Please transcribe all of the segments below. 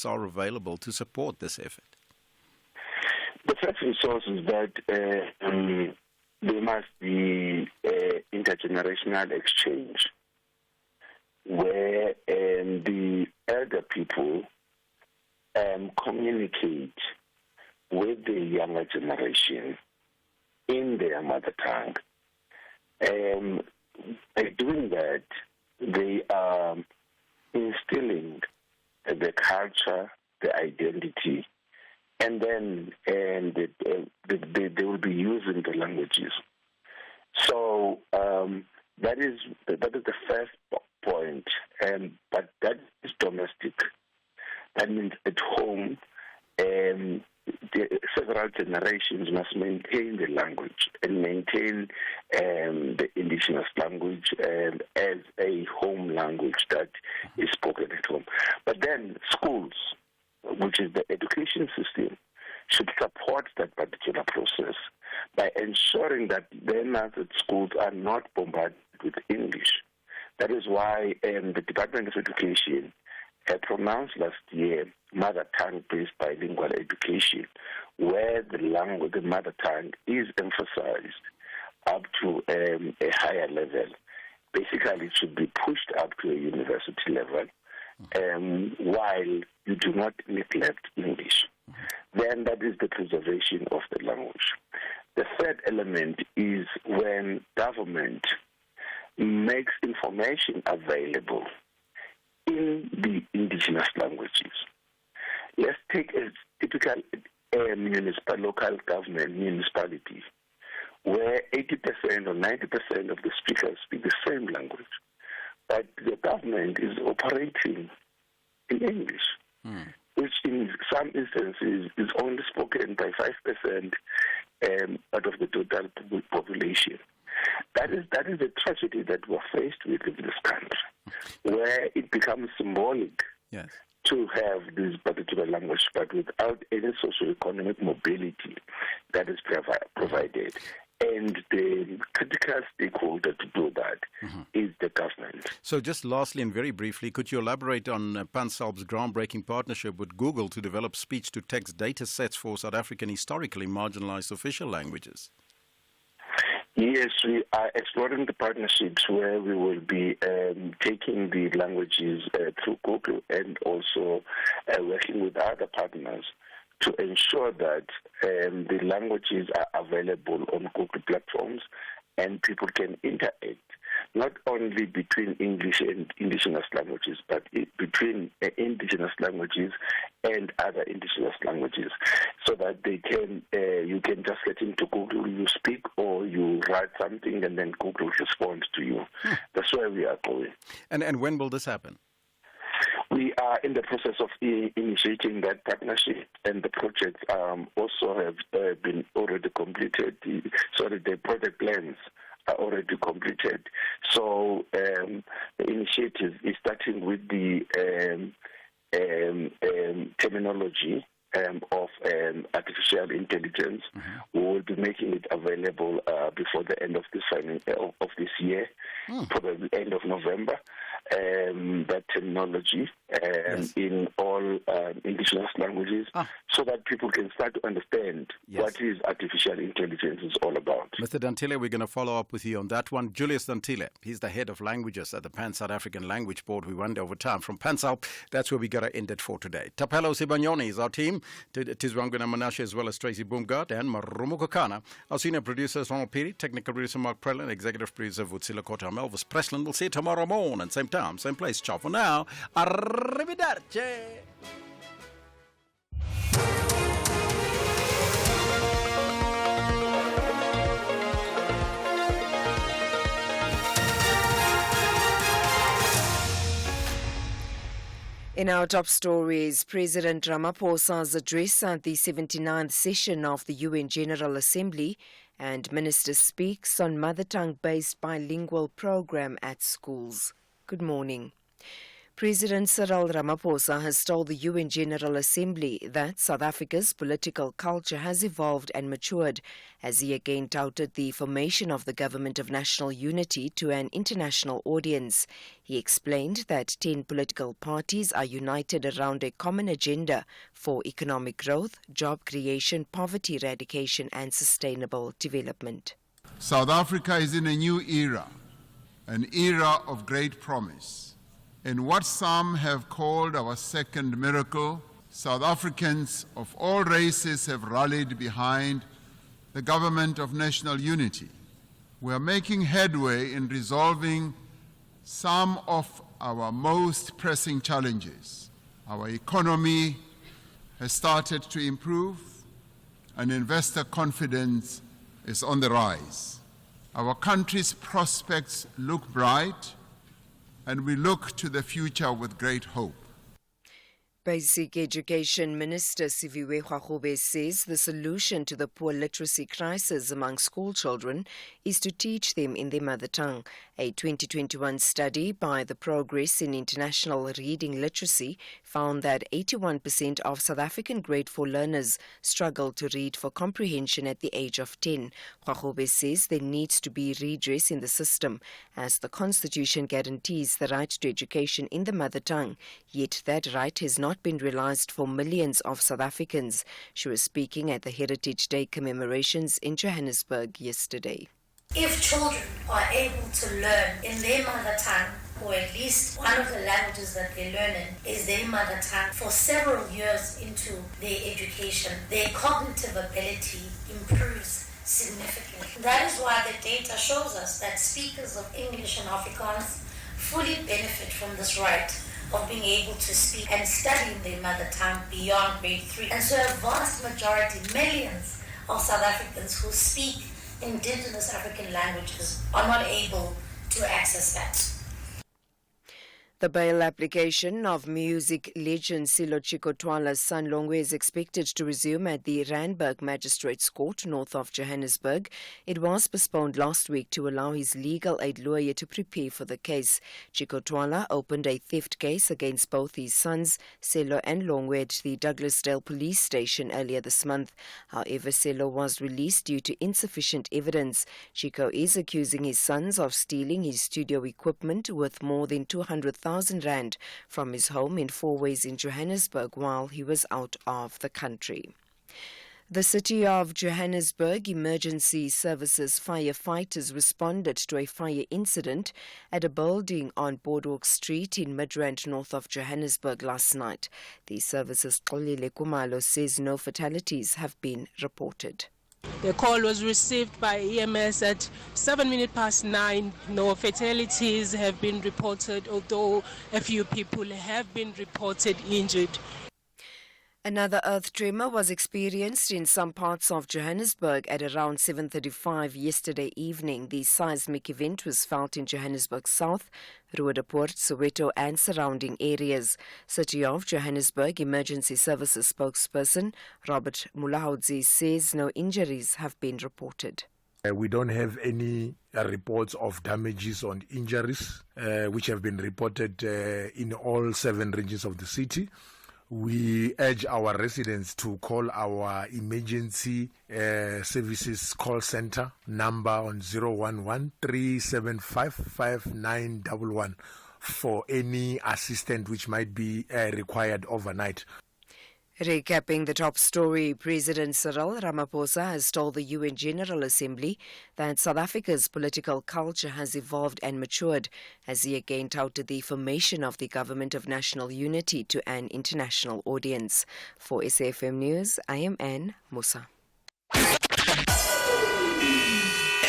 are available to support this effort? The first resource is that there must be intergenerational exchange where the elder people communicate with the younger generation in their mother tongue. By doing that, they are instilling the culture, the identity, and then they will be using the languages. So that is the first point, but that is domestic. That means at home, several generations must maintain the language and maintain the indigenous language as a home language that is spoken at home. But then schools, which is the education system, should support that particular process by ensuring that learners at schools are not bombarded with English. That is why the Department of Education pronounced last year mother tongue-based bilingual education, where the mother tongue is emphasized up to a higher level. Basically, it should be pushed up to a university level, while you do not neglect English. Then that is the preservation of the language. The third element is when government makes information available in the indigenous languages. Let's take a typical local government municipality where 80% or 90% of the speakers speak the same language, but the government is operating in English, which in some instances is only spoken by 5% out of the total population. That is a tragedy that we're faced with in this country, where it becomes symbolic to have this particular language, but without any socio-economic mobility that is provided. And the critical stakeholder to do that is the government. So just lastly and very briefly, could you elaborate on PanSALB's groundbreaking partnership with Google to develop speech-to-text data sets for South African historically marginalized official languages? Yes, we are exploring the partnerships where we will be taking the languages through Google and also working with other partners to ensure that the languages are available on Google platforms and people can interact, not only between English and indigenous languages, but between indigenous languages and other indigenous languages, so that they can, you can just get into Google, you speak or you write something and then Google responds to you. That's where we are going. And when will this happen? We are in the process of initiating that partnership, and the projects also have been already completed. The project plans are already completed. So the initiative is starting with the terminology of artificial intelligence. We will be making it available before the end of this year, probably end of November. That terminology in all indigenous languages, so that people can start to understand what is artificial intelligence is all about. Mr. Dantile, we're going to follow up with you on that one. Julius Dantile, he's the head of languages at the Pan-South African Language Board. We went over time from PanSALB. That's where we got to end it for today. Tapelo Sibanyoni is our team. Tizwanguna Manashe as well as Tracy Boomgard and Marumo Kokana. Our senior producer is Ronald Peary, technical producer Mark Prelin, executive producer Vutsila Kota. I'm Elvis Preslin. We'll see you tomorrow morning, same time, same place. Ciao for now. Arrivederci. In our top stories, President Ramaphosa's address at the 79th session of the UN General Assembly, and Minister speaks on mother tongue-based bilingual program at schools. Good morning. President Cyril Ramaphosa has told the UN General Assembly that South Africa's political culture has evolved and matured as he again touted the formation of the Government of National Unity to an international audience. He explained that 10 political parties are united around a common agenda for economic growth, job creation, poverty eradication and sustainable development. South Africa is in a new era, an era of great promise. In what some have called our second miracle, South Africans of all races have rallied behind the Government of National Unity. We are making headway in resolving some of our most pressing challenges. Our economy has started to improve and investor confidence is on the rise. Our country's prospects look bright, and we look to the future with great hope. Basic Education Minister Thulasizwe says the solution to the poor literacy crisis among school children is to teach them in their mother tongue. A 2021 study by the Progress in International Reading Literacy found that 81% of South African grade 4 learners struggle to read for comprehension at the age of 10. Thulasizwe says there needs to be redress in the system as the Constitution guarantees the right to education in the mother tongue, yet that right has not been realized for millions of South Africans. She was speaking at the Heritage Day commemorations in Johannesburg yesterday. If children are able to learn in their mother tongue, or at least one of the languages that they learn in is their mother tongue, for several years into their education, their cognitive ability improves significantly. That is why the data shows us that speakers of English and Afrikaans fully benefit from this right of being able to speak and study in their mother tongue beyond grade 3. And so a vast majority, millions of South Africans who speak indigenous African languages are not able to access that. The bail application of music legend Silo Chikotwala's son Longwe is expected to resume at the Randburg Magistrates Court north of Johannesburg. It was postponed last week to allow his legal aid lawyer to prepare for the case. Chikotwala opened a theft case against both his sons, Selo and Longwe, at the Douglasdale police station earlier this month. However, Selo was released due to insufficient evidence. Chico is accusing his sons of stealing his studio equipment worth more than 200,000 Rand from his home in Fourways in Johannesburg while he was out of the country. The City of Johannesburg Emergency Services firefighters responded to a fire incident at a building on Boardwalk Street in Midrand, north of Johannesburg last night. The service's Xolile Kumalo says no fatalities have been reported. The call was received by EMS at 9:07. No fatalities have been reported, although a few people have been reported injured. Another earth tremor was experienced in some parts of Johannesburg at around 7:35 yesterday evening. The seismic event was felt in Johannesburg South, Roodepoort, Soweto and surrounding areas. City of Johannesburg Emergency Services spokesperson Robert Mulaudzi says no injuries have been reported. We don't have any reports of damages or injuries which have been reported in all 7 regions of the city. We urge our residents to call our emergency services call center number on 011-375-5911 for any assistance which might be required overnight. Recapping the top story, President Cyril Ramaphosa has told the UN General Assembly that South Africa's political culture has evolved and matured as he again touted the formation of the Government of National Unity to an international audience. For SAFM News, I am Anne Musa.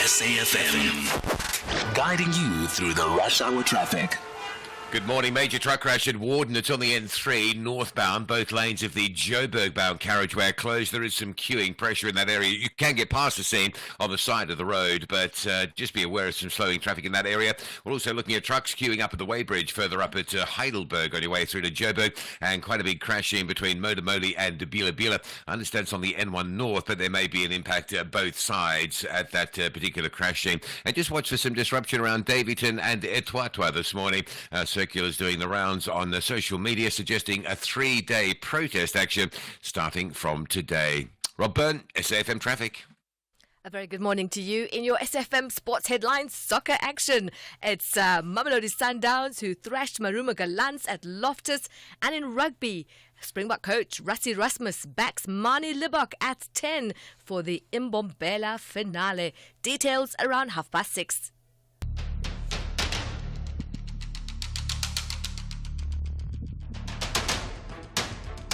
SAFM, guiding you through the rush hour traffic. Good morning. Major truck crash at Warden. It's on the N3 northbound. Both lanes of the Joburg-bound carriageway are closed. There is some queuing pressure in that area. You can get past the scene on the side of the road, but just be aware of some slowing traffic in that area. We're also looking at trucks queuing up at the Weybridge, further up at Heidelberg on your way through to Joburg, and quite a big crash in between Modamoli and Bila. I understand it's on the N1 north, but there may be an impact at both sides at that particular crash scene. And just watch for some disruption around Davyton and Etwatwa this morning. So circulars doing the rounds on the social media suggesting a 3-day protest action starting from today. Rob Byrne, SAFM Traffic. A very good morning to you. In your SFM Sports Headlines Soccer action, it's Mamelodi Sundowns who thrashed Maruma Gallants at Loftus. And in rugby, Springbok coach Rassie Rasmus backs Mani Libok at 10 for the Imbombela finale. Details around 6:30.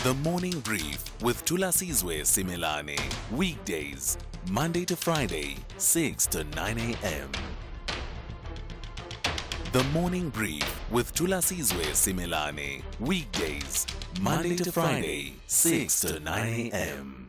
The Morning Brief with Thulasizwe Simelane. Weekdays, Monday to Friday, 6 to 9 a.m. The Morning Brief with Thulasizwe Simelane. Weekdays, Monday to Friday, 6 to 9 a.m.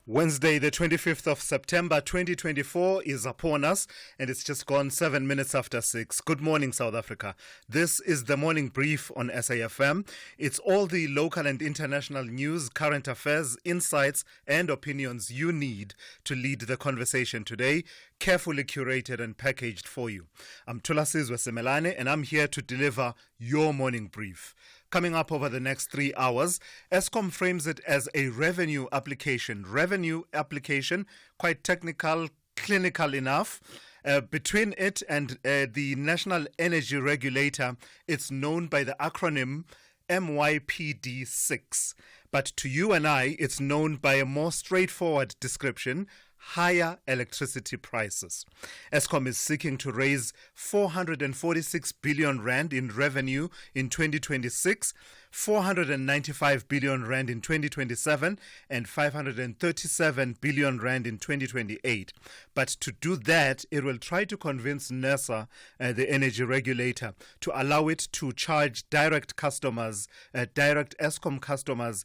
Wednesday, the 25th of September 2024 is upon us, and it's just gone 7 minutes after 6. Good morning, South Africa. This is the Morning Brief on SAFM. It's all the local and international news, current affairs, insights, and opinions you need to lead the conversation today, carefully curated and packaged for you. I'm Thulasizwe Simelane, and I'm here to deliver your Morning Brief. Coming up over the next 3 hours, Eskom frames it as a revenue application. Revenue application, quite technical, clinical enough. Between it and the National Energy Regulator, it's known by the acronym MYPD6. But to you and I, it's known by a more straightforward description: higher electricity prices. Eskom is seeking to raise 446 billion rand in revenue in 2026, 495 billion rand in 2027, and 537 billion rand in 2028. But to do that, it will try to convince NERSA, the energy regulator, to allow it to charge direct customers, direct Eskom customers,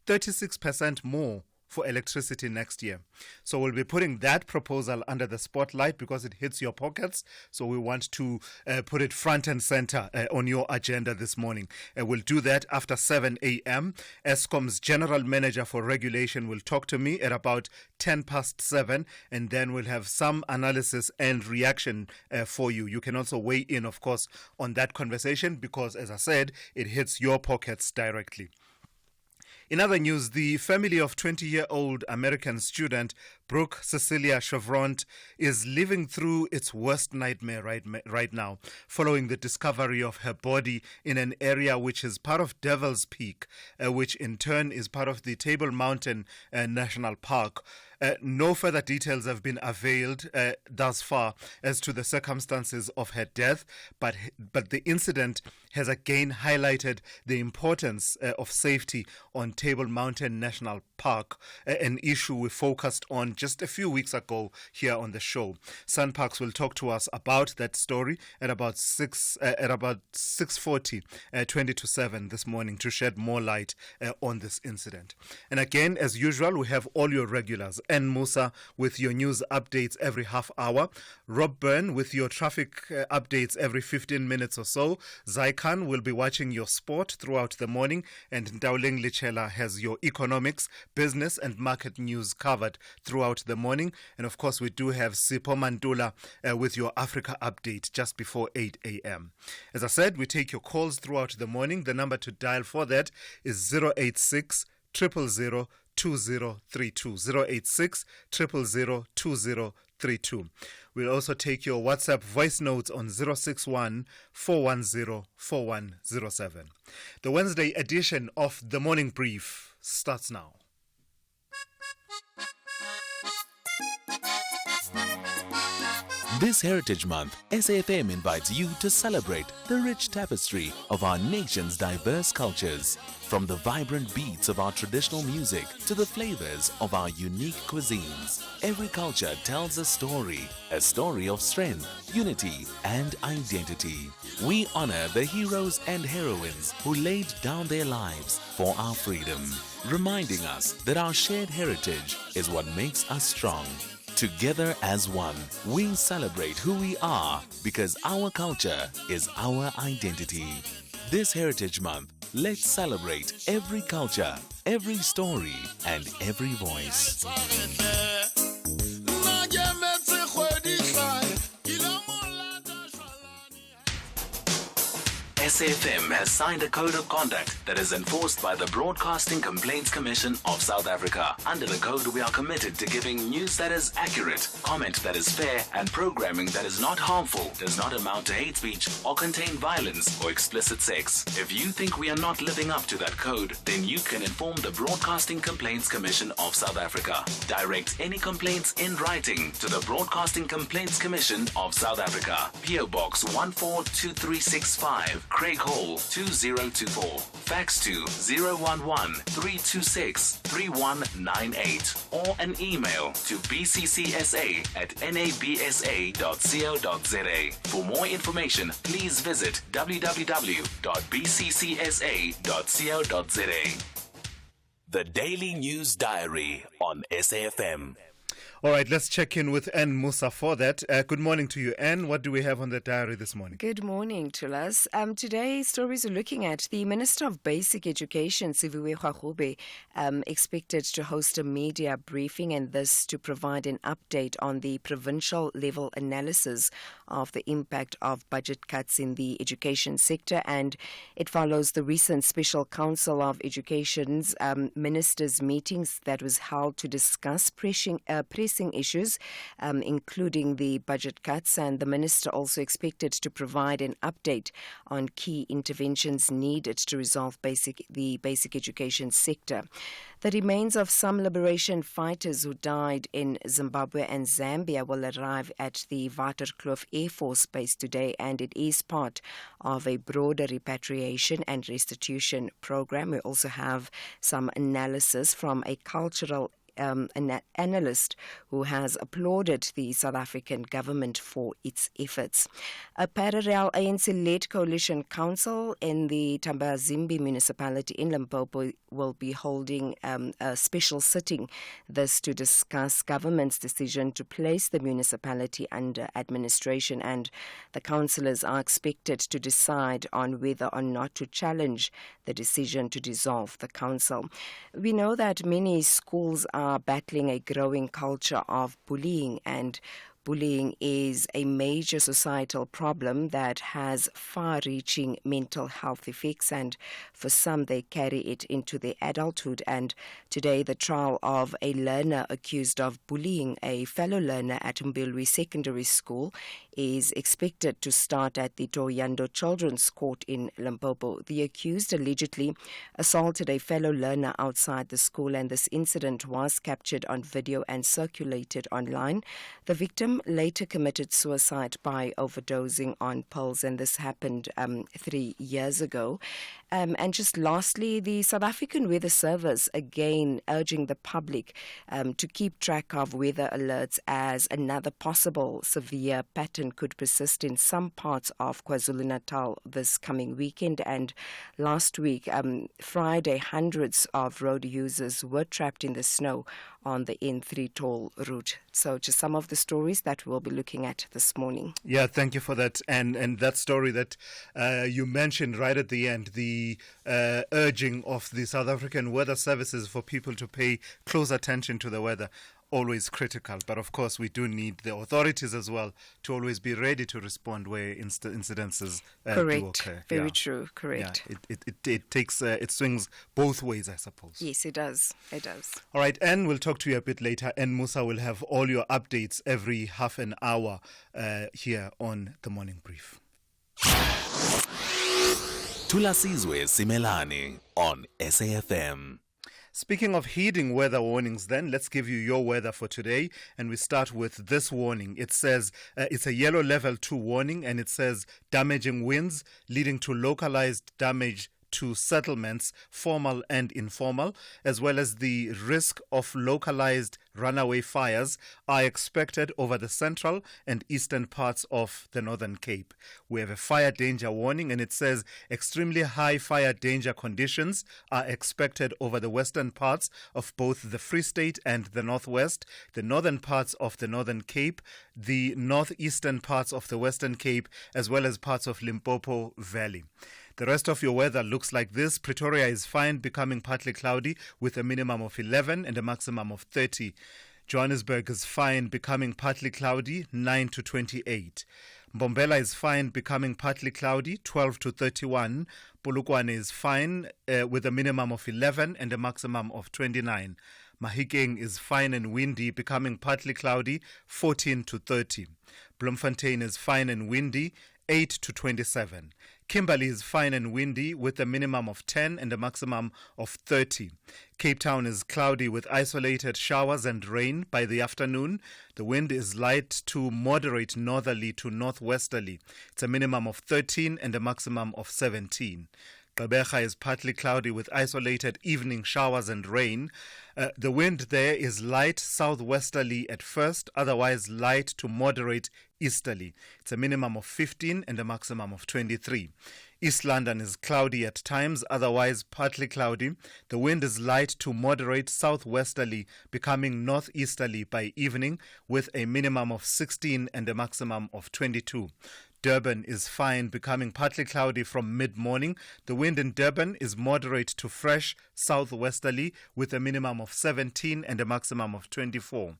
36% more for electricity next year. So we'll be putting that proposal under the spotlight because it hits your pockets. So we want to put it front and center on your agenda this morning. We'll do that after 7 a.m. Eskom's General Manager for Regulation will talk to me at about 7:10, and then we'll have some analysis and reaction for you. You can also weigh in, of course, on that conversation because, as I said, it hits your pockets directly. In other news, the family of 20-year-old American student Brooke Cecilia Chevront is living through its worst nightmare right now, following the discovery of her body in an area which is part of Devil's Peak, which in turn is part of the Table Mountain National Park. No further details have been availed thus far as to the circumstances of her death, but the incident has again highlighted the importance of safety on Table Mountain National Park, an issue we focused on just a few weeks ago here on the show. SunParks will talk to us about that story at about 6:40, 20 to 7 this morning to shed more light on this incident. And again, as usual, we have all your regulars. And Musa with your news updates every half hour. Rob Byrne with your traffic updates every 15 minutes or so. Zaikan will be watching your sport throughout the morning. And Ndauling Lichela has your economics, business and market news covered throughout the morning. And of course, we do have Sipho Mandula with your Africa update just before 8 a.m. As I said, we take your calls throughout the morning. The number to dial for that is 086 000 2032 086 000 2032. We'll also take your WhatsApp voice notes on 061 410 4107. The Wednesday edition of The Morning Brief starts now. This Heritage Month, SAFM invites you to celebrate the rich tapestry of our nation's diverse cultures. From the vibrant beats of our traditional music to the flavors of our unique cuisines, every culture tells a story of strength, unity, and identity. We honor the heroes and heroines who laid down their lives for our freedom, reminding us that our shared heritage is what makes us strong. Together as one, we celebrate who we are because our culture is our identity. This Heritage Month, let's celebrate every culture, every story, and every voice. SAFM has signed a code of conduct that is enforced by the Broadcasting Complaints Commission of South Africa. Under the code, we are committed to giving news that is accurate, comment that is fair, and programming that is not harmful, does not amount to hate speech, or contain violence or explicit sex. If you think we are not living up to that code, then you can inform the Broadcasting Complaints Commission of South Africa. Direct any complaints in writing to the Broadcasting Complaints Commission of South Africa. PO Box 142365, Craig Hall 2024. Fax to 011-326-3198 or an email to bccsa@nabsa.co.za. For more information, please visit www.bccsa.co.za. The Daily News Diary on SAFM. All right, let's check in with Anne Musa for that. Good morning to you, Anne. What do we have on the diary this morning? Good morning, Thulas. Today, stories are looking at the Minister of Basic Education, Siviwe Gwagube, expected to host a media briefing, and this to provide an update on the provincial level analysis of the impact of budget cuts in the education sector. And it follows the recent Special Council of Education's ministers' meetings that was held to discuss pressing issues, including the budget cuts, and the minister also expected to provide an update on key interventions needed to resolve the basic education sector. The remains of some liberation fighters who died in Zimbabwe and Zambia will arrive at the Waterkloof Air Force Base today, and it is part of a broader repatriation and restitution program. We also have some analysis from a cultural an analyst who has applauded the South African government for its efforts. A parallel ANC-led coalition council in the Tambazimbi municipality in Limpopo will be holding a special sitting, this to discuss government's decision to place the municipality under administration, and the councillors are expected to decide on whether or not to challenge the decision to dissolve the council. We know that many schools are battling a growing culture of bullying, and bullying is a major societal problem that has far-reaching mental health effects, and for some they carry it into their adulthood. And today the trial of a learner accused of bullying a fellow learner at Mbilwi Secondary School is expected to start at the Toyando Children's Court in Limpopo. The accused allegedly assaulted a fellow learner outside the school, and this incident was captured on video and circulated online. The victim later committed suicide by overdosing on pills, and this happened 3 years ago. And just lastly, the South African Weather Service again urging the public to keep track of weather alerts, as another possible severe pattern could persist in some parts of KwaZulu-Natal this coming weekend. And last week, Friday, hundreds of road users were trapped in the snow on the N3 toll route. So just some of the stories that we'll be looking at this morning. Yeah, thank you for that. And that story that you mentioned right at the end, the urging of the South African Weather Services for people to pay close attention to the weather, always critical. But of course, we do need the authorities as well to always be ready to respond where incidences do occur. Very true. Correct. Yeah, it takes it swings both ways, I suppose. Yes, it does. It does. All right, Anne, we'll talk to you a bit later. And Musa will have all your updates every half an hour here on The Morning Brief. Thulasizwe Simelane on SAFM. Speaking of heeding weather warnings, then, let's give you your weather for today. And we start with this warning. It says it's a yellow level 2 warning, and it says damaging winds leading to localized damage to settlements, formal and informal, as well as the risk of localized runaway fires are expected over the central and eastern parts of the Northern Cape. We have a fire danger warning, and it says extremely high fire danger conditions are expected over the western parts of both the Free State and the Northwest, the northern parts of the Northern Cape, the northeastern parts of the Western Cape, as well as parts of Limpopo Valley. The rest of your weather looks like this. Pretoria is fine, becoming partly cloudy with a minimum of 11 and a maximum of 30. Johannesburg is fine, becoming partly cloudy, 9 to 28. Mbombela is fine, becoming partly cloudy, 12 to 31. Polokwane is fine with a minimum of 11 and a maximum of 29. Mahikeng is fine and windy, becoming partly cloudy, 14 to 30. Bloemfontein is fine and windy, 8 to 27. Kimberley is fine and windy with a minimum of 10 and a maximum of 30. Cape Town is cloudy with isolated showers and rain by the afternoon. The wind is light to moderate northerly to northwesterly. It's a minimum of 13 and a maximum of 17. Gqeberha is partly cloudy with isolated evening showers and rain. The wind there is light southwesterly at first, otherwise light to moderate easterly. It's a minimum of 15 and a maximum of 23. East London is cloudy at times, otherwise partly cloudy. The wind is light to moderate southwesterly, becoming northeasterly by evening, with a minimum of 16 and a maximum of 22. Durban is fine, becoming partly cloudy from mid-morning. The wind in Durban is moderate to fresh southwesterly with a minimum of 17 and a maximum of 24.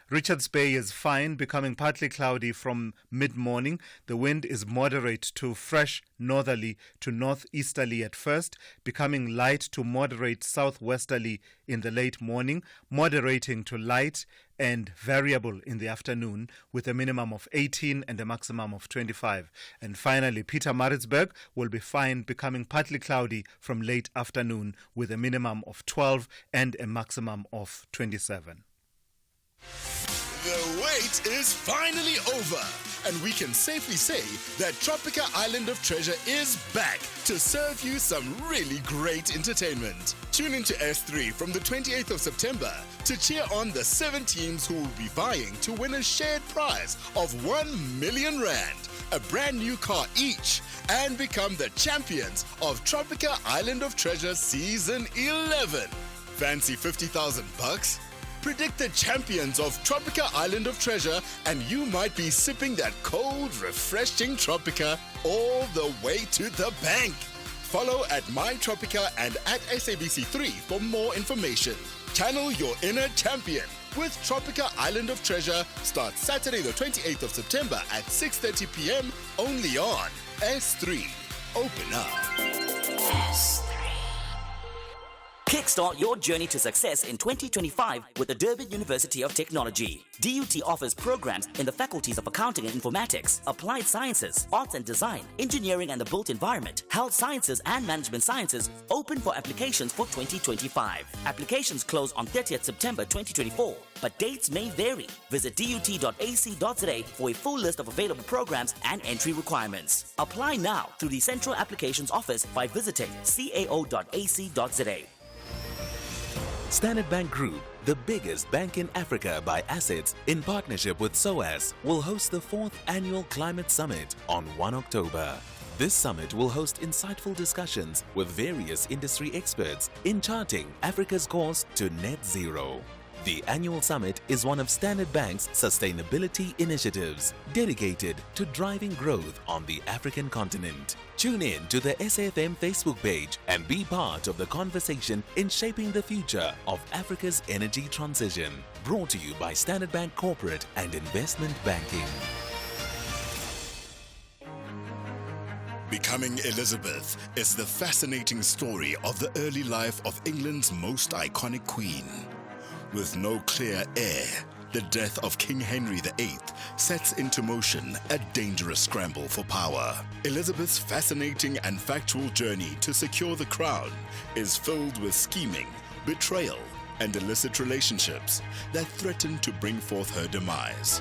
Richards Bay is fine, becoming partly cloudy from mid-morning. The wind is moderate to fresh northerly to northeasterly at first, becoming light to moderate southwesterly in the late morning, moderating to light and variable in the afternoon with a minimum of 18 and a maximum of 25. And finally, Pietermaritzburg will be fine, becoming partly cloudy from late afternoon with a minimum of 12 and a maximum of 27. The wait is finally over, and we can safely say that Tropica Island of Treasure is back to serve you some really great entertainment. Tune into S3 from the 28th of September to cheer on the 7 teams who will be vying to win a shared prize of 1 million rand, a brand new car each, and become the champions of Tropica Island of Treasure Season 11. Fancy 50,000 bucks? Predict the champions of Tropica Island of Treasure, and you might be sipping that cold, refreshing Tropica all the way to the bank. Follow at MyTropica and at SABC3 for more information. Channel your inner champion with Tropica Island of Treasure. Starts Saturday the 28th of September at 6:30 p.m. only on S3. Open up. S3. Kickstart your journey to success in 2025 with the Durban University of Technology. DUT offers programs in the faculties of Accounting and Informatics, Applied Sciences, Arts and Design, Engineering and the Built Environment, Health Sciences and Management Sciences, open for applications for 2025. Applications close on 30th September 2024, but dates may vary. Visit dut.ac.za for a full list of available programs and entry requirements. Apply now through the Central Applications Office by visiting cao.ac.za. Standard Bank Group, the biggest bank in Africa by assets, in partnership with SOAS, will host the 4th Annual Climate Summit on 1 October. This summit will host insightful discussions with various industry experts in charting Africa's course to net zero. The annual summit is one of Standard Bank's sustainability initiatives dedicated to driving growth on the African continent. Tune in to the SAFM Facebook page and be part of the conversation in shaping the future of Africa's energy transition. Brought to you by Standard Bank Corporate and Investment Banking. Becoming Elizabeth is the fascinating story of the early life of England's most iconic queen. With no clear heir, the death of King Henry VIII sets into motion a dangerous scramble for power. Elizabeth's fascinating and factual journey to secure the crown is filled with scheming, betrayal, and illicit relationships that threaten to bring forth her demise.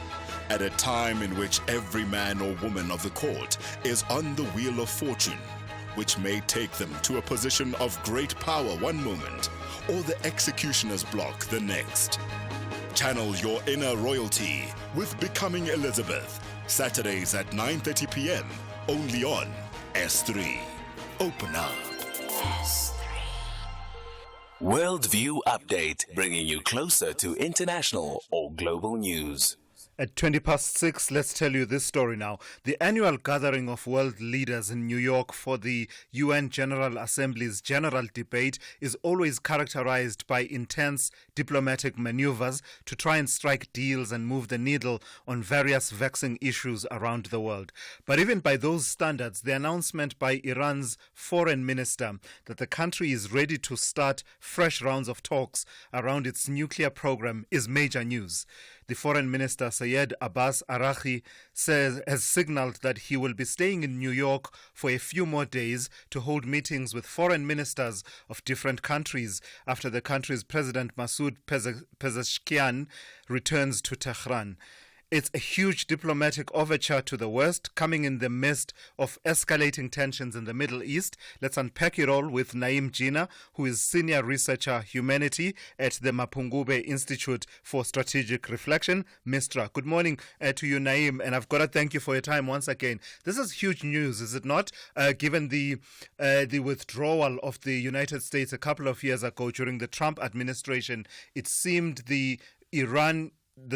At a time in which every man or woman of the court is on the wheel of fortune, which may take them to a position of great power one moment, or the executioner's block the next. Channel your inner royalty with Becoming Elizabeth. Saturdays at 9:30 p.m. only on S3. Open up. S3. Worldview Update, bringing you closer to international or global news. At 6:20, let's tell you this story now. The annual gathering of world leaders in New York for the UN General Assembly's general debate is always characterized by intense diplomatic maneuvers to try and strike deals and move the needle on various vexing issues around the world. But even by those standards, the announcement by Iran's foreign minister that the country is ready to start fresh rounds of talks around its nuclear program is major news. The foreign minister, Sayed Abbas Araghchi, has signaled that he will be staying in New York for a few more days to hold meetings with foreign ministers of different countries after the country's president, Masoud Pezeshkian, returns to Tehran. It's a huge diplomatic overture to the West, coming in the midst of escalating tensions in the Middle East. Let's unpack it all with Naeem Jina, who is Senior Researcher Humanity at the Mapungubwe Institute for Strategic Reflection, MISTRA. Good morning to you, Naeem, and I've got to thank you for your time once again. This is huge news, is it not? Given the withdrawal of the United States a couple of years ago during the Trump administration, it seemed the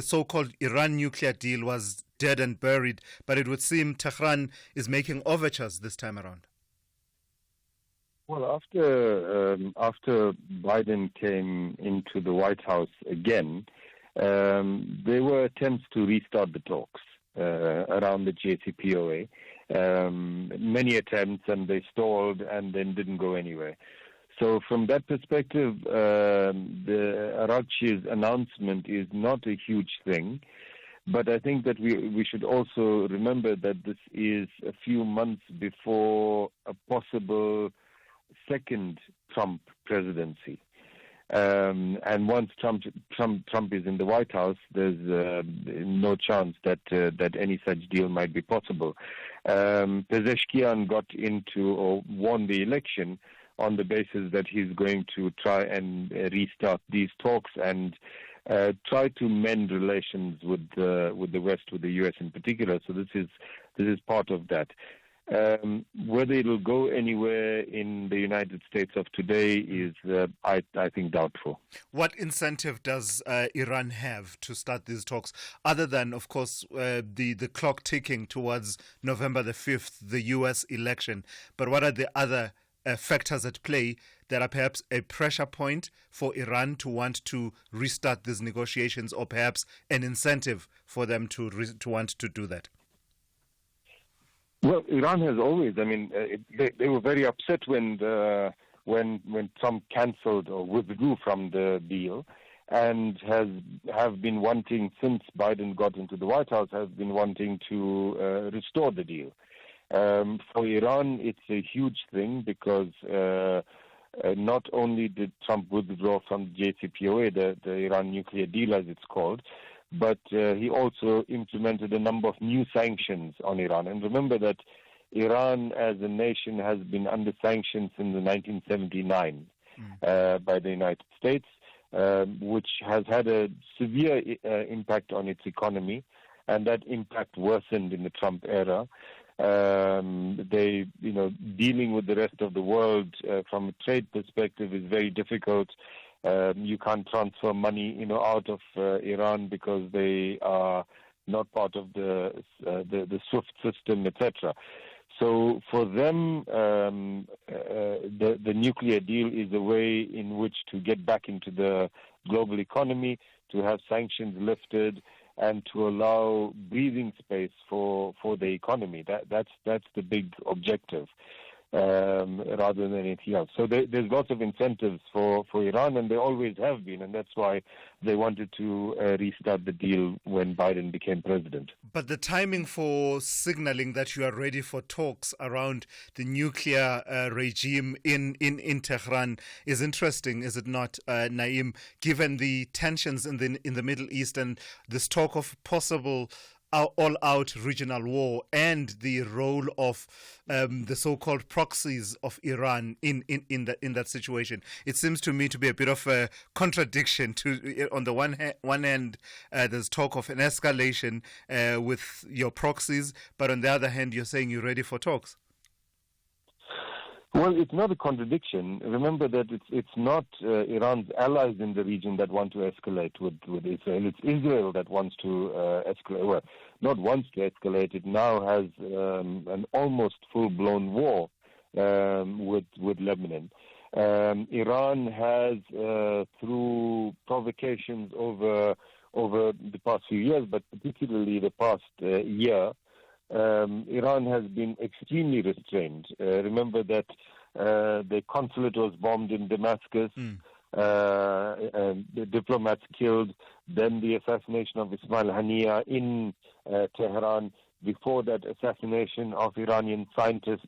so-called Iran nuclear deal was dead and buried, but it would seem Tehran is making overtures this time around. Well, after Biden came into the White House again, there were attempts to restart the talks around the JCPOA. Many attempts, and they stalled and then didn't go anywhere. So from that perspective, the Araghchi's announcement is not a huge thing, but I think that we should also remember that this is a few months before a possible second Trump presidency. And once Trump is in the White House, there's no chance that any such deal might be possible. Pezeshkian got into or won the election on the basis that he's going to try and restart these talks and try to mend relations with the West, with the U.S. in particular. So this is part of that. Whether it'll go anywhere in the United States of today is, I think, doubtful. What incentive does Iran have to start these talks, other than, of course, the clock ticking towards November the 5th, the U.S. election? But what are the other factors at play that are perhaps a pressure point for Iran to want to restart these negotiations, or perhaps an incentive for them to want to do that? Well, Iran has always, they were very upset when Trump cancelled or withdrew from the deal, and have been wanting, since Biden got into the White House, have been wanting to restore the deal. For Iran, it's a huge thing because not only did Trump withdraw from the JCPOA, the Iran nuclear deal as it's called, but he also implemented a number of new sanctions on Iran. And remember that Iran as a nation has been under sanctions since 1979 by the United States, which has had a severe impact on its economy, and that impact worsened in the Trump era. Dealing with the rest of the world from a trade perspective is very difficult. You can't transfer money, out of Iran because they are not part of the SWIFT system, etc. So for them, the nuclear deal is a way in which to get back into the global economy, to have sanctions lifted, and to allow breathing space for the economy. That's the big objective, rather than anything else. So there's lots of incentives for Iran, and there always have been, and that's why they wanted to restart the deal when Biden became president. But the timing for signaling that you are ready for talks around the nuclear regime in Tehran is interesting, is it not, Naeem, given the tensions in the Middle East and this talk of possible all-out regional war and the role of the so-called proxies of Iran in that situation. It seems to me to be a bit of a contradiction. On the one hand, there's talk of an escalation with your proxies, but on the other hand, you're saying you're ready for talks. Well, it's not a contradiction. Remember that it's not Iran's allies in the region that want to escalate with Israel. It's Israel that wants to escalate. Well, not wants to escalate. It now has an almost full-blown war with Lebanon. Iran has, through provocations over the past few years, but particularly the past year, Iran has been extremely restrained. Remember that the consulate was bombed in Damascus, the diplomats killed, then the assassination of Ismail Haniyeh in Tehran, before that assassination of Iranian scientists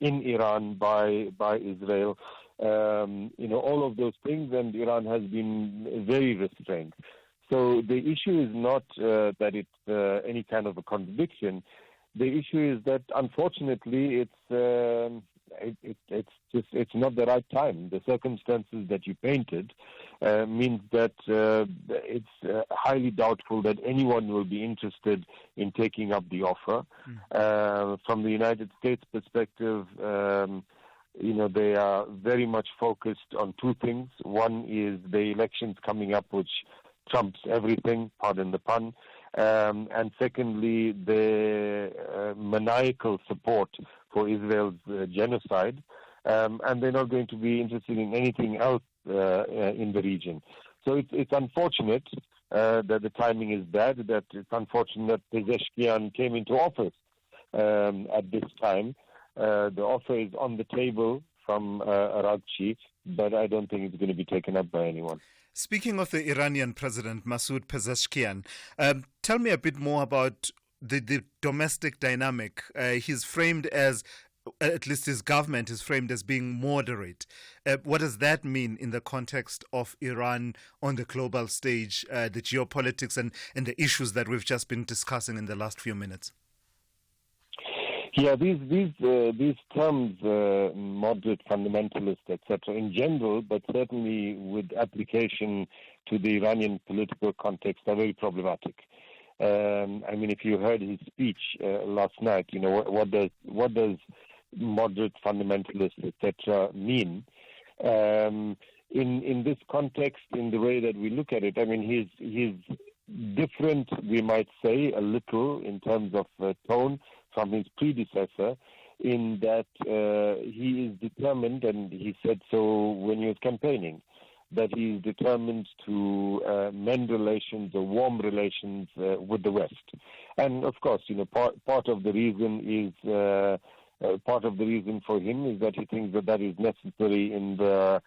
in Iran by Israel. All of those things, and Iran has been very restrained. So the issue is not that it's any kind of a contradiction. The issue is that, unfortunately, it's not the right time. The circumstances that you painted means that it's highly doubtful that anyone will be interested in taking up the offer. From the United States perspective, they are very much focused on two things. One is the elections coming up, which trumps everything, pardon the pun. And secondly, the maniacal support for Israel's genocide. And they're not going to be interested in anything else in the region. So it's unfortunate that the timing is bad, that it's unfortunate that Pezeshkian came into office at this time. The offer is on the table from Aragchi, but I don't think it's going to be taken up by anyone. Speaking of the Iranian president, Masoud Pezeshkian, tell me a bit more about the domestic dynamic. He's framed as, at least his government is framed as being moderate. What does that mean in the context of Iran on the global stage, the geopolitics and the issues that we've just been discussing in the last few minutes? Yeah, these terms, moderate, fundamentalist, etc., in general, but certainly with application to the Iranian political context, are very problematic. If you heard his speech last night, what does moderate, fundamentalist, etc., mean? In this context, in the way that we look at it, he's different, we might say, a little in terms of tone from his predecessor, in that he is determined, and he said so when he was campaigning, that he is determined to mend relations or warm relations with the West. And of course, part of the reason is part of the reason for him is that he thinks that is necessary in the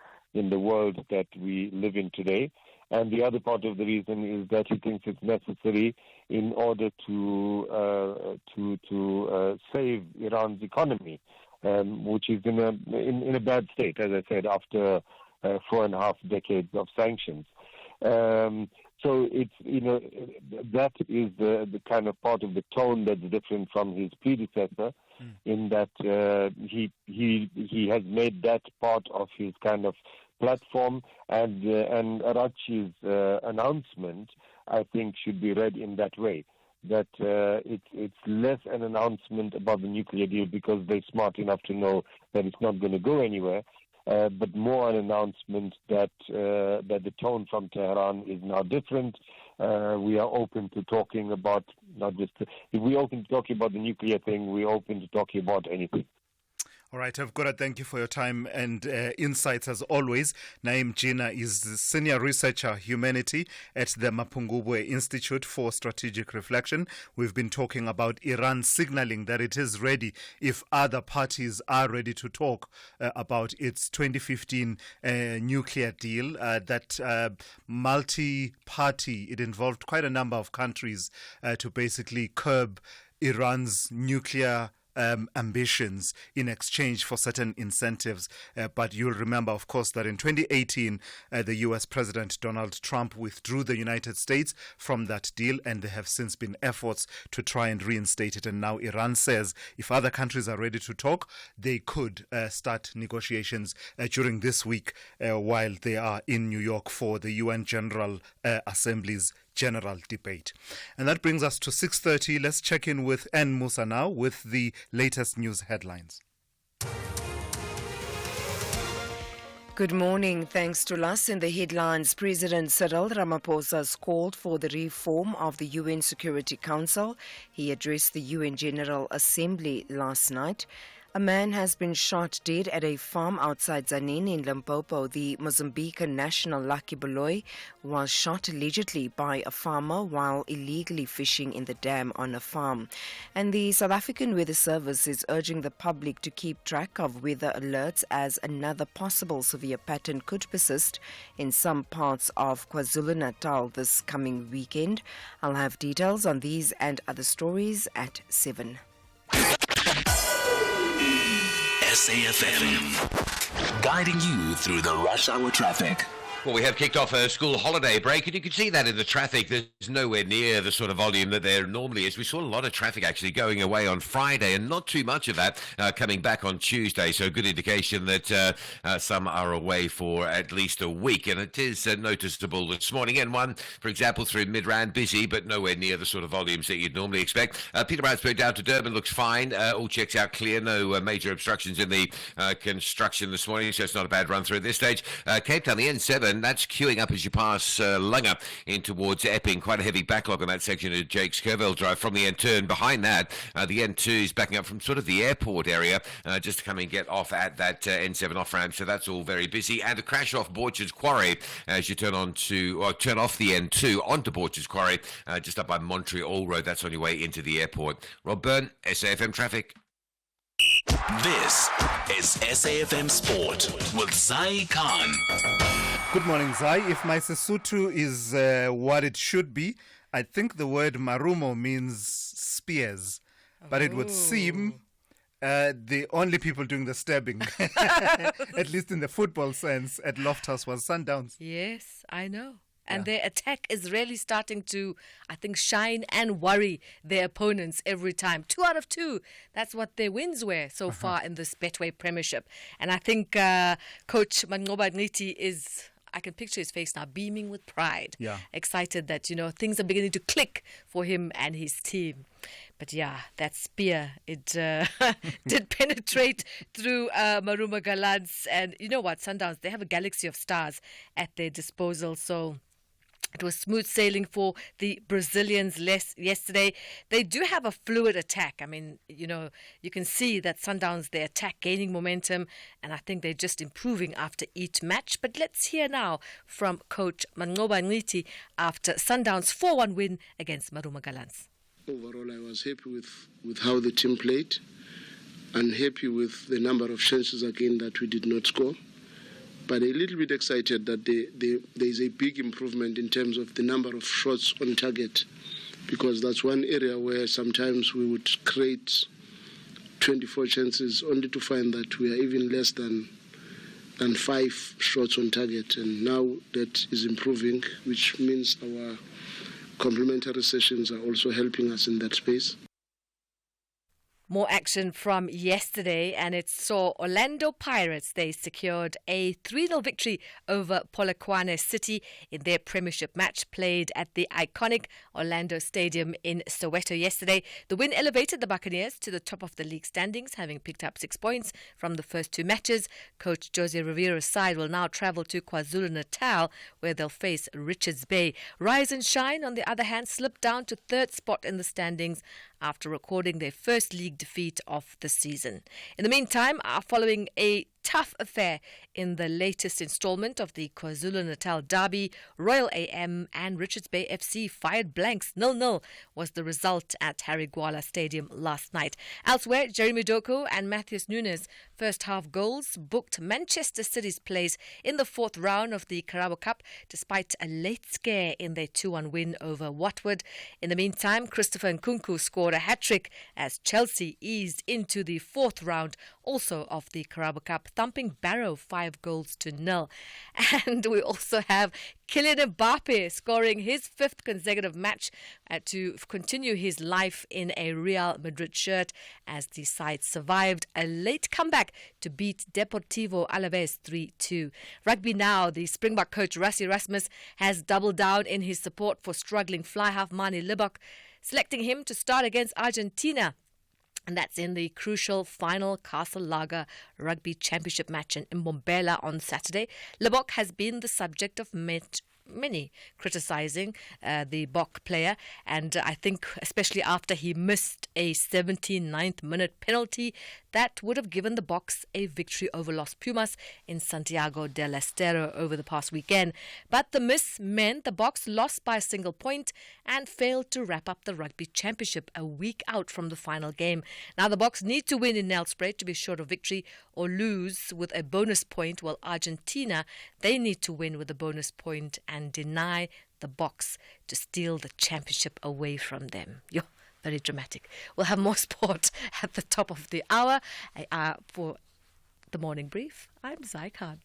world that we live in today. And the other part of the reason is that he thinks it's necessary in order to save Iran's economy, which is in a bad state, as I said, after 4.5 decades of sanctions. So it's that is the kind of part of the tone that's different from his predecessor, in that he has made that part of his kind of platform, and Aragchi's announcement, I think, should be read in that way. That it's less an announcement about the nuclear deal because they're smart enough to know that it's not going to go anywhere, but more an announcement that the tone from Tehran is now different. We are open to talking about if we're open to talking about the nuclear thing, we're open to talking about anything. All right, I've got to thank you for your time and insights as always. Naim Jina is the Senior Researcher Humanity at the Mapungubwe Institute for Strategic Reflection. We've been talking about Iran signaling that it is ready if other parties are ready to talk about its 2015 nuclear deal. That multi-party, it involved quite a number of countries to basically curb Iran's nuclear ambitions in exchange for certain incentives. But you'll remember, of course, that in 2018, the U.S. President Donald Trump withdrew the United States from that deal, and there have since been efforts to try and reinstate it. And now Iran says if other countries are ready to talk, they could start negotiations during this week while they are in New York for the UN General Assembly's general debate. And that brings us to 6:30. Let's check in with N. Musa now with the latest news headlines. Good morning. Thanks to us in the headlines, President Cyril Ramaphosa has called for the reform of the UN Security Council. He addressed the UN General Assembly last night. A man has been shot dead at a farm outside Tzaneen in Limpopo. The Mozambican national Lucky Baloy was shot allegedly by a farmer while illegally fishing in the dam on a farm. And the South African Weather Service is urging the public to keep track of weather alerts as another possible severe pattern could persist in some parts of KwaZulu-Natal this coming weekend. I'll have details on these and other stories at 7. SAFM, guiding you through the rush hour traffic. Well, we have kicked off a school holiday break, and you can see that in the traffic. There's nowhere near the sort of volume that there normally is. We saw a lot of traffic actually going away on Friday, and not too much of that coming back on Tuesday. So a good indication that some are away for at least a week, and it is noticeable this morning. And one, for example, through Midrand, busy, but nowhere near the sort of volumes that you'd normally expect. Peterborough's down to Durban looks fine. All checks out clear. No major obstructions in the construction this morning, so it's not a bad run through at this stage. Cape Town, the N7. That's queuing up as you pass Lunga in towards Epping. Quite a heavy backlog on that section of Jake's Kerville Drive from the N2. And behind that, the N2 is backing up from sort of the airport area just to come and get off at that N7 off-ramp. So that's all very busy. And a crash off Borchard's Quarry as you turn off the N2 onto Borchard's Quarry just up by Montreal Road. That's on your way into the airport. Rob Byrne, SAFM Traffic. This is SAFM Sport with Zai Khan. Good morning, Zai. If my Sesotho is what it should be, I think the word marumo means spears. But it would seem the only people doing the stabbing, at least in the football sense, at Loftus was Sundowns. Yes, I know. And their attack is really starting to, I think, shine and worry their opponents every time. 2 out of 2. That's what their wins were so far in this Betway Premiership. And I think Coach Manqoba Nciti is, I can picture his face now, beaming with pride. Yeah. Excited that, things are beginning to click for him and his team. But yeah, that spear, it did penetrate through Maruma Gallants. And you know what, Sundowns, they have a galaxy of stars at their disposal. So it was smooth sailing for the Brazilians yesterday. They do have a fluid attack. I mean, you can see that Sundowns, their attack gaining momentum, and I think they're just improving after each match. But let's hear now from Coach Manqoba Nciti after Sundowns' 4-1 win against Maruma Gallants. Overall, I was happy with how the team played. Unhappy with the number of chances again that we did not score. But a little bit excited that there is a big improvement in terms of the number of shots on target, because that's one area where sometimes we would create 24 chances only to find that we are even less than 5 shots on target. And now that is improving, which means our complementary sessions are also helping us in that space. More action from yesterday, and it saw Orlando Pirates. They secured a 3-0 victory over Polokwane City in their premiership match played at the iconic Orlando Stadium in Soweto yesterday. The win elevated the Buccaneers to the top of the league standings, having picked up 6 points from the first 2 matches. Coach Jose Rivera's side will now travel to KwaZulu-Natal, where they'll face Richards Bay. Rise and Shine, on the other hand, slipped down to 3rd spot in the standings after recording their first league defeat of the season. In the meantime, following a tough affair in the latest installment of the KwaZulu-Natal Derby, Royal AM and Richards Bay FC fired blanks. 0-0 was the result at Harry Gwala Stadium last night. Elsewhere, Jeremy Doku and Matthias Nunes' first half goals booked Manchester City's place in the 4th round of the Carabao Cup, despite a late scare in their 2-1 win over Watford. In the meantime, Christopher Nkunku scored a hat-trick as Chelsea eased into the 4th round, also of the Carabao Cup, thumping Barrow 5-0. And we also have Kylian Mbappe scoring his 5th consecutive match to continue his life in a Real Madrid shirt as the side survived a late comeback to beat Deportivo Alaves 3-2. Rugby now, the Springbok coach Rassie Erasmus has doubled down in his support for struggling fly half Manie Libbok, selecting him to start against Argentina And that's in the crucial final Castle Lager Rugby Championship match in Mbombela on Saturday. Lebok has been the subject of many criticizing the Bok player, and I think especially after he missed a 79th minute penalty that would have given the Boks a victory over Los Pumas in Santiago del Estero over the past weekend. But the miss meant the Boks lost by a single point and failed to wrap up the Rugby Championship a week out from the final game. Now the Boks need to win in Nelspruit to be sure of victory or lose with a bonus point, while Argentina, they need to win with a bonus point and deny the Boks to steal the championship away from them. Very dramatic. We'll have more sport at the top of the hour. For the morning brief, I'm Zai Khan.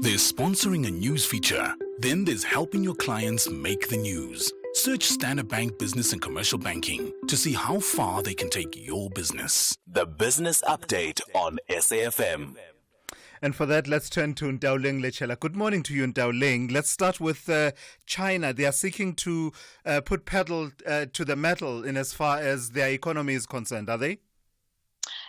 There's sponsoring a news feature. Then there's helping your clients make the news. Search Standard Bank Business and Commercial Banking to see how far they can take your business. The Business Update on SAFM. And for that, let's turn to Ndaoleng Lechela. Good morning to you, Ndaoleng. Let's start with China. They are seeking to put pedal to the metal in as far as their economy is concerned, are they?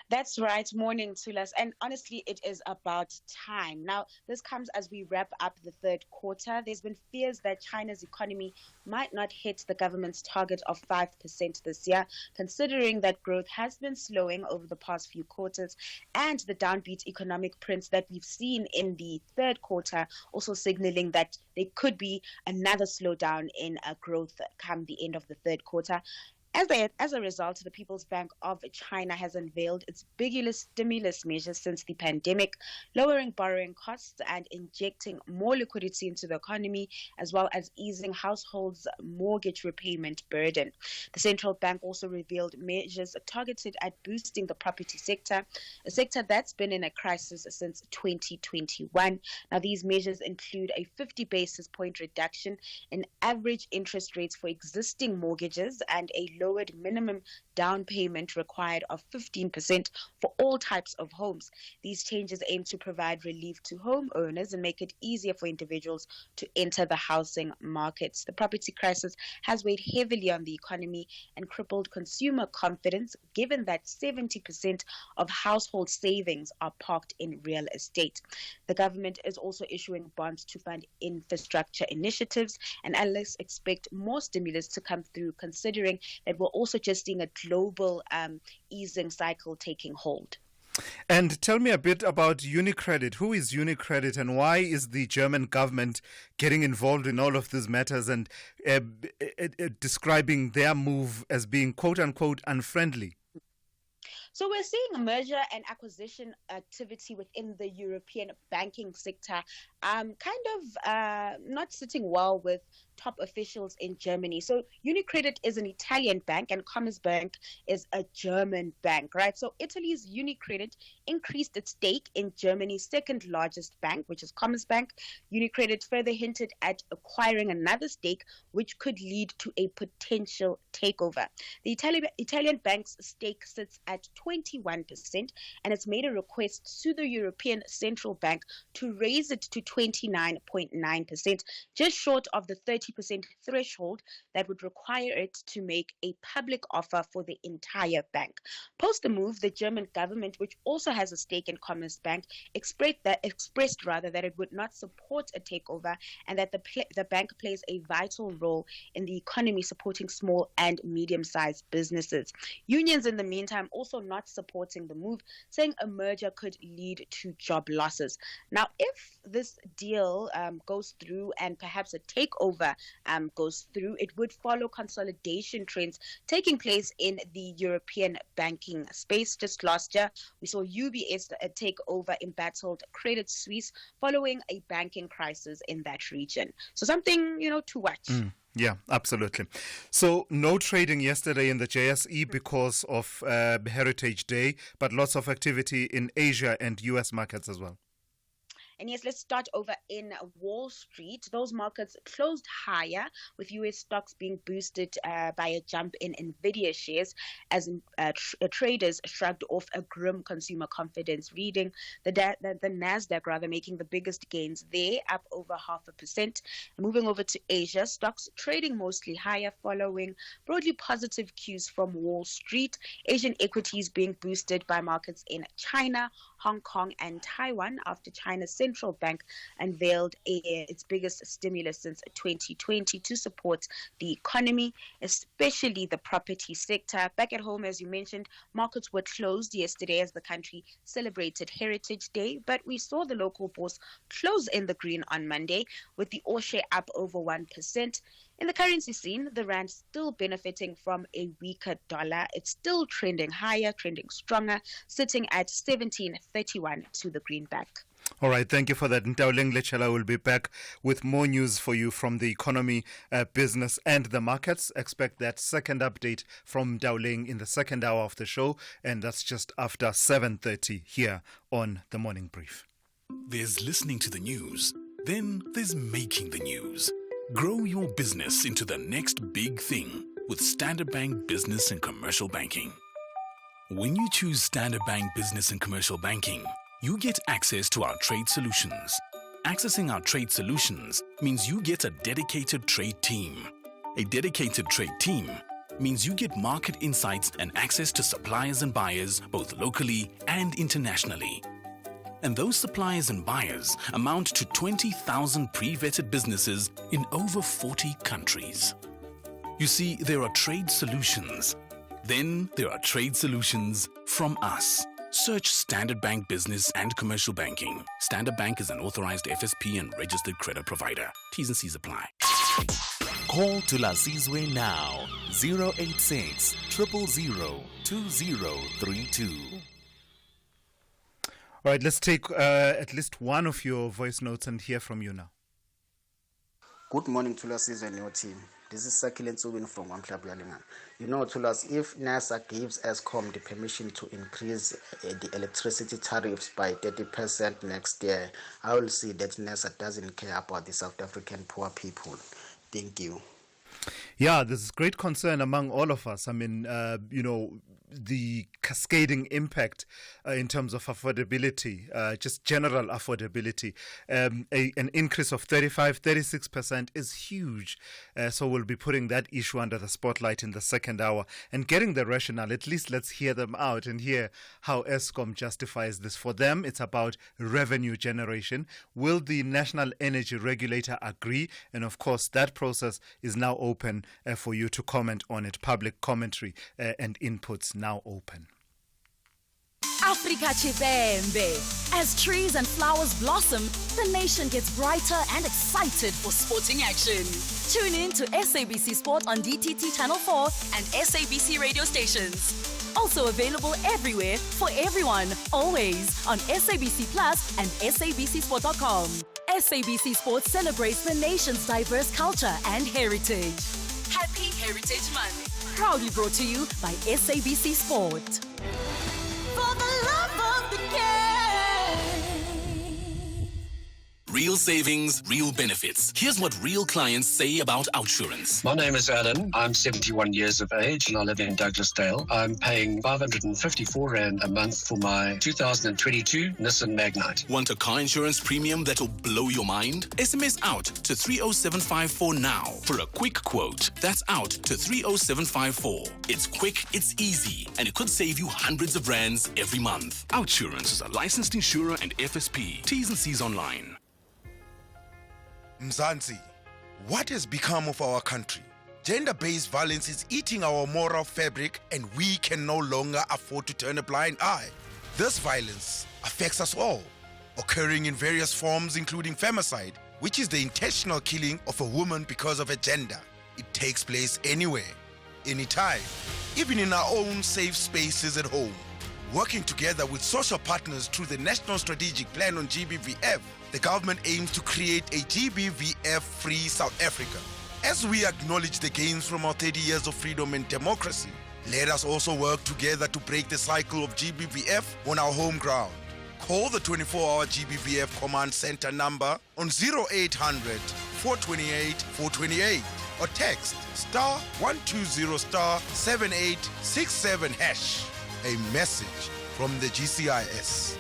That's right. Morning, Thulas. And honestly, it is about time. Now, this comes as we wrap up the third quarter. There's been fears that China's economy might not hit the government's target of 5% this year, considering that growth has been slowing over the past few quarters, and the downbeat economic prints that we've seen in the third quarter also signaling that there could be another slowdown in growth come the end of the third quarter. As a result, the People's Bank of China has unveiled its biggest stimulus measures since the pandemic, lowering borrowing costs and injecting more liquidity into the economy, as well as easing households' mortgage repayment burden. The central bank also revealed measures targeted at boosting the property sector, a sector that's been in a crisis since 2021. Now, these measures include a 50 basis point reduction in average interest rates for existing mortgages and a lowered minimum down payment required of 15% for all types of homes. These changes aim to provide relief to homeowners and make it easier for individuals to enter the housing markets. The property crisis has weighed heavily on the economy and crippled consumer confidence, given that 70% of household savings are parked in real estate. The government is also issuing bonds to fund infrastructure initiatives, and analysts expect more stimulus to come through, considering that we're also just seeing a global easing cycle taking hold. And tell me a bit about UniCredit. Who is UniCredit, and why is the German government getting involved in all of these matters and describing their move as being quote-unquote unfriendly? So we're seeing a merger and acquisition activity within the European banking sector, not sitting well with top officials in Germany. So UniCredit is an Italian bank and Commerzbank is a German bank, right? So Italy's UniCredit increased its stake in Germany's second largest bank, which is Commerzbank. UniCredit further hinted at acquiring another stake, which could lead to a potential takeover. The Italian bank's stake sits at 21%, and it's made a request to the European Central Bank to raise it to 29.9%, just short of the 30% threshold that would require it to make a public offer for the entire bank. Post the move, the German government, which also has a stake in Commerzbank, expressed that it would not support a takeover, and that the bank plays a vital role in the economy, supporting small and medium-sized businesses. Unions, in the meantime, also not supporting the move, saying a merger could lead to job losses. Now, if this deal goes through and perhaps a takeover goes through, it would follow consolidation trends taking place in the European banking space. Just last year, we saw UBS take over embattled Credit Suisse following a banking crisis in that region. So something, to watch. Yeah, absolutely. So no trading yesterday in the JSE because of Heritage Day, but lots of activity in Asia and US markets as well. And yes, let's start over in Wall Street. Those markets closed higher, with US stocks being boosted by a jump in Nvidia shares as traders shrugged off a grim consumer confidence reading. The Nasdaq rather making the biggest gains there, up over 0.5%. Moving over to Asia, stocks trading mostly higher following broadly positive cues from Wall Street. Asian equities being boosted by markets in China, Hong Kong and Taiwan after China's central bank unveiled its biggest stimulus since 2020 to support the economy, especially the property sector. Back at home, as you mentioned, markets were closed yesterday as the country celebrated Heritage Day, but we saw the local bourse close in the green on Monday, with the All share up over 1%. In the currency scene, the rand still benefiting from a weaker dollar. It's still trending higher, trending stronger, sitting at 17.31 to the greenback. All right, thank you for that. Ntauleng Lechala will be back with more news for you from the economy, business and the markets. Expect that second update from Ntauleng in the second hour of the show, and that's just after 7:30 here on The Morning Brief. There's listening to the news, then there's making the news. Grow your business into the next big thing with Standard Bank Business and Commercial Banking. When you choose Standard Bank Business and Commercial Banking, you get access to our trade solutions. Accessing our trade solutions means you get a dedicated trade team. A dedicated trade team means you get market insights and access to suppliers and buyers both locally and internationally. And those suppliers and buyers amount to 20,000 pre-vetted businesses in over 40 countries. You see, there are trade solutions. Then there are trade solutions from us. Search Standard Bank Business and Commercial Banking. Standard Bank is an authorized FSP and registered credit provider. T's and C's apply. Call Thulasizwe now. 086 000 2032. All right, let's take at least one of your voice notes and hear from you now. Good morning, Thulasizwe and your team. This is Sakile Ntsubin from Wamklabuyalingan. You know, Thulas, if NASA gives Eskom the permission to increase the electricity tariffs by 30% next year, I will see that NASA doesn't care about the South African poor people. Thank you. Yeah, there's great concern among all of us. I mean, the cascading impact in terms of affordability, just general affordability. An increase of 36% is huge. So we'll be putting that issue under the spotlight in the second hour and getting the rationale. At least let's hear them out and hear how Eskom justifies this. For them, it's about revenue generation. Will the National Energy Regulator agree? And of course, that process is now open for you to comment on it. Public commentary and inputs now open. Africa Chivembe. As trees and flowers blossom, the nation gets brighter and excited for sporting action. Tune in to SABC Sport on DTT Channel 4 and SABC radio stations. Also available everywhere for everyone, always on SABC Plus and SABCSport.com. SABC Sport celebrates the nation's diverse culture and heritage. Happy Heritage Month. Proudly brought to you by SABC Sport. For the love of the game. Real savings, real benefits. Here's what real clients say about OUTsurance. My name is Alan. I'm 71 years of age and I live in Douglasdale. I'm paying 554 Rand a month for my 2022 Nissan Magnite. Want a car insurance premium that'll blow your mind? SMS out to 30754 now for a quick quote. That's out to 30754. It's quick, it's easy, and it could save you hundreds of rands every month. OUTsurance is a licensed insurer and FSP. T's and C's online. Mzansi, what has become of our country? Gender-based violence is eating our moral fabric and we can no longer afford to turn a blind eye. This violence affects us all, occurring in various forms including femicide, which is the intentional killing of a woman because of her gender. It takes place anywhere, anytime, even in our own safe spaces at home. Working together with social partners through the National Strategic Plan on GBVF, the government aims to create a GBVF-free South Africa. As we acknowledge the gains from our 30 years of freedom and democracy, let us also work together to break the cycle of GBVF on our home ground. Call the 24-hour GBVF Command Center number on 0800 428 428 or text star 120 star 7867 hash. A message from the GCIS.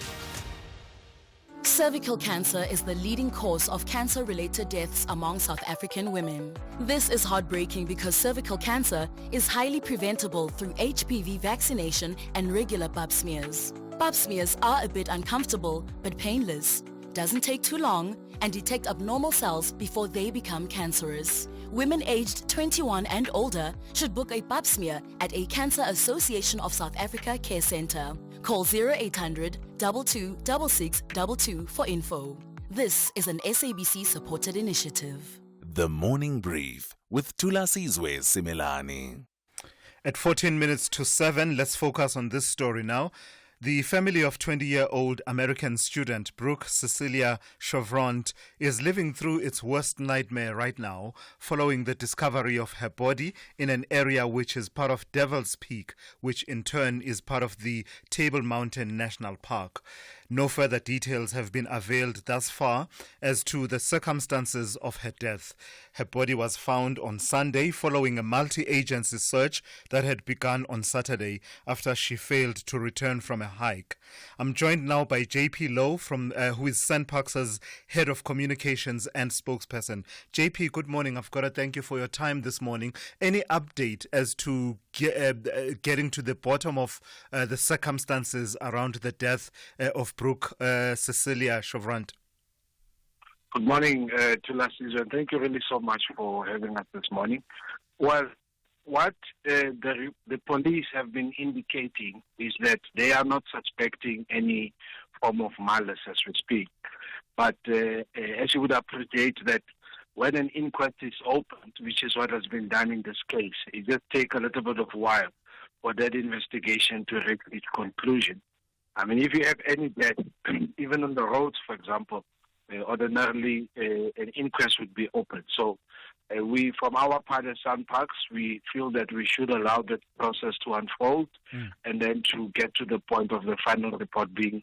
Cervical cancer is the leading cause of cancer-related deaths among South African women. This is heartbreaking because cervical cancer is highly preventable through HPV vaccination and regular pap smears. Pap smears are a bit uncomfortable but painless, doesn't take too long, and detect abnormal cells before they become cancerous. Women aged 21 and older should book a pap smear at a Cancer Association of South Africa care center. Call 0800 22 6622 for info. This is an SABC supported initiative. The Morning Brief with Thulasizwe Simelane. At 14 minutes to 7, let's focus on this story now. The family of 20-year-old American student Brooke Cecilia Chevront is living through its worst nightmare right now following the discovery of her body in an area which is part of Devil's Peak, which in turn is part of the Table Mountain National Park. No further details have been availed thus far as to the circumstances of her death. Her body was found on Sunday following a multi-agency search that had begun on Saturday after she failed to return from a hike. I'm joined now by JP Lowe, who is SANParks' Head of Communications and Spokesperson. JP, good morning. I've got to thank you for your time this morning. Any update as to getting to the bottom of the circumstances around the death of Brooke Cecilia Chevront? Good morning, Thulasizwe, and thank you really so much for having us this morning. Well, what the police have been indicating is that they are not suspecting any form of malice as we speak. But as you would appreciate that when an inquest is opened, which is what has been done in this case, it just takes a little bit of while for that investigation to reach its conclusion. I mean, if you have any death, even on the roads, for example, ordinarily an inquest would be opened. So we, from our part at SANParks, we feel that we should allow the process to unfold and then to get to the point of the final report being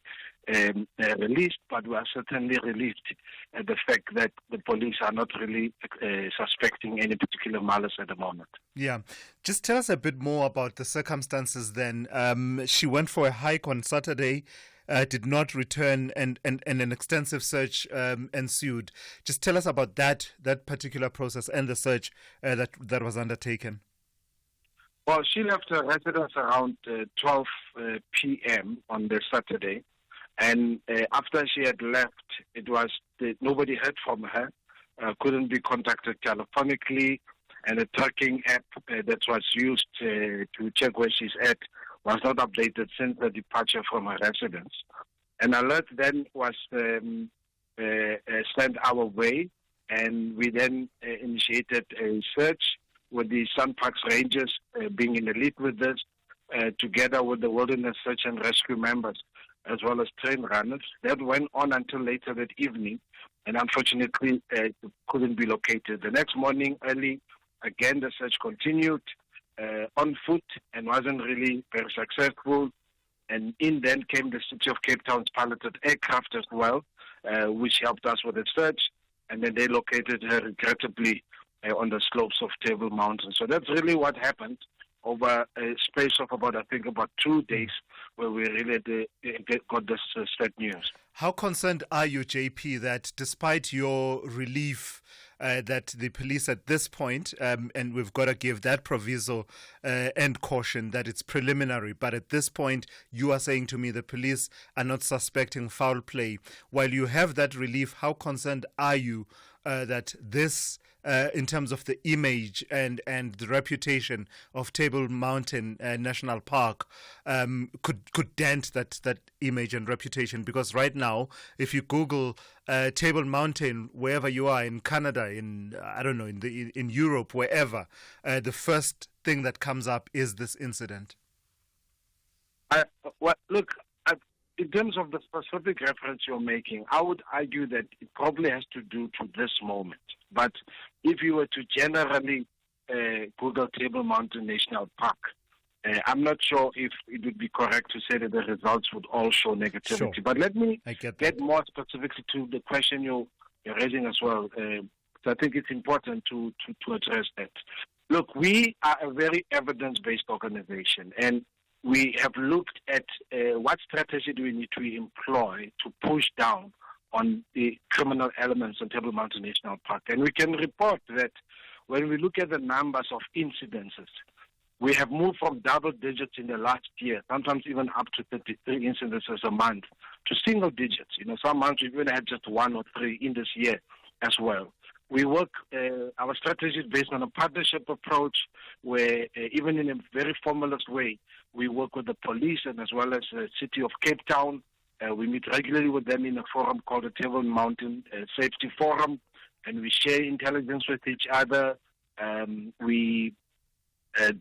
released. But we are certainly relieved at the fact that the police are not really suspecting any particular malice at the moment. Yeah. Just tell us a bit more about the circumstances then. She went for a hike on Saturday, did not return, and an extensive search ensued. Just tell us about that particular process and the search that was undertaken. Well, she left her residence around 12 p.m. on the Saturday, and after she had left, it was nobody heard from her, couldn't be contacted telephonically, and the tracking app that was used to check where she's at was not updated since the departure from her residence. An alert then was sent our way, and we then initiated a search with the SANParks Rangers being in the lead with this, together with the Wilderness Search and Rescue members, as well as train runners. That went on until later that evening, and unfortunately it couldn't be located. The next morning early, again the search continued on foot and wasn't really very successful. And in then came the City of Cape Town's piloted aircraft as well, which helped us with the search. And then they located her regrettably on the slopes of Table Mountain. So that's really what happened over a space of about 2 days, where we really got this sad news. How concerned are you, JP, that despite your relief that the police at this point, and we've got to give that proviso and caution that it's preliminary, but at this point you are saying to me the police are not suspecting foul play. While you have that relief, how concerned are you that this, in terms of the image and the reputation of Table Mountain National Park, could dent that image and reputation? Because right now, if you Google Table Mountain, wherever you are in Canada, in Europe, wherever, the first thing that comes up is this incident. In terms of the specific reference you're making, I would argue that it probably has to do to this moment. But if you were to generally Google Table Mountain National Park, I'm not sure if it would be correct to say that the results would all show negativity. Sure. But let me get more specifically to the question you're raising as well. So I think it's important to address that. Look, we are a very evidence-based organization, and we have looked at what strategy do we need to employ to push down on the criminal elements on Table Mountain National Park. And we can report that when we look at the numbers of incidences, we have moved from double digits in the last year, sometimes even up to 33 incidences a month, to single digits. Some months we've even had just 1 or 3 in this year as well. We work, our strategy is based on a partnership approach where even in a very formalist way, we work with the police and as well as the City of Cape Town. We meet regularly with them in a forum called the Table Mountain Safety Forum, and we share intelligence with each other. We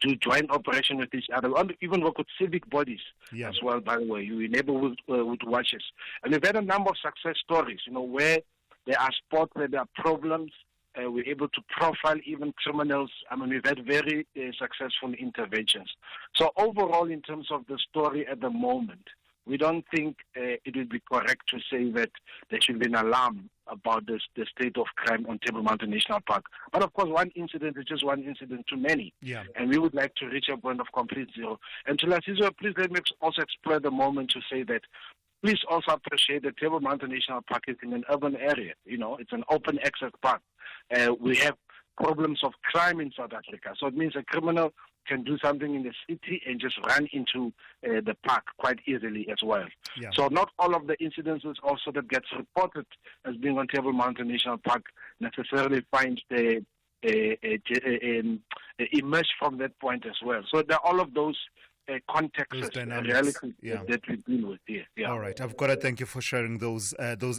do joint operation with each other. We even work with civic bodies as well, by the way. You enable with watches. And we've had a number of success stories, where there are spots where there are problems. We're able to profile even criminals. We've had very successful interventions. So overall, in terms of the story at the moment, we don't think it would be correct to say that there should be an alarm about the state of crime on Table Mountain National Park. But of course, one incident is just one incident too many. Yeah. And we would like to reach a point of complete zero. And Thulasizwe, please let me also explore the moment to say that please also appreciate that Table Mountain National Park is in an urban area. It's an open access park. We have problems of crime in South Africa. So it means a criminal can do something in the city and just run into the park quite easily as well. Yeah. So not all of the incidences also that gets reported as being on Table Mountain National Park necessarily finds the emerge from that point as well. So there are all of those contexts and realities that we deal with here. Yeah. All right. I've got to thank you for sharing those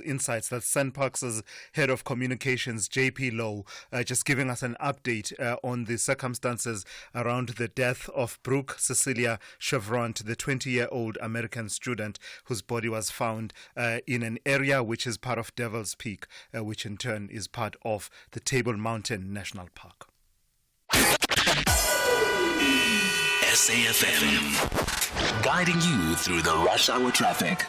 insights. That's SANParks' Head of Communications, JP Lowe, just giving us an update on the circumstances around the death of Brooke Cecilia Chevront, the 20-year-old American student whose body was found in an area which is part of Devil's Peak, which in turn is part of the Table Mountain National Park. SAFM, guiding you through the rush hour traffic.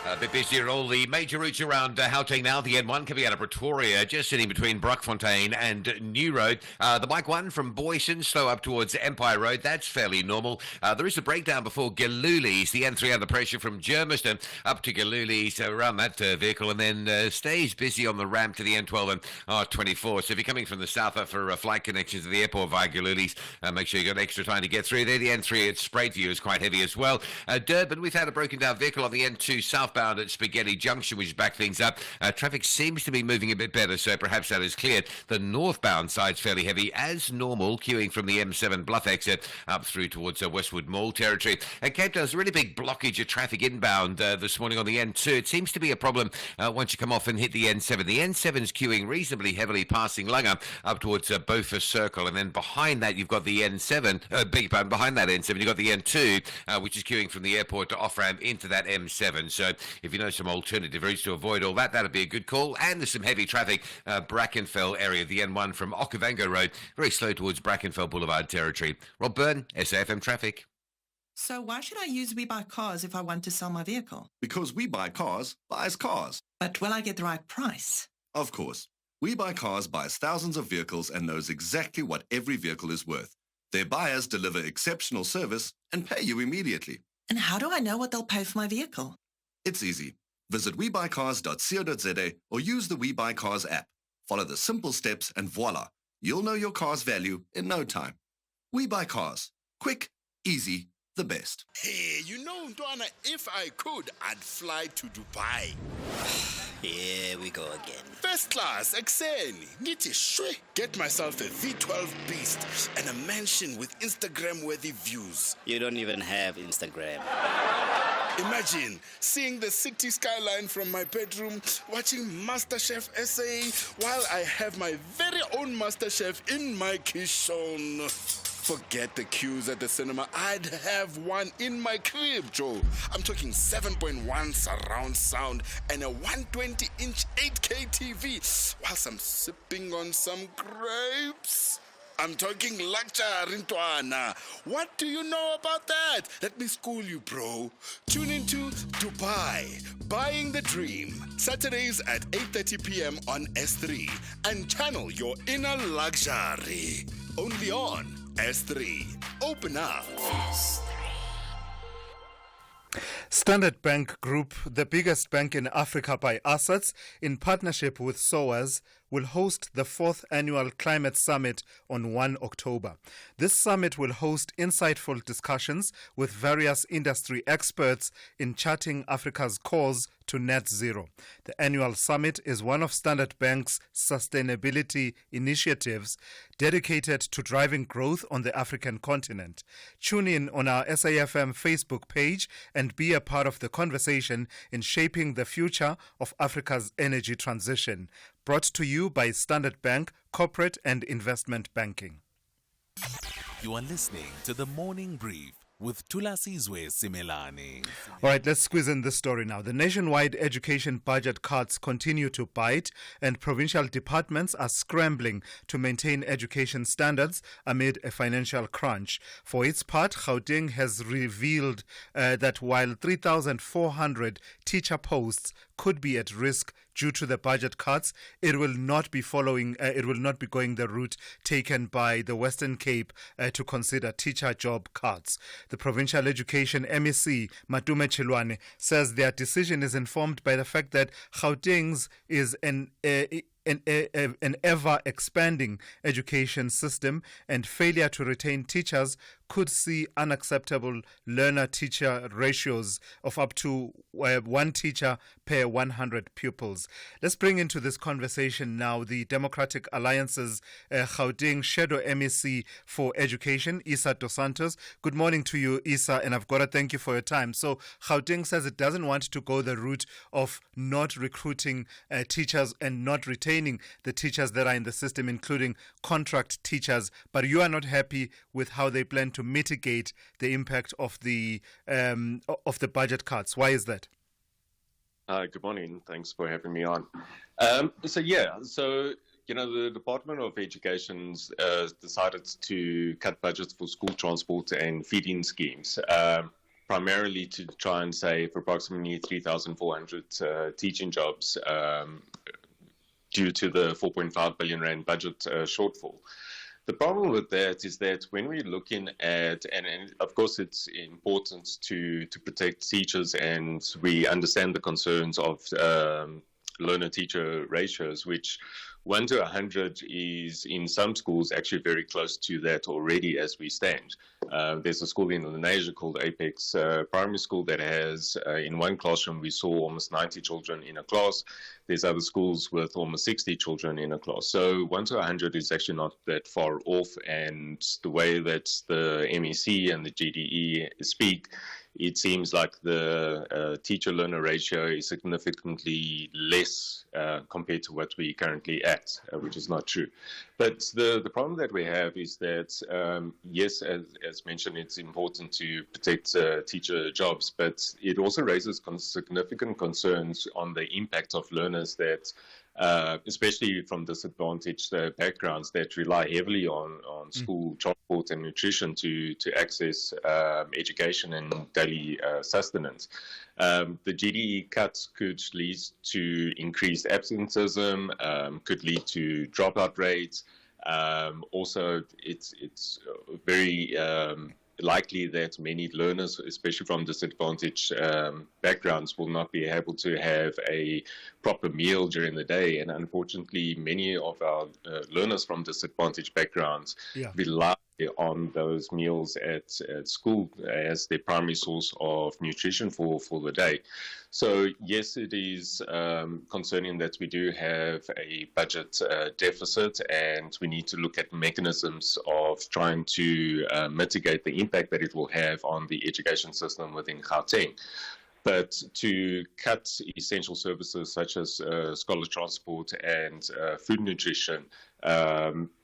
A bit busier, all the major routes around Gauteng now. The N1 coming out of Pretoria, just sitting between Brockfontein and New Road. The Mike 1 from Boyson, slow up towards Empire Road. That's fairly normal. There is a breakdown before Galulis. The N3 under pressure from Germiston up to Galulis around that vehicle, and then stays busy on the ramp to the N12 and R24. So if you're coming from the south up for flight connections to the airport via Galulis, make sure you've got extra time to get through there. The N3 at Sprayview is quite heavy as well. Durban, we've had a broken down vehicle on the N2 southbound at Spaghetti Junction, which has backed things up. Traffic seems to be moving a bit better, so perhaps that is cleared. The northbound side's fairly heavy, as normal, queuing from the M7 Bluff exit up through towards Westwood Mall territory. And Cape Town's a really big blockage of traffic inbound this morning on the N2. It seems to be a problem once you come off and hit the N7. The N7's queuing reasonably heavily, passing Langa up towards Beaufort Circle, and then behind that you've got the N7, behind that N7 you've got the N2, which is queuing from the airport to off-ramp into that M7. So if you know some alternative routes to avoid all that, that'd be a good call. And there's some heavy traffic, Brackenfell area, the N1 from Okavango Road, very slow towards Brackenfell Boulevard territory. Rob Byrne, SAFM Traffic. So why should I use We Buy Cars if I want to sell my vehicle? Because We Buy Cars buys cars. But will I get the right price? Of course. We Buy Cars buys thousands of vehicles and knows exactly what every vehicle is worth. Their buyers deliver exceptional service and pay you immediately. And how do I know what they'll pay for my vehicle? It's easy. Visit webuycars.co.za or use the We Buy Cars app. Follow the simple steps and voila, you'll know your car's value in no time. We Buy Cars. Quick, easy, the best. Hey, Ntwana, if I could, I'd fly to Dubai. Here we go again. First class, Exeni. Ngithi shwe. Get myself a V12 Beast and a mansion with Instagram-worthy views. You don't even have Instagram. Imagine seeing the city skyline from my bedroom, watching MasterChef SA while I have my very own MasterChef in my kitchen. Forget the queues at the cinema. I'd have one in my crib, Joe. I'm talking 7.1 surround sound and a 120-inch 8K TV whilst I'm sipping on some grapes. I'm talking luxury, Ntwana. What do you know about that? Let me school you, bro. Tune into Dubai, Buying the Dream. Saturdays at 8:30 p.m. on S3. And channel your inner luxury. Only on S3. Open up. Standard Bank Group, the biggest bank in Africa by assets, in partnership with SOAS, will host the 4th Annual Climate Summit on 1 October. This summit will host insightful discussions with various industry experts in charting Africa's course to net zero. The annual summit is one of Standard Bank's sustainability initiatives dedicated to driving growth on the African continent. Tune in on our SAFM Facebook page and be a part of the conversation in shaping the future of Africa's energy transition. Brought to you by Standard Bank Corporate and Investment Banking. You are listening to the Morning Brief with Thulasizwe Simelane. All right, let's squeeze in this story now. The nationwide education budget cuts continue to bite, and provincial departments are scrambling to maintain education standards amid a financial crunch. For its part, Gauteng has revealed that while 3,400 teacher posts could be at risk due to the budget cuts, it will not be going the route taken by the Western Cape to consider teacher job cuts. The Provincial Education MEC, Matume Chilwane, says their decision is informed by the fact that Gauteng's is an ever-expanding education system, and failure to retain teachers could see unacceptable learner-teacher ratios of up to one teacher per 100 pupils. Let's bring into this conversation now the Democratic Alliance's Gauteng Shadow MEC for Education, Isa Dos Santos. Good morning to you, Isa, and I've got to thank you for your time. So Gauteng says it doesn't want to go the route of not recruiting teachers and not retaining the teachers that are in the system, including contract teachers, but you are not happy with how they plan to mitigate the impact of the budget cuts. Why is that? Good morning. Thanks for having me on. So the Department of Education's decided to cut budgets for school transport and feeding schemes, primarily to try and save approximately 3,400 teaching jobs due to the 4.5 billion rand budget shortfall. The problem with that is that when we're looking at, and of course it's important to protect teachers, and we understand the concerns of learner-teacher ratios, which 1 to 100 is in some schools actually very close to that already as we stand. There's a school in Lenasia called Apex Primary School that has, in one classroom, we saw almost 90 children in a class. There's other schools with almost 60 children in a class. So 1 to 100 is actually not that far off. And the way that the MEC and the GDE speak, it seems like the teacher-learner ratio is significantly less compared to what we currently at, which is not true. But the problem that we have is that, yes, as mentioned, it's important to protect teacher jobs, but it also raises significant concerns on the impact of learners that, especially from disadvantaged backgrounds that rely heavily on school transport and nutrition to access education and daily sustenance. The GDE cuts could lead to increased absenteeism, could lead to dropout rates. Also, it's very likely that many learners, especially from disadvantaged backgrounds, will not be able to have a proper meal during the day. And unfortunately, many of our learners from disadvantaged backgrounds rely on those meals at school as their primary source of nutrition for the day. So yes, it is concerning that we do have a budget deficit, and we need to look at mechanisms of trying to mitigate the impact that it will have on the education system within Gauteng. But to cut essential services such as scholar transport and food nutrition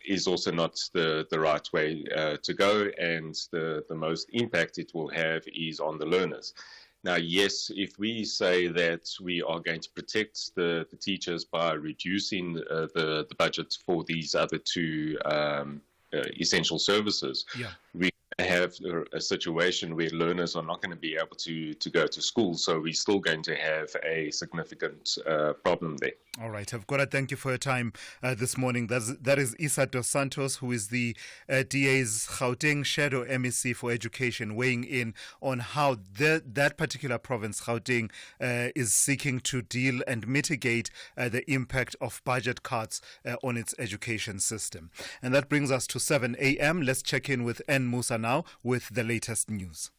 is also not the right way to go, and the most impact it will have is on the learners. Now, yes, if we say that we are going to protect the teachers by reducing the budget for these other two essential services, Yeah. we have a situation where learners are not going to be able to go to school. So we're still going to have a significant problem there. All right, I've got to thank you for your time this morning. That is Issa Dos Santos, who is the DA's Gauteng Shadow MEC for Education, weighing in on how that particular province, Gauteng, is seeking to deal and mitigate the impact of budget cuts on its education system. And that brings us to 7 a.m. Let's check in with N. Musa now with the latest news.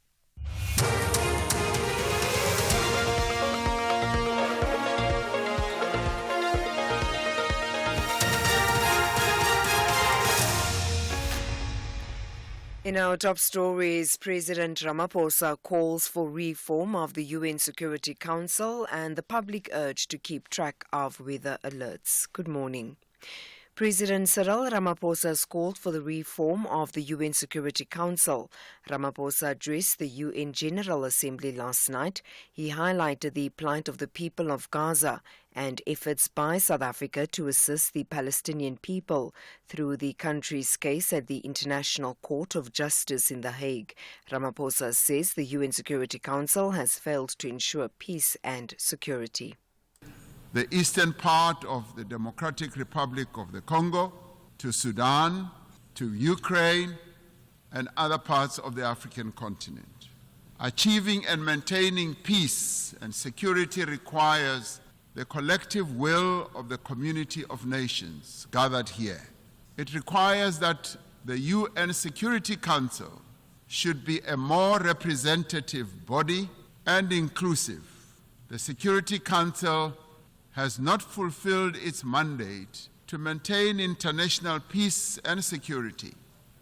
In our top stories, President Ramaphosa calls for reform of the UN Security Council and the public urge to keep track of weather alerts. Good morning. President Cyril Ramaphosa has called for the reform of the UN Security Council. Ramaphosa addressed the UN General Assembly last night. He highlighted the plight of the people of Gaza and efforts by South Africa to assist the Palestinian people through the country's case at the International Court of Justice in The Hague. Ramaphosa says the UN Security Council has failed to ensure peace and security. The eastern part of the Democratic Republic of the Congo, to Sudan, to Ukraine, and other parts of the African continent. Achieving and maintaining peace and security requires the collective will of the community of nations gathered here. It requires that the UN Security Council should be a more representative body and inclusive. The Security Council has not fulfilled its mandate to maintain international peace and security.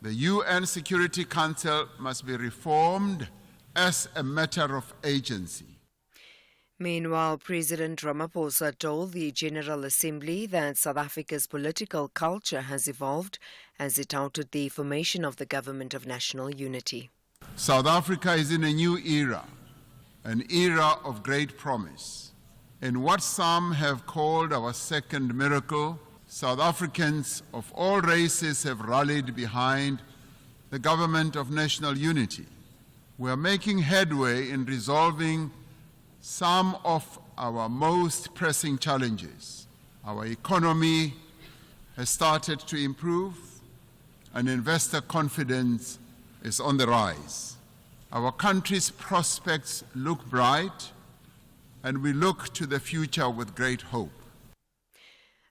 The UN Security Council must be reformed as a matter of agency. Meanwhile, President Ramaphosa told the General Assembly that South Africa's political culture has evolved as it touted the formation of the Government of National Unity. South Africa is in a new era, an era of great promise. In what some have called our second miracle, South Africans of all races have rallied behind the Government of National Unity. We are making headway in resolving some of our most pressing challenges. Our economy has started to improve, and investor confidence is on the rise. Our country's prospects look bright, and we look to the future with great hope.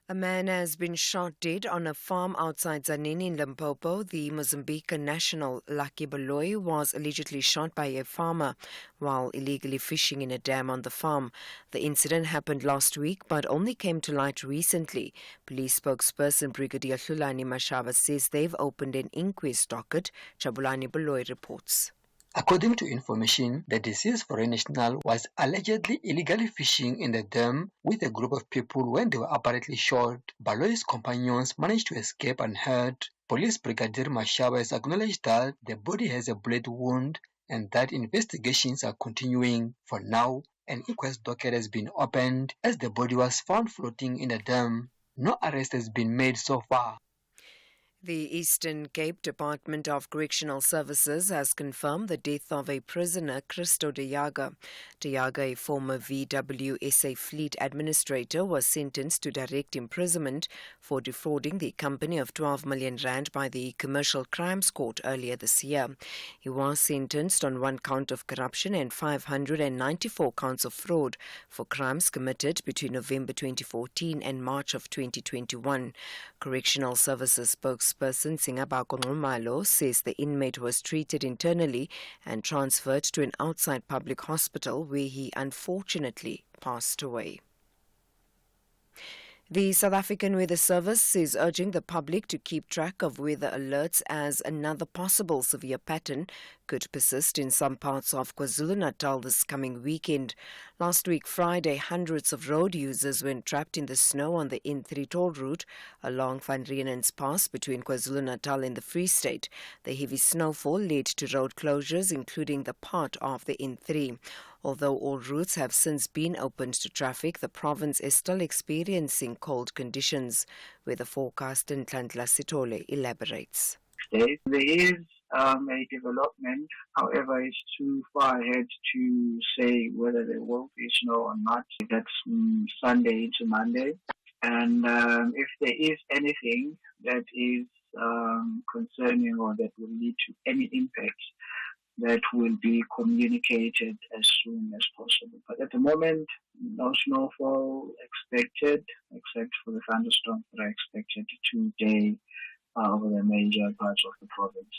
A man has been shot dead on a farm outside Tzaneen in Limpopo. The Mozambican national Lucky Baloyi was allegedly shot by a farmer while illegally fishing in a dam on the farm. The incident happened last week but only came to light recently. Police spokesperson Brigadier Thulasizwe Simelane says they've opened an inquest docket. Jabulani Baloyi reports. According to information, the deceased foreign national was allegedly illegally fishing in the dam with a group of people when they were apparently shot. Baloyi's companions managed to escape unhurt. Police Brigadier Mashaba has acknowledged that the body has a bullet wound and that investigations are continuing. For now, an inquest docket has been opened as the body was found floating in the dam. No arrest has been made so far. The Eastern Cape Department of Correctional Services has confirmed the death of a prisoner, Christo De Jager. De Jager, a former VWSA fleet administrator, was sentenced to direct imprisonment for defrauding the company of 12 million rand by the Commercial Crimes Court earlier this year. He was sentenced on 1 count of corruption and 594 counts of fraud for crimes committed between November 2014 and March of 2021. Correctional Services spokesperson Singabako Ngumalo says the inmate was treated internally and transferred to an outside public hospital where he unfortunately passed away. The South African Weather Service is urging the public to keep track of weather alerts as another possible severe pattern could persist in some parts of KwaZulu-Natal this coming weekend. Last week, Friday, hundreds of road users were trapped in the snow on the N3 toll route along Van Riemen's Pass between KwaZulu-Natal and the Free State. The heavy snowfall led to road closures, including the part of the N3. Although all routes have since been opened to traffic, the province is still experiencing cold conditions. Weather forecaster Thulasizwe Simelane elaborates. 6 days. There is a development, however, it's too far ahead to say whether there will be snow or not. That's Sunday into Monday. And if there is anything that is concerning or that will lead to any impact, that will be communicated as soon as possible. But at the moment, no snowfall expected, except for the thunderstorms that are expected today over the major parts of the province.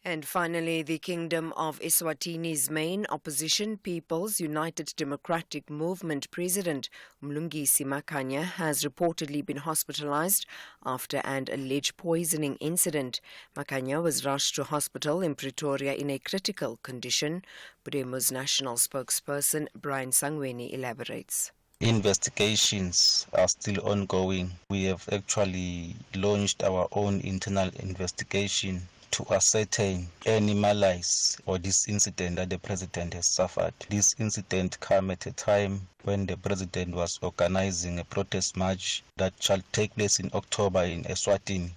And finally, the Kingdom of Eswatini's main opposition, People's United Democratic Movement President Mlungisi Makhanya, has reportedly been hospitalized after an alleged poisoning incident. Makhanya was rushed to hospital in Pretoria in a critical condition. Budemo's national spokesperson Brian Sangweni elaborates. Investigations are still ongoing. We have actually launched our own internal investigation to ascertain any malice or this incident that the president has suffered. This incident came at a time when the president was organizing a protest march that shall take place in October in Eswatini.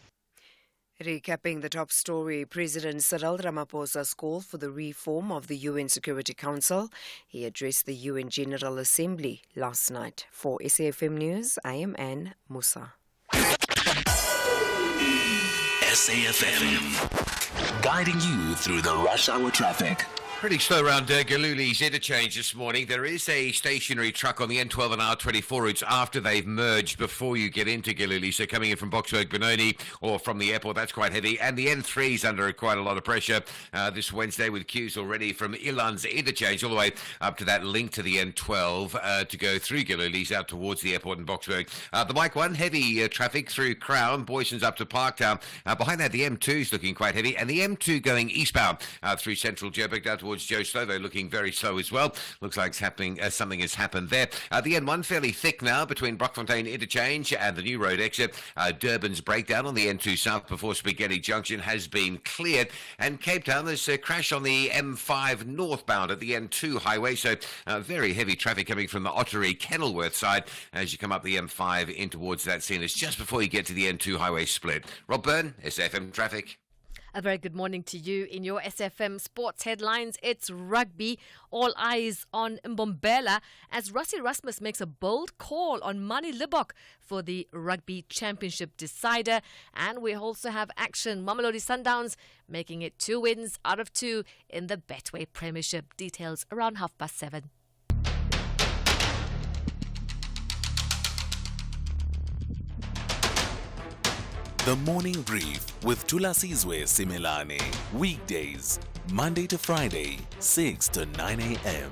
Recapping the top story, President Cyril Ramaphosa's call for the reform of the UN Security Council. He addressed the UN General Assembly last night. For SAFM News, I am Anne Musa. SAFM, guiding you through the rush hour traffic. Pretty slow around Galuli's interchange this morning. There is a stationary truck on the N12 and R24 routes after they've merged before you get into Galuli. So coming in from Boksburg, Benoni, or from the airport, that's quite heavy. And the N3 is under quite a lot of pressure this Wednesday with queues already from Ilan's interchange all the way up to that link to the N12 to go through Galuli's out towards the airport in Boksburg. The Mike 1, heavy traffic through Crown, Boyson's up to Parktown. Behind that, the M2 is looking quite heavy. And the M2 going eastbound through central Joburg down towards Joe Slovo, looking very slow as well. Looks like it's happening. Something has happened there. The N1 fairly thick now between Brockfontein interchange and the new road exit. Durban's breakdown on the N2 south before Spaghetti Junction has been cleared. And Cape Town, there's a crash on the M5 northbound at the N2 highway. So very heavy traffic coming from the Ottery Kenilworth side as you come up the M5 in towards that scene. It's just before you get to the N2 highway split. Rob Byrne, SAFM Traffic. A very good morning to you. In your SFM sports headlines, it's rugby. All eyes on Mbombela as Rassie Rasmus makes a bold call on Mani Libok for the Rugby Championship decider. And we also have action. Mamelodi Sundowns making it 2 wins out of 2 in the Betway Premiership. Details around 7:30. The Morning Brief with Thulasizwe Simelane. Weekdays, Monday to Friday, 6 to 9 a.m.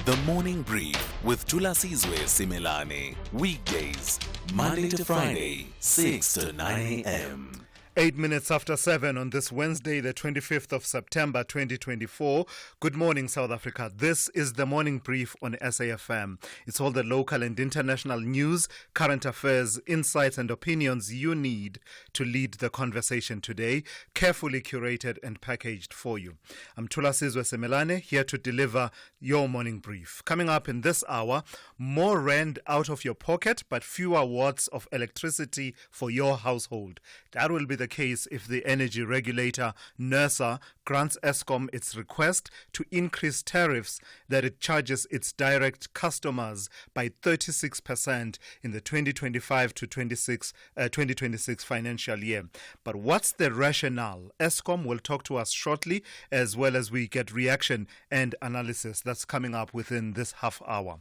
The Morning Brief with Thulasizwe Simelane. Weekdays, Monday to Friday, 6 to 9 a.m. 8 minutes after 7 on this Wednesday, the 25th of September 2024. Good morning, South Africa. This is the Morning Brief on SAFM. It's all the local and international news, current affairs, insights and opinions you need to lead the conversation today, carefully curated and packaged for you. I'm Thulasizwe Simelane, here to deliver your Morning Brief. Coming up in this hour, more rand out of your pocket, but fewer watts of electricity for your household. That will be the case if the energy regulator, NERSA, grants Eskom its request to increase tariffs that it charges its direct customers by 36% in the 2025 to 2026 financial year. But what's the rationale? Eskom will talk to us shortly, as well as we get reaction and analysis that's coming up within this half hour.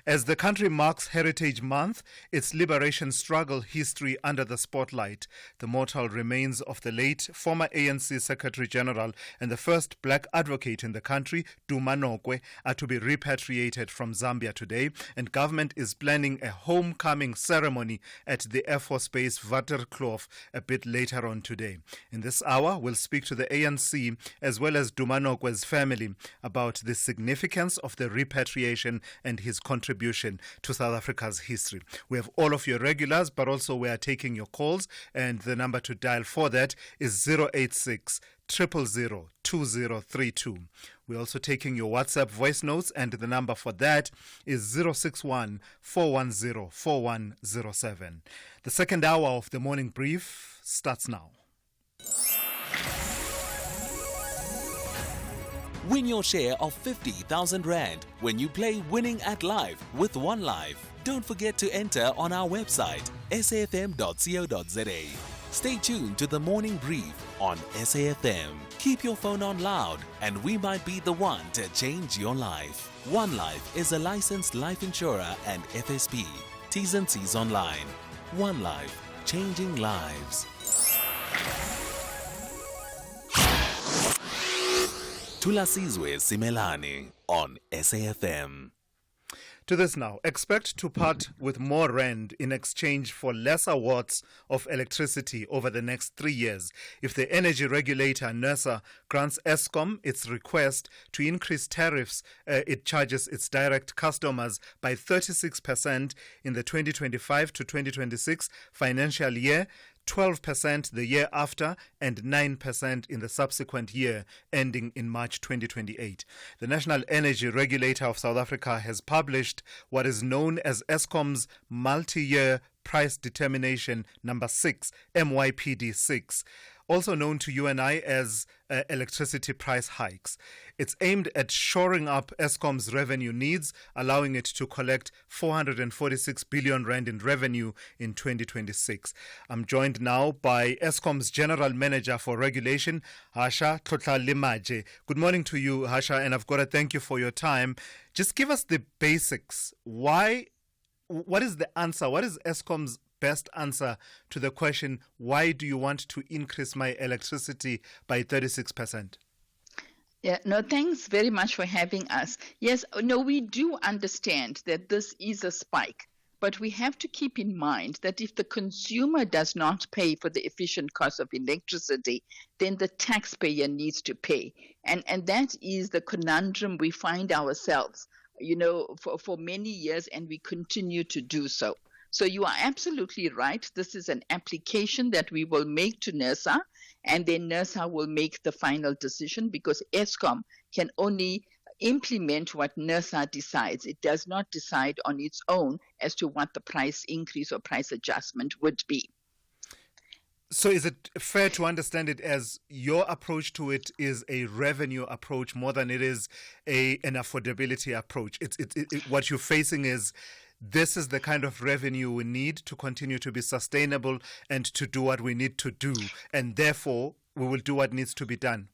As the country marks Heritage Month, its liberation struggle history under the spotlight, the mortal remains of the late former ANC Secretary General and the first black advocate in the country, Duma Nokwe, are to be repatriated from Zambia today, and government is planning a homecoming ceremony at the Air Force Base Waterkloof a bit later on today. In this hour, we'll speak to the ANC as well as Duma Nokwe's family about the significance of the repatriation and his contribution contribution to South Africa's history. We have all of your regulars, but also we are taking your calls, and the number to dial for that is 086 000 2032. We're also taking your WhatsApp voice notes, and the number for that is 061 410 4107. The second hour of the morning brief starts now. Win your share of 50,000 Rand when you play Winning at Live with One Life. Don't forget to enter on our website, safm.co.za. Stay tuned to the morning brief on SAFM. Keep your phone on loud and we might be the one to change your life. One Life is a licensed life insurer and FSP. T's and C's online. One Life, changing lives. Thulasizwe Simelane on SAFM. To this now, expect to part with more rand in exchange for lesser watts of electricity over the next 3 years if the energy regulator, NERSA, grants Eskom its request to increase tariffs it charges its direct customers by 36% in the 2025 to 2026 financial year, 12% the year after, and 9% in the subsequent year, ending in March 2028. The National Energy Regulator of South Africa has published what is known as Eskom's Multi-Year Price Determination Number 6, MYPD 6, also known to you and I as electricity price hikes. It's aimed at shoring up Eskom's revenue needs, allowing it to collect 446 billion rand in revenue in 2026. I'm joined now by Eskom's General Manager for Regulation, Hasha Thulasizwe. Good morning to you, Hasha, and I've got to thank you for your time. Just give us the basics. What is the answer? What is Eskom's best answer to the question, why do you want to increase my electricity by 36%? Yeah, no, thanks very much for having us. Yes, no, we do understand that this is a spike, but we have to keep in mind that if the consumer does not pay for the efficient cost of electricity, then the taxpayer needs to pay. And that is the conundrum we find ourselves, for many years, and we continue to do so. So you are absolutely right. This is an application that we will make to NERSA, and then NERSA will make the final decision because Eskom can only implement what NERSA decides. It does not decide on its own as to what the price increase or price adjustment would be. So is it fair to understand it as your approach to it is a revenue approach more than it is an affordability approach? What you're facing is, this is the kind of revenue we need to continue to be sustainable and to do what we need to do, and therefore we will do what needs to be done.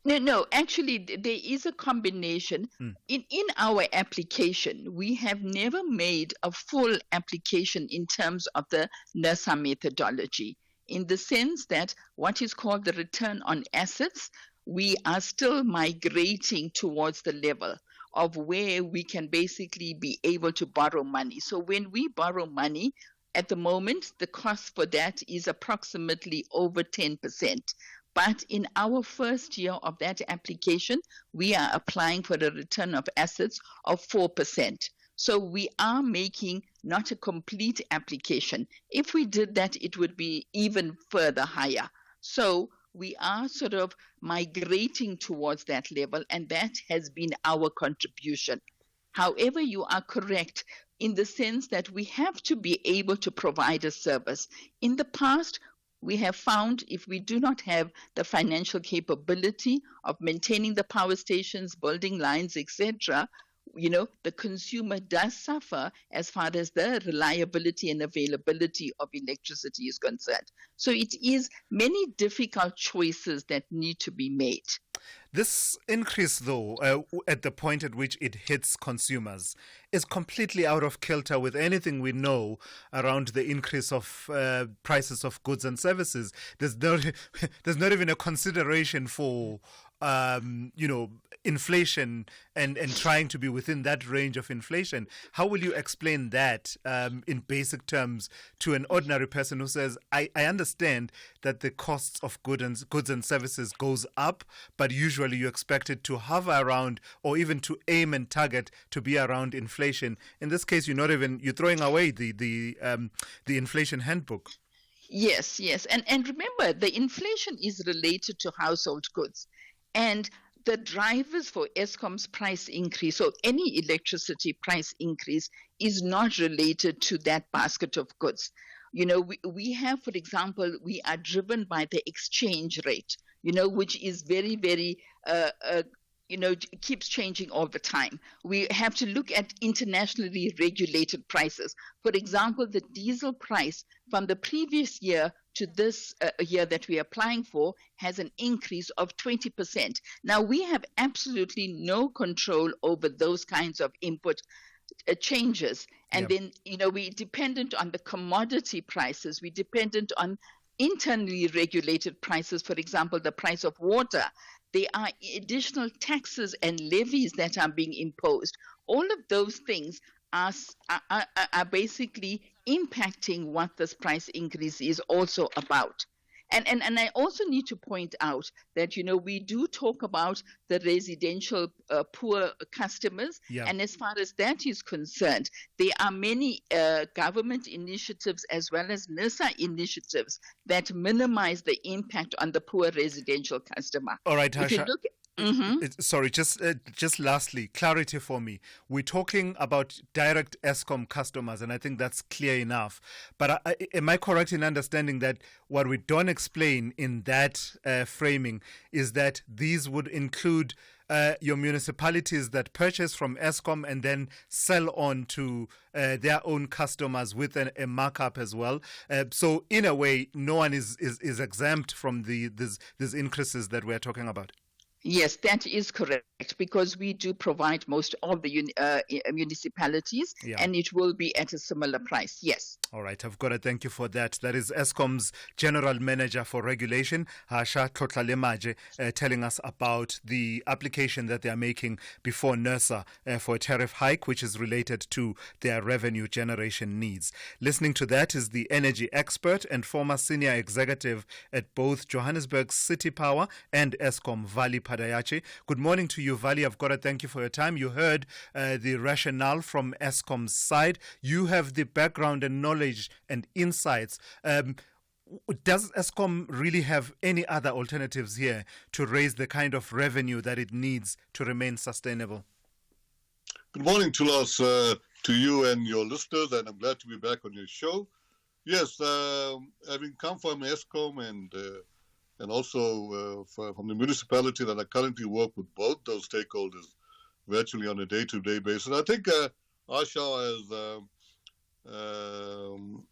No, actually there is a combination. In our application, we have never made a full application in terms of the NERSA methodology, in the sense that what is called the return on assets, we are still migrating towards the level of where we can basically be able to borrow money. So when we borrow money, at the moment, the cost for that is approximately over 10%. But in our first year of that application, we are applying for a return of assets of 4%. So we are making not a complete application. If we did that, it would be even further higher. So we are sort of migrating towards that level, and that has been our contribution. However, you are correct in the sense that we have to be able to provide a service. In the past, we have found if we do not have the financial capability of maintaining the power stations, building lines, etc., the consumer does suffer as far as the reliability and availability of electricity is concerned. So it is many difficult choices that need to be made. This increase, though, at the point at which it hits consumers, is completely out of kilter with anything we know around the increase of prices of goods and services. There's not even a consideration for inflation and trying to be within that range of inflation. How will you explain that in basic terms to an ordinary person who says, I understand that the costs of goods and services goes up, but usually you expect it to hover around or even to aim and target to be around inflation. In this case, you're throwing away the inflation handbook. Yes. And remember, the inflation is related to household goods. And the drivers for Eskom's price increase, or any electricity price increase, is not related to that basket of goods. We have, for example, we are driven by the exchange rate, which is very, very keeps changing all the time. We have to look at internationally regulated prices. For example, the diesel price from the previous year to this year that we are applying for has an increase of 20%. Now, we have absolutely no control over those kinds of input changes. And then, we're dependent on the commodity prices. We're dependent on internally regulated prices, for example, the price of water. There are additional taxes and levies that are being imposed. All of those things are basically impacting what this price increase is also about. And I also need to point out that, we do talk about the residential poor customers. Yeah. And as far as that is concerned, there are many government initiatives as well as NERSA initiatives that minimize the impact on the poor residential customer. All right, Tasha. Sorry, just lastly, clarity for me. We're talking about direct Eskom customers, and I think that's clear enough. But am I correct in understanding that what we don't explain in that framing is that these would include your municipalities that purchase from Eskom and then sell on to their own customers with a markup as well? So in a way, no one is exempt from these increases that we're talking about. Yes, that is correct, because we do provide most of the municipalities, and it will be at a similar price. Yes. All right, I've got to thank you for that. That is Eskom's General Manager for Regulation, Hasha Tlotlalemaje, telling us about the application that they are making before NERSA for a tariff hike, which is related to their revenue generation needs. Listening to that is the energy expert and former senior executive at both Johannesburg City Power and Eskom, Vali Padayache. Good morning to you, Vali. I've got to thank you for your time. You heard the rationale from Eskom's side. You have the background and knowledge and insights. Does Eskom really have any other alternatives here to raise the kind of revenue that it needs to remain sustainable? Good morning, Tulas, to you and your listeners, and I'm glad to be back on your show. Yes, having come from Eskom and also from the municipality that I currently work with both those stakeholders virtually on a day-to-day basis. I think Asha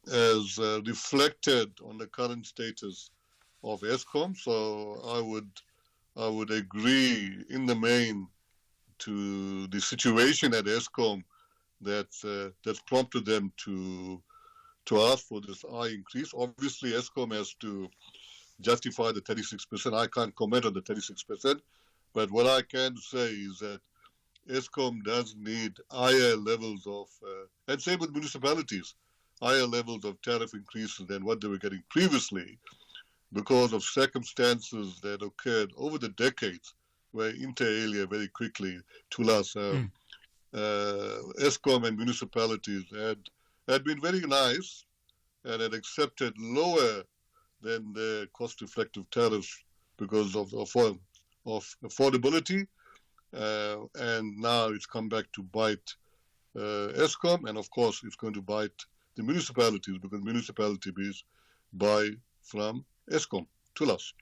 has reflected on the current status of Eskom, so I would agree in the main to the situation at Eskom that's prompted them to ask for this high increase. Obviously, Eskom has to justify the 36%. I can't comment on the 36%, but what I can say is that Eskom does need higher levels of, and same with municipalities, higher levels of tariff increases than what they were getting previously because of circumstances that occurred over the decades where inter alia very quickly Eskom and municipalities had been very nice and had accepted lower than the cost-reflective tariffs because of affordability, and now it's come back to bite Eskom, and of course it's going to bite the municipalities because municipalities buy from Eskom to us.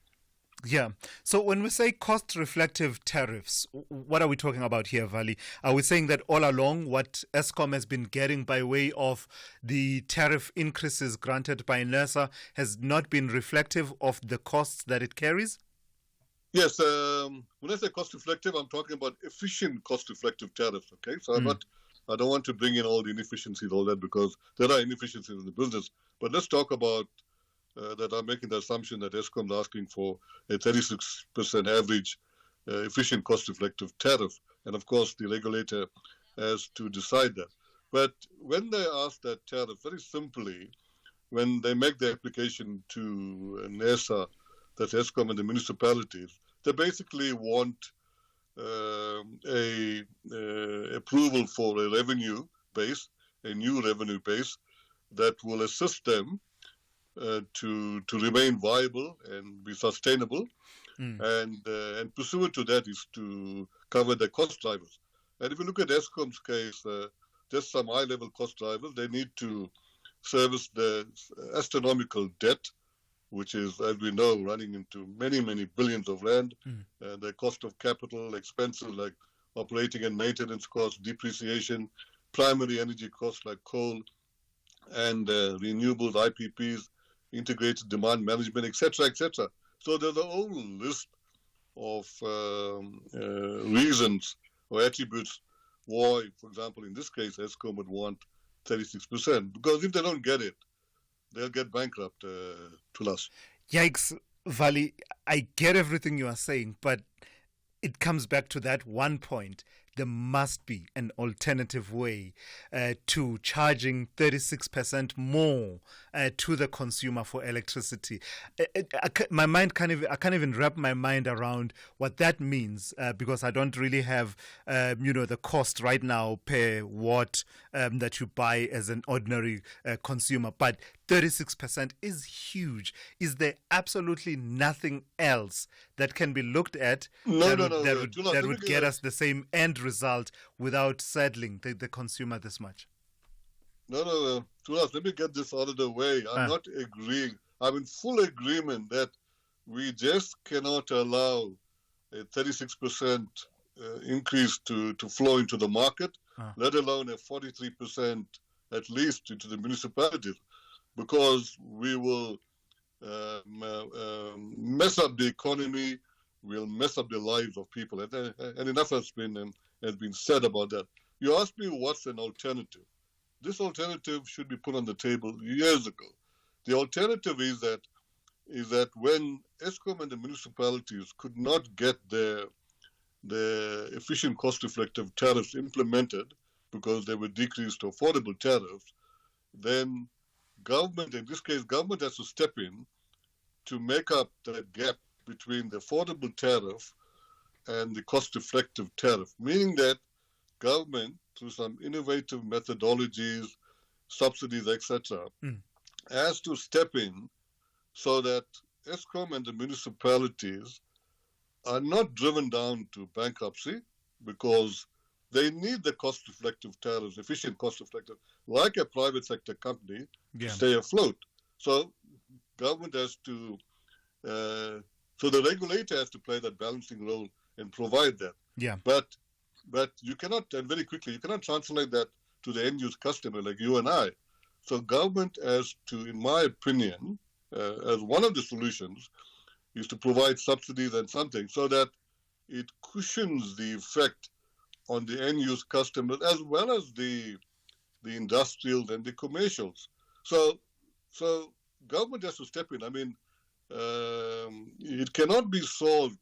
Yeah. So when we say cost-reflective tariffs, what are we talking about here, Vali? Are we saying that all along what Eskom has been getting by way of the tariff increases granted by NERSA has not been reflective of the costs that it carries? Yes. When I say cost-reflective, I'm talking about efficient cost-reflective tariffs, okay? So I don't want to bring in all the inefficiencies, all that, because there are inefficiencies in the business. But let's talk about that I'm making the assumption that Eskom is asking for a 36% average efficient, cost-effective tariff. And of course, the regulator has to decide that. But when they ask that tariff, very simply, when they make the application to NESA, that's Eskom and the municipalities, they basically want a approval for a revenue base, a new revenue base that will assist them to remain viable and be sustainable. And pursuant to that is to cover the cost drivers. And if you look at Eskom's case, just some high-level cost drivers, they need to service the astronomical debt, which is, as we know, running into many, many billions of rand. The cost of capital, expenses like operating and maintenance costs, depreciation, primary energy costs like coal and renewables, IPPs, integrated demand management, etc., etc. So there's a whole list of reasons or attributes why, for example, in this case, Eskom would want 36%. Because if they don't get it, they'll get bankrupt to us. Yikes, Vali, I get everything you are saying, but it comes back to that one point. There must be an alternative way to charging 36% more to the consumer for electricity. I can't even wrap my mind around what that means because I don't really have, the cost right now per watt that you buy as an ordinary consumer. But 36% is huge. Is there absolutely nothing else that can be looked at that would get us the same end result without saddling the consumer this much? No. Tulas, let me get this out of the way. I'm not agreeing. I'm in full agreement that we just cannot allow a 36% increase to flow into the market, let alone a 43% at least into the municipalities, because we will mess up the economy, we'll mess up the lives of people. And enough has been said about that. You asked me what's an alternative. This alternative should be put on the table years ago. The alternative is that when Eskom and the municipalities could not get their efficient, cost-effective tariffs implemented because they were decreased to affordable tariffs, then government, in this case, government has to step in to make up that gap between the affordable tariff and the cost-effective tariff, meaning that government, through some innovative methodologies, subsidies, etc., has to step in so that Eskom and the municipalities are not driven down to bankruptcy because they need the cost-effective tariffs, efficient cost-effective, like a private sector company, to stay afloat. So government has to, so the regulator has to play that balancing role and provide that. Yeah. But you cannot, and very quickly, you cannot translate that to the end-use customer like you and I. So government has to, in my opinion, as one of the solutions, is to provide subsidies and something so that it cushions the effect on the end-use customers as well as the industrials and the commercials. So government has to step in. I mean, it cannot be solved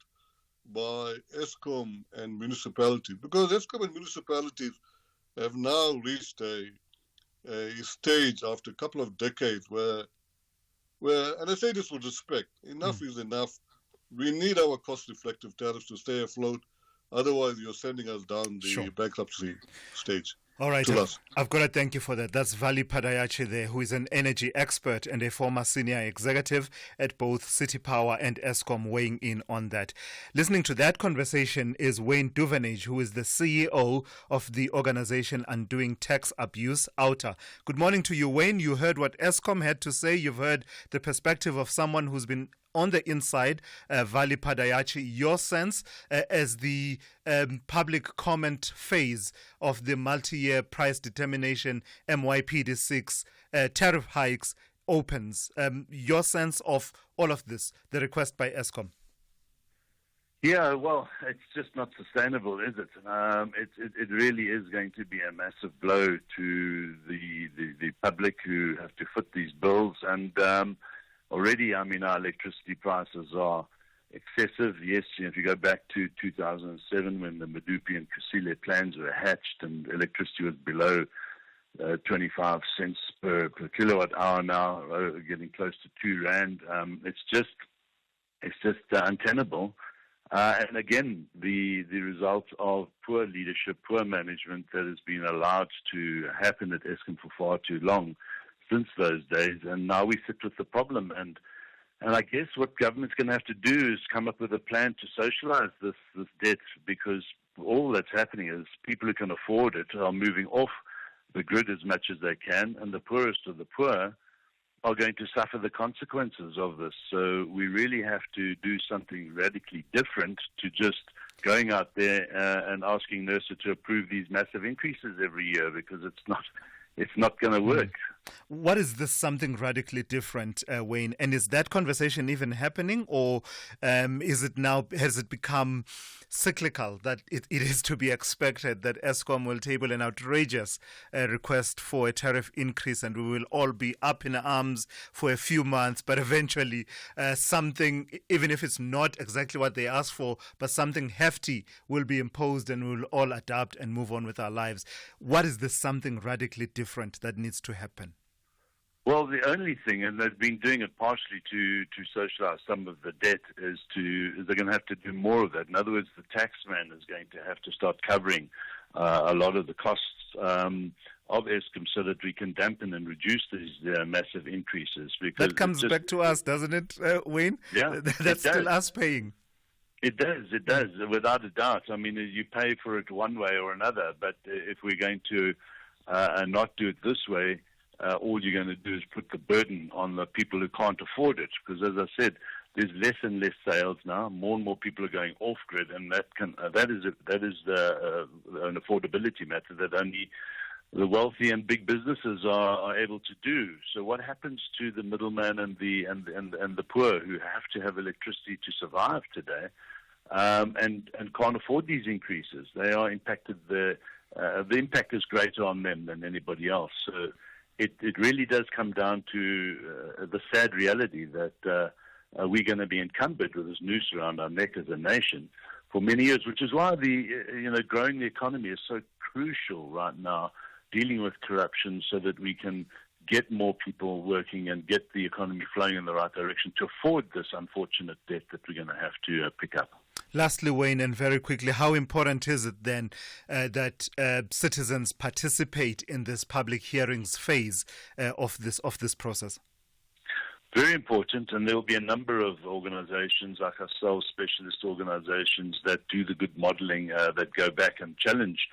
by Eskom and municipalities because Eskom and municipalities have now reached a stage after a couple of decades where, and I say this with respect, enough is enough. We need our cost-effective tariffs to stay afloat. Otherwise, you're sending us down the bankruptcy stage. All right, I've got to thank you for that. That's Vali Padayachi there, who is an energy expert and a former senior executive at both City Power and Eskom, weighing in on that. Listening to that conversation is Wayne Duvenage, who is the CEO of the organization Undoing Tax Abuse, OUTA. Good morning to you, Wayne. You heard what Eskom had to say. You've heard the perspective of someone who's been on the inside, Vali Padayachi, your sense as the public comment phase of the multi-year price determination MYPD6 tariff hikes opens. Your sense of all of this, the request by Eskom? Yeah, well, it's just not sustainable, is it? It really is going to be a massive blow to the public who have to foot these bills. And already, I mean, our electricity prices are excessive. Yes, if you go back to 2007 when the Medupi and Kusile plans were hatched and electricity was below 25 cents per kilowatt hour now, getting close to 2 rand. It's just untenable. And again, the result of poor leadership, poor management that has been allowed to happen at Eskom for far too long since those days. And now we sit with the problem. And I guess what government's going to have to do is come up with a plan to socialize this debt, because all that's happening is people who can afford it are moving off the grid as much as they can, and the poorest of the poor are going to suffer the consequences of this. So we really have to do something radically different to just going out there and asking NERSA to approve these massive increases every year, because it's not going to work. What is this something radically different, Wayne? And is that conversation even happening, or has it become cyclical, that it is to be expected that Eskom will table an outrageous request for a tariff increase, and we will all be up in arms for a few months, but eventually something, even if it's not exactly what they asked for, but something hefty will be imposed, and we will all adapt and move on with our lives? What is this something radically different that needs to happen? Well, the only thing, and they've been doing it partially to socialize some of the debt, is they're going to have to do more of that. In other words, the taxman is going to have to start covering a lot of the costs of Eskom, so that we can dampen and reduce these massive increases. Because that comes back to us, doesn't it, Wayne? Yeah, that's still us paying. It does, without a doubt. I mean, you pay for it one way or another, but if we're going to not do it this way, all you're going to do is put the burden on the people who can't afford it. Because, as I said, there's less and less sales now. More and more people are going off grid, and that is an affordability matter that only the wealthy and big businesses are able to do. So, what happens to the middleman and the poor who have to have electricity to survive today, and can't afford these increases? They are impacted. The impact is greater on them than anybody else. So, it really does come down to the sad reality that we're going to be encumbered with this noose around our neck as a nation for many years, which is why growing the economy is so crucial right now, dealing with corruption so that we can get more people working and get the economy flowing in the right direction to afford this unfortunate debt that we're going to have to pick up. Lastly, Wayne, and very quickly, how important is it then that citizens participate in this public hearings phase of this process? Very important, and there will be a number of organizations like ourselves, specialist organizations, that do the good modeling, that go back and challenge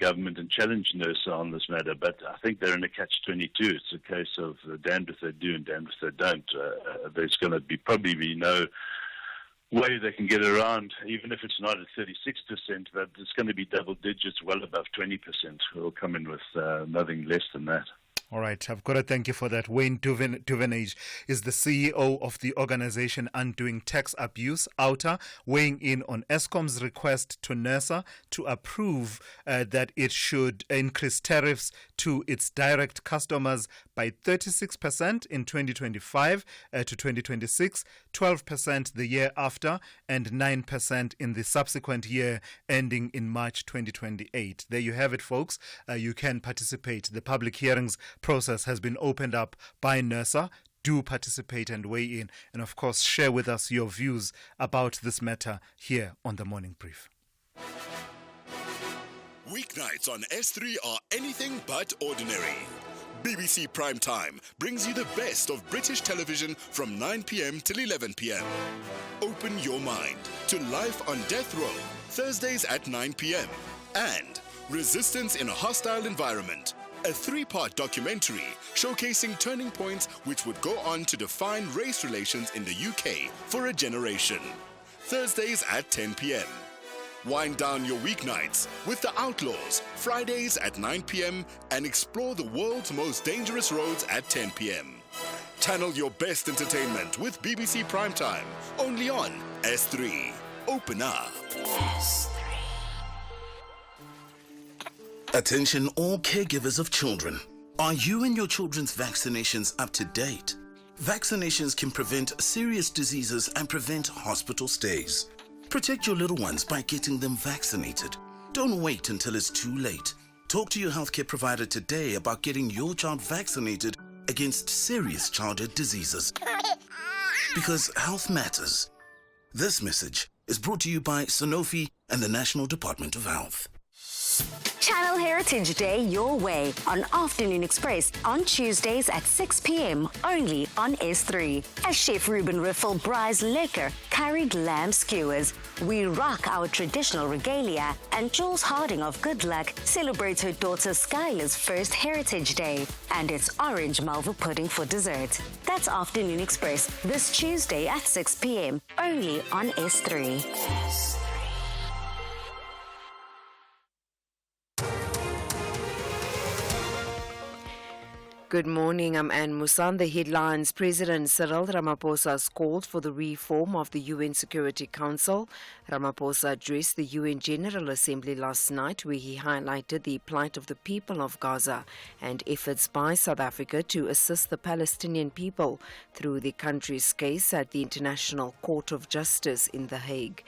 government and challenge NERSA on this matter. But I think they're in a catch-22. It's a case of damned if they do and damned if they don't. There's going to probably be no way they can get around, even if it's not at 36%, but it's going to be double digits, well above 20%. We'll come in with nothing less than that. All right, I've got to thank you for that. Wayne Duvenage is the CEO of the organization Undoing Tax Abuse, OUTA, weighing in on Eskom's request to NERSA to approve that it should increase tariffs to its direct customers by 36% in 2025 to 2026, 12% the year after, and 9% in the subsequent year ending in March 2028. There you have it, folks. You can participate. The public hearings process has been opened up by NERSA. Do participate and weigh in, and of course share with us your views about this matter here on the Morning Brief. Weeknights on S3 are anything but ordinary. BBC Primetime brings you the best of British television from 9 p.m. till 11 p.m. Open your mind to Life on Death Row, Thursdays at 9 p.m. and Resistance in a Hostile Environment, a 3-part documentary showcasing turning points which would go on to define race relations in the UK for a generation. Thursdays at 10 p.m. Wind down your weeknights with The Outlaws, Fridays at 9 p.m. and explore the world's most dangerous roads at 10 p.m. Channel your best entertainment with BBC Primetime, only on S3. Open up. S3. Attention all caregivers of children. Are you and your children's vaccinations up to date? Vaccinations can prevent serious diseases and prevent hospital stays. Protect your little ones by getting them vaccinated. Don't wait until it's too late. Talk to your healthcare provider today about getting your child vaccinated against serious childhood diseases. Because health matters. This message is brought to you by Sanofi and the National Department of Health. Channel Heritage Day your way on Afternoon Express on Tuesdays at 6 p.m. only on S3. As Chef Ruben Riffel braais lekker curried lamb skewers, we rock our traditional regalia, and Jules Harding of Good Luck celebrates her daughter Skylar's first Heritage Day, and it's orange malva pudding for dessert. That's Afternoon Express this Tuesday at 6 p.m. only on S3. Good morning, I'm Anne Musan. The headlines: President Cyril Ramaphosa has called for the reform of the UN Security Council. Ramaphosa addressed the UN General Assembly last night, where he highlighted the plight of the people of Gaza and efforts by South Africa to assist the Palestinian people through the country's case at the International Court of Justice in The Hague.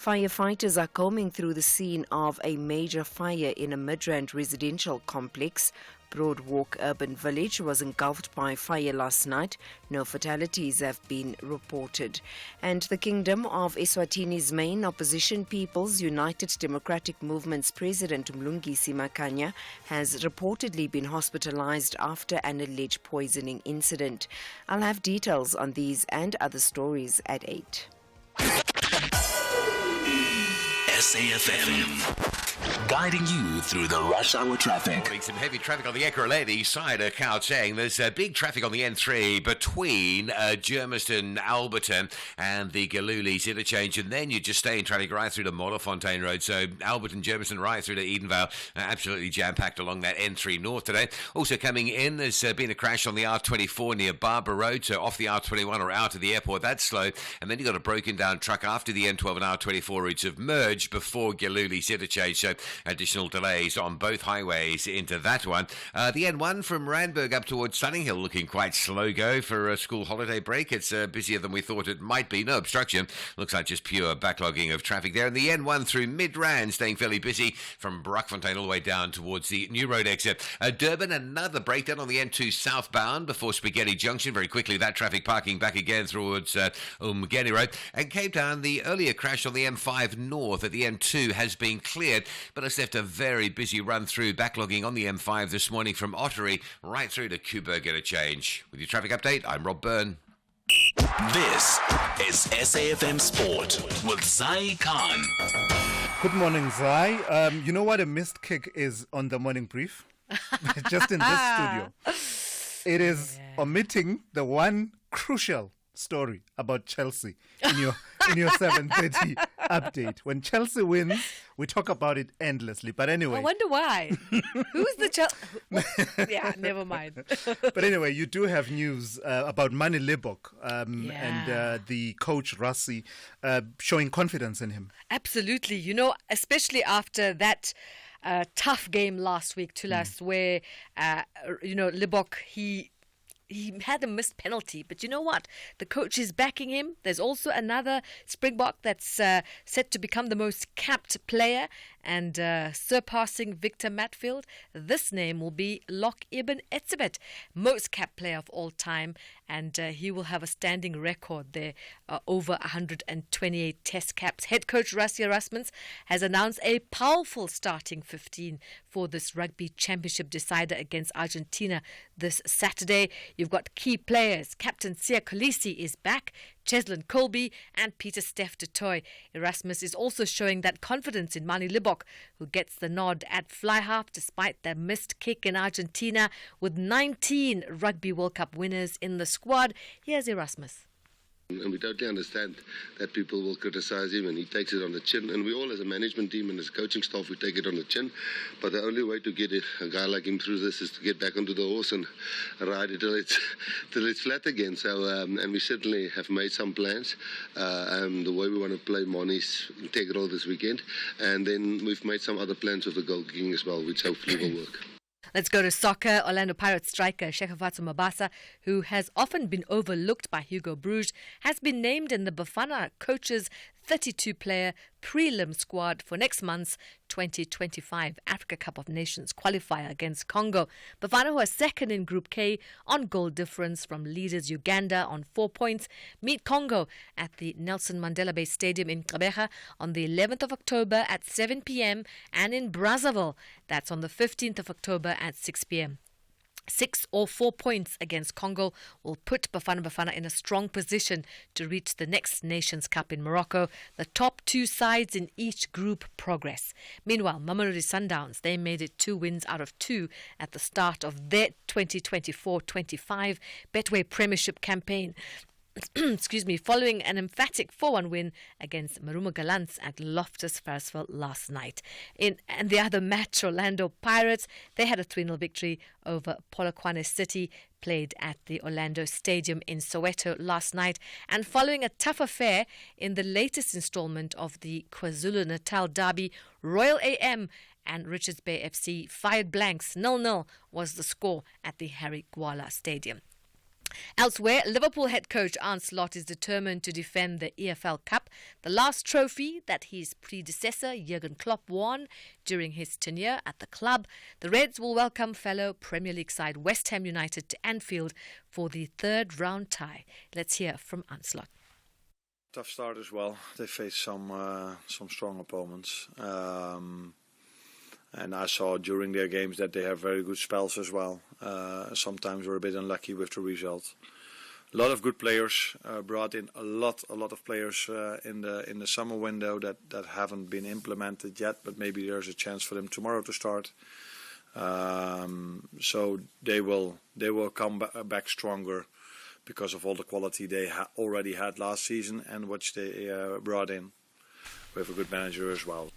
Firefighters are combing through the scene of a major fire in a Midrand residential complex. Broadwalk Urban Village was engulfed by fire last night. No fatalities have been reported. And the Kingdom of Eswatini's main opposition, People's United Democratic Movement's President Mlungisi Makhanya, has reportedly been hospitalized after an alleged poisoning incident. I'll have details on these and other stories at 8. SAFM. Guiding you through the rush hour traffic. Some heavy traffic on the Ekurhuleni side of Gauteng. There's big traffic on the N3 between Germiston, Alberton and the Galoolis interchange, and then you just stay in traffic right through to Modderfontein Road. So Alberton, Germiston right through to Edenvale, absolutely jam-packed along that N3 north today. Also coming in, there's been a crash on the R24 near Barbara Road, so off the R21 or out of the airport, that's slow. And then you've got a broken down truck after the N12 and R24 routes have merged before Galoolis interchange, so additional delays on both highways into that one. The N1 from Randburg up towards Sunninghill looking quite slow go for a school holiday break. It's busier than we thought it might be. No obstruction. Looks like just pure backlogging of traffic there. And the N1 through Midrand staying fairly busy from Brockfontein all the way down towards the New Road exit. Durban, another breakdown on the N2 southbound before Spaghetti Junction. Very quickly, that traffic parking back again towards Umgeni Road. And Cape Town, the earlier crash on the M5 north at the N2 has been cleared, but it's left a very busy run through, backlogging on the M5 this morning from Ottery right through to Kuburg interchange. With your traffic update, I'm Rob Byrne. This is SAFM Sport with Zai Khan. Good morning, Zai. You know what a missed kick is on the morning brief? Just in this studio. It is omitting the one crucial story about Chelsea in your 7:30 update. When Chelsea wins, we talk about it endlessly. But anyway, I wonder why. Who's the Chelsea? Yeah, never mind. But anyway, you do have news about Mani Libok and the coach Rassi showing confidence in him. Absolutely. You know, especially after that tough game last week, Thulas, where Libok, he had a missed penalty, but you know what? The coach is backing him. There's also another Springbok that's set to become the most capped player and surpassing Victor Matfield. This name will be Locke Ibn Etzebet, most capped player of all time, and he will have a standing record there, over 128 test caps. Head coach Rassie Erasmus has announced a powerful starting 15 for this rugby championship decider against Argentina this Saturday. You've got key players. Captain Sia Kolisi is back, Cheslin Colby and Peter Steph du Toit. Erasmus is also showing that confidence in Mani Libok, who gets the nod at fly half despite their missed kick in Argentina. With 19 Rugby World Cup winners in the squad, here's Erasmus. And we totally understand that people will criticize him and he takes it on the chin. And we all as a management team and as a coaching staff, we take it on the chin. But the only way to get a guy like him through this is to get back onto the horse and ride it till it's flat again. So, and we certainly have made some plans. The way we want to play Moni's integral this weekend. And then we've made some other plans with the goal kicking as well, which hopefully will work. Let's go to soccer. Orlando Pirates striker Shekhafatso Mabasa, who has often been overlooked by Hugo Bruges, has been named in the Bafana coach's 32-player prelim squad for next month's 2025 Africa Cup of Nations qualifier against Congo. Bafana, who are second in Group K on goal difference from leaders Uganda on 4 points, meet Congo at the Nelson Mandela Bay Stadium in Gqeberha on the 11th of October at 7 p.m. and in Brazzaville, that's on the 15th of October at 6 p.m. 6 or 4 points against Congo will put Bafana in a strong position to reach the next Nations Cup in Morocco. The top 2 sides in each group progress. Meanwhile, Mamelodi Sundowns, they made it 2 wins out of 2 at the start of their 2024-25 Betway Premiership campaign. Excuse me, following an emphatic 4-1 win against Maruma Gallants at Loftus Versfeld last night. And the other match, Orlando Pirates, they had a 3-0 victory over Polokwane City, played at the Orlando Stadium in Soweto last night. And following a tough affair in the latest installment of the KwaZulu-Natal Derby, Royal AM and Richards Bay FC fired blanks. 0-0 was the score at the Harry Gwala Stadium. Elsewhere, Liverpool head coach Arne Slot is determined to defend the EFL Cup, the last trophy that his predecessor Jurgen Klopp won during his tenure at the club. The Reds will welcome fellow Premier League side West Ham United to Anfield for the third round tie. Let's hear from Arne Slot. Tough start as well. They faced some strong opponents. And I saw during their games that they have very good spells as well. Sometimes we're a bit unlucky with the result. A lot of good players, brought in a lot of players in the summer window that haven't been implemented yet, but maybe there's a chance for them tomorrow to start. So they will come back stronger because of all the quality they already had last season and which they brought in. We have a good manager as well.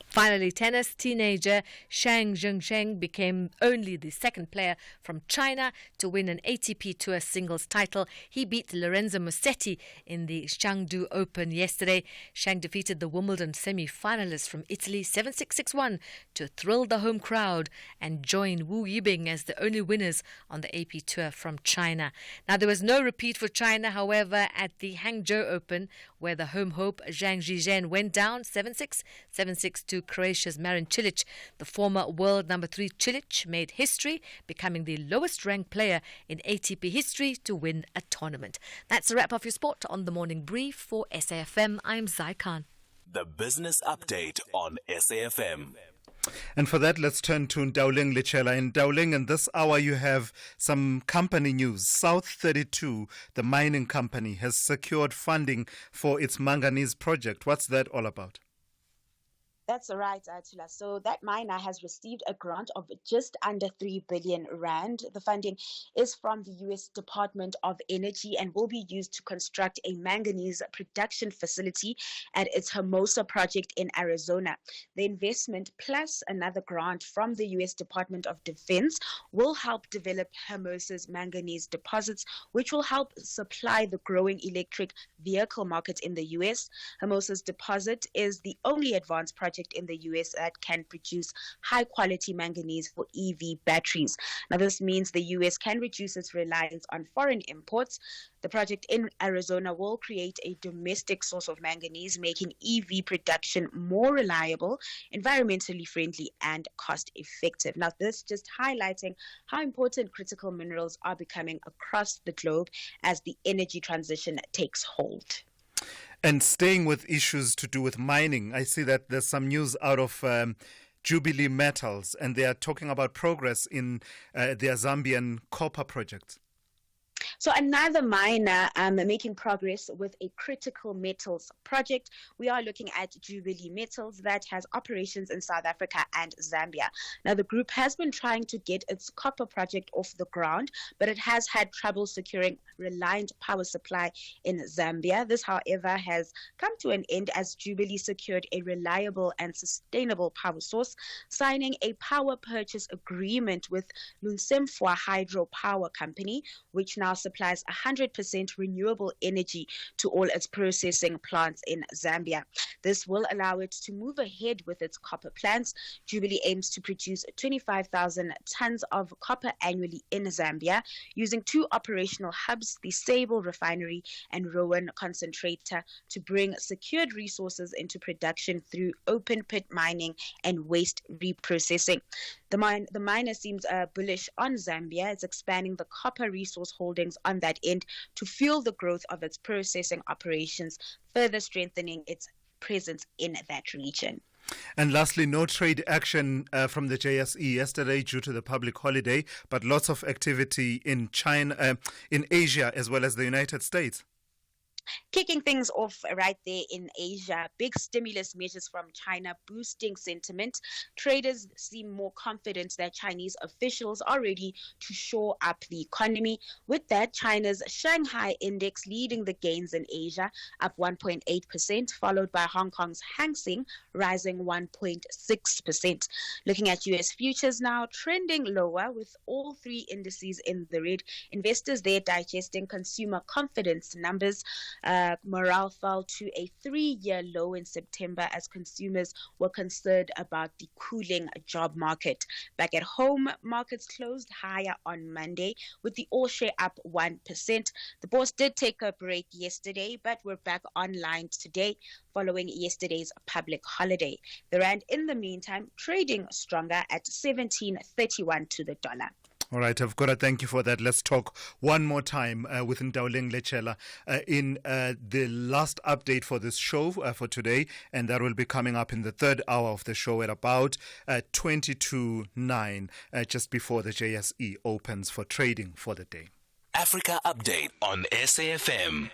Finally, tennis teenager Shang Zhengsheng became only the second player from China to win an ATP Tour singles title. He beat Lorenzo Musetti in the Chengdu Open yesterday. Shang defeated the Wimbledon semi-finalist from Italy 7-6, 6-1 to thrill the home crowd and join Wu Yibing as the only winners on the AP Tour from China. Now, there was no repeat for China, however, at the Hangzhou Open, where the home hope Zhang Zhizhen went down 7-6, 7-6 to Croatia's Marin Cilic. The former world number 3 Cilic made history, becoming the lowest ranked player in ATP history to win a tournament. That's a wrap of your sport on the Morning Brief for SAFM. I'm Zai Khan. The Business Update on SAFM. And for that, let's turn to Ndauling Lichela. In Ndauling, in this hour, you have some company news. South 32, the mining company, has secured funding for its manganese project. What's that all about? That's right, Tula. So that miner has received a grant of just under 3 billion rand. The funding is from the U.S. Department of Energy and will be used to construct a manganese production facility at its Hermosa project in Arizona. The investment plus another grant from the U.S. Department of Defense will help develop Hermosa's manganese deposits, which will help supply the growing electric vehicle market in the U.S. Hermosa's deposit is the only advanced project in the US that can produce high-quality manganese for EV batteries. Now, this means the US can reduce its reliance on foreign imports. The project in Arizona will create a domestic source of manganese, making EV production more reliable, environmentally friendly, and cost-effective. Now, this just highlighting how important critical minerals are becoming across the globe as the energy transition takes hold. And staying with issues to do with mining, I see that there's some news out of Jubilee Metals, and they are talking about progress in their Zambian copper project. So another miner making progress with a critical metals project. We are looking at Jubilee Metals that has operations in South Africa and Zambia. Now, the group has been trying to get its copper project off the ground, but it has had trouble securing reliant power supply in Zambia. This, however, has come to an end as Jubilee secured a reliable and sustainable power source, signing a power purchase agreement with Lunsemfwa Hydro Power Company, which now supplies 100% renewable energy to all its processing plants in Zambia. This will allow it to move ahead with its copper plants. Jubilee aims to produce 25,000 tons of copper annually in Zambia using 2 operational hubs, the Sable Refinery and Rowan Concentrator, to bring secured resources into production through open pit mining and waste reprocessing. The miner seems bullish on Zambia. It's expanding the copper resource holdings on that end to fuel the growth of its processing operations, further strengthening its presence in that region. And lastly, no trade action from the JSE yesterday due to the public holiday, but lots of activity in China, in Asia, as well as the United States. Kicking things off right there in Asia, big stimulus measures from China boosting sentiment. Traders seem more confident that Chinese officials are ready to shore up the economy. With that, China's Shanghai index leading the gains in Asia, up 1.8%, followed by Hong Kong's Hang Seng rising 1.6%. Looking at U.S. futures now, trending lower with all 3 indices in the red. Investors there digesting consumer confidence numbers. Morale fell to a 3-year low in September as consumers were concerned about the cooling job market. Back at home, markets closed higher on Monday with the all share up 1%. The bourse did take a break yesterday, but we're back online today following yesterday's public holiday. The rand, in the meantime, trading stronger at 17.31 to the dollar. All right, I've got to thank you for that. Let's talk one more time with Ndauleng Lechela in the last update for this show for today, and that will be coming up in the 3rd hour of the show at about 20 to 9, just before the JSE opens for trading for the day. Africa Update on SAFM.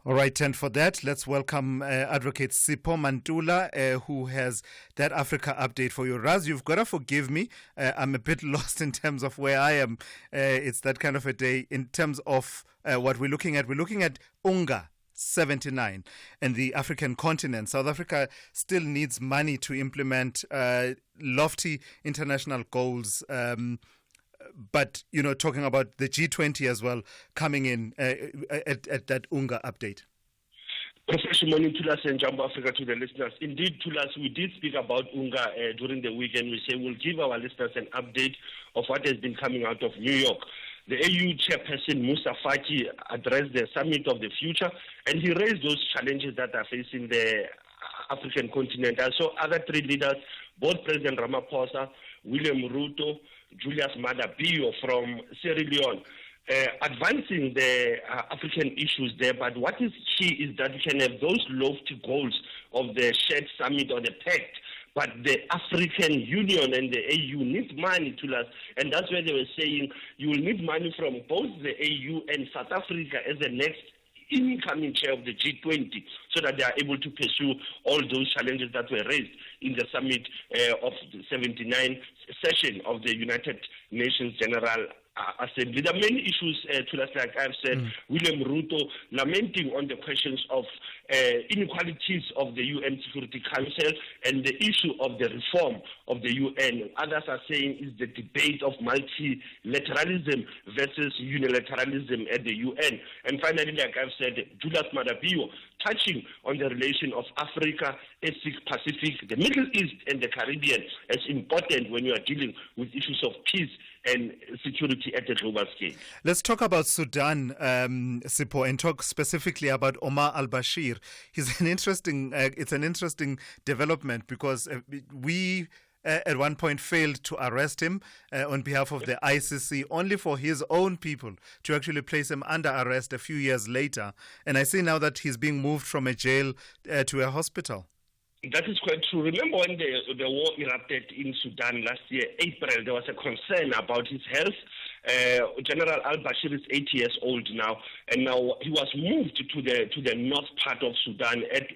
All right, and for that, let's welcome Advocate Sipho Mantula, who has that Africa update for you. Raz, you've got to forgive me. I'm a bit lost in terms of where I am. It's that kind of a day in terms of what we're looking at. We're looking at UNGA 79 and the African continent. South Africa still needs money to implement lofty international goals. But, you know, talking about the G20 as well coming in at that UNGA update. Good morning, Thulas and Jumbo Africa, to the listeners. Indeed, Thulas, we did speak about UNGA during the weekend. We say we'll give our listeners an update of what has been coming out of New York. The AU chairperson, Moussa Faki, addressed the Summit of the Future, and he raised those challenges that are facing the African continent. I saw other 3 leaders, both President Ramaphosa, William Ruto, Julius Maada Bio from Sierra Leone, advancing the African issues there. But what is key is that we can have those lofty goals of the shared summit or the pact, but the African Union and the AU need money to us. And that's where they were saying you will need money from both the AU and South Africa as the next incoming chair of the G20, so that they are able to pursue all those challenges that were raised in the summit of the 79 session of the United Nations General Assembly. There are many issues, like I've said, William Ruto lamenting on the questions of inequalities of the UN Security Council and the issue of the reform of the UN. Others are saying is the debate of multilateralism versus unilateralism at the UN. And finally, like I've said, Julius Maada Bio touching on the relation of Africa, Pacific, the Middle East and the Caribbean as important when you are dealing with issues of peace and security at a global scale. Let's talk about Sudan, Sipho, and talk specifically about Omar al-Bashir. It's an interesting development because we at one point failed to arrest him on behalf of the ICC, only for his own people to actually place him under arrest a few years later. And I see now that he's being moved from a jail to a hospital. That is quite true. Remember when the war erupted in Sudan last year, April, there was a concern about his health. General al-Bashir is 80 years old now, and now he was moved to the north part of Sudan at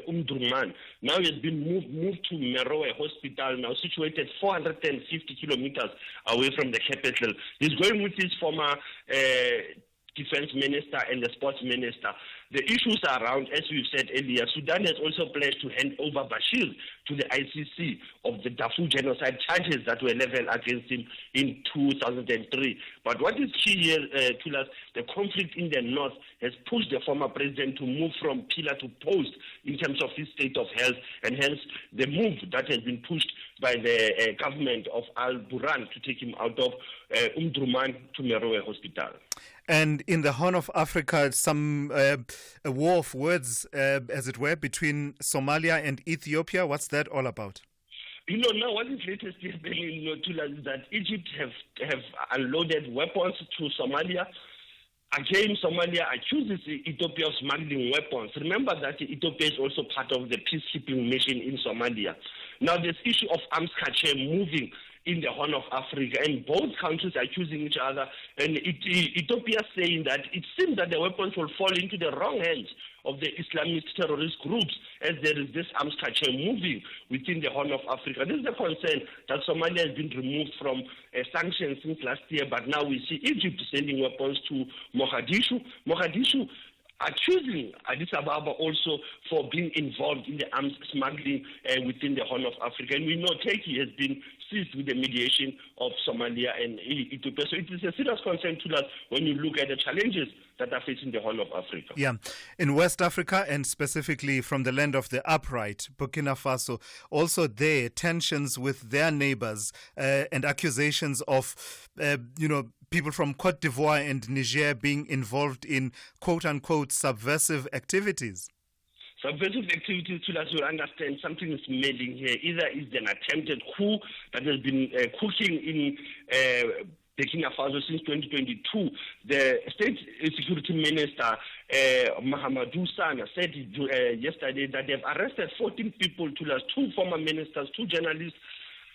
Umdurman. Now he has been moved to Meroe Hospital, now situated 450 kilometers away from the capital. He's going with his former defense minister and the sports minister. The issues are around, as we've said earlier, Sudan has also pledged to hand over Bashir to the ICC of the Darfur genocide charges that were leveled against him in 2003. But what is key here, Thulas, the conflict in the north has pushed the former president to move from pillar to post in terms of his state of health, and hence the move that has been pushed by the government of Al-Burhan to take him out of Umdurman to Merowe Hospital. And in the Horn of Africa, some a war of words, as it were, between Somalia and Ethiopia. What's that all about? You know, now what is latest happening, Thulas, is that Egypt have unloaded weapons to Somalia. Again, Somalia accuses Ethiopia of smuggling weapons. Remember that Ethiopia is also part of the peacekeeping mission in Somalia. Now, this issue of arms cartel moving in the Horn of Africa, and both countries are accusing each other, and Ethiopia saying that it seems that the weapons will fall into the wrong hands of the Islamist terrorist groups, as there is this arms cartel moving within the Horn of Africa. This is a concern that Somalia has been removed from sanctions since last year, but now we see Egypt sending weapons to Mogadishu. Mogadishu accusing Addis Ababa also for being involved in the arms smuggling within the Horn of Africa. And we know Turkey has been seized with the mediation of Somalia and Ethiopia. So it is a serious concern to us when you look at the challenges that are facing the Horn of Africa. Yeah. In West Africa, and specifically from the land of the upright, Burkina Faso, also there, tensions with their neighbors and accusations of, people from Cote d'Ivoire and Niger being involved in quote-unquote subversive activities. Subversive activities, to us, you understand something is meddling here. Either is an attempted coup that has been cooking in Burkina Faso since 2022. The State Security Minister, Mahamadou Sana, said yesterday that they've arrested 14 people, to us, 2 former ministers, 2 journalists,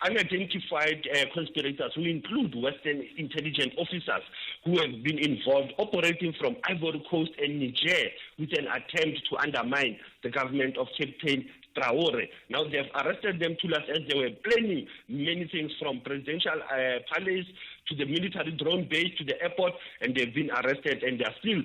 unidentified conspirators who include Western intelligence officers who have been involved operating from Ivory Coast and Niger with an attempt to undermine the government of Captain Traore. Now they've arrested them, to us, as they were planning many things from presidential palace to the military drone base to the airport, and they've been arrested, and they are still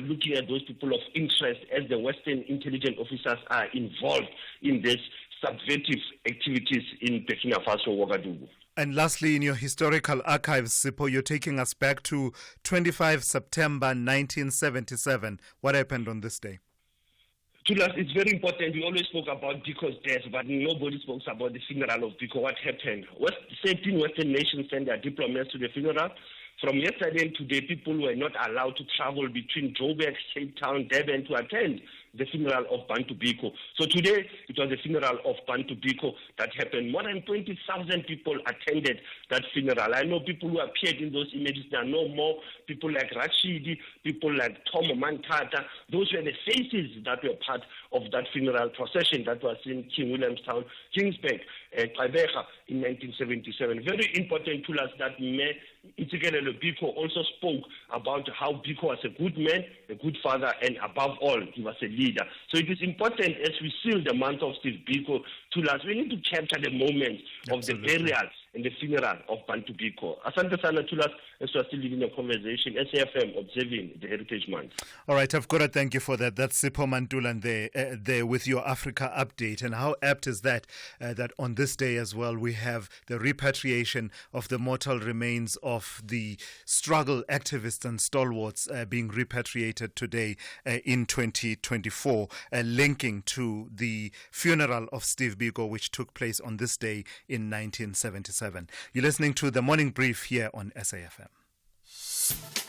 looking at those people of interest as the Western intelligence officers are involved in this subversive activities in Burkina Faso, Ouagadougou. And lastly, in your historical archives, Sipho, you're taking us back to 25 September 1977. What happened on this day? To us, it's very important. We always spoke about Biko's death, but nobody spoke about the funeral of Biko. What happened? 17 Western nations sent their diplomats to the funeral. From yesterday and today, people were not allowed to travel between Joburg, Cape Town, Durban to attend the funeral of Bantu Biko. So today, it was the funeral of Bantu Biko that happened. More than 20,000 people attended that funeral. I know people who appeared in those images. There are no more. People like Rashidi, people like Tom Mantata. Those were the faces that were part of that funeral procession that was in King Williamstown, Kingsburg, Qabecha in 1977. Very important to us that Ntsikelelo Biko also spoke about how Biko was a good man, a good father, and above all, he was a leader. So it is important, as we seal the month of Steve Biko, to us, we need to capture the moment of the burial and the funeral of Bantu Biko. Asante sana to us, as we are still leading the conversation, SAFM observing the Heritage Month. All right, I've got to thank you for that. That's Sipho Mantulan there with your Africa update. And how apt is that, that on this day as well, we have the repatriation of the mortal remains of the struggle activists and stalwarts being repatriated today in 2024, linking to the funeral of Steve Biko, which took place on this day in 1977. You're listening to The Morning Brief here on SAFM.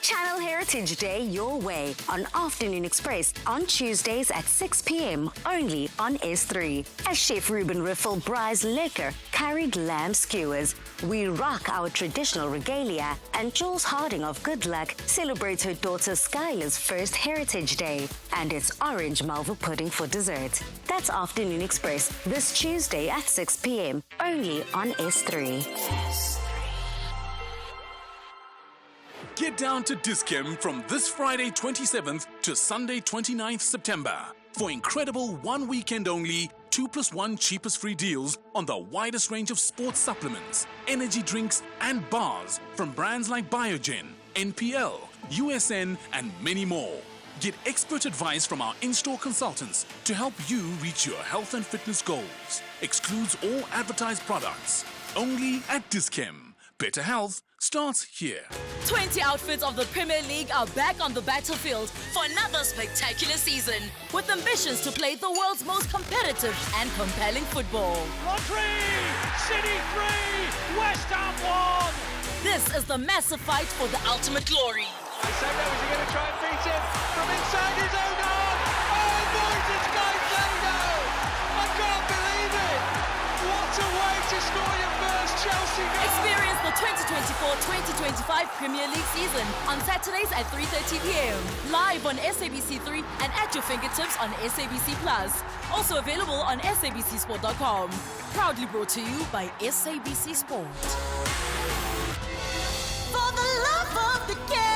Channel Heritage Day your way on Afternoon Express on Tuesdays at 6 p.m. only on S3. As Chef Ruben Riffel Bry's Liquor carried lamb skewers, we rock our traditional regalia, and Jules Harding of Good Luck celebrates her daughter Skylar's first Heritage Day, and it's orange malva pudding for dessert. That's Afternoon Express this Tuesday at 6 p.m. only on S3. Get down to Dis-Chem from this Friday 27th to Sunday 29th September for incredible one weekend only 2+1 cheapest free deals on the widest range of sports supplements, energy drinks and bars from brands like Biogen, NPL, USN, and many more. Get expert advice from our in-store consultants to help you reach your health and fitness goals. Excludes all advertised products. Only at Dis-Chem. Better health starts here. 20 outfits of the Premier League are back on the battlefield for another spectacular season, with ambitions to play the world's most competitive and compelling football. Rodri! City 3! West Ham 1! This is the massive fight for the ultimate glory. I say no, is he going to try and beat him from inside his own arm? Oh, boys, it's Caicedo! I can't believe it! What a way to score your first Chelsea goal! Experience the 2024-2025 Premier League season on Saturdays at 3:30 p.m. Live on SABC3 and at your fingertips on SABC Plus. Also available on sabcsport.com. Proudly brought to you by SABC Sport. For the love of the game!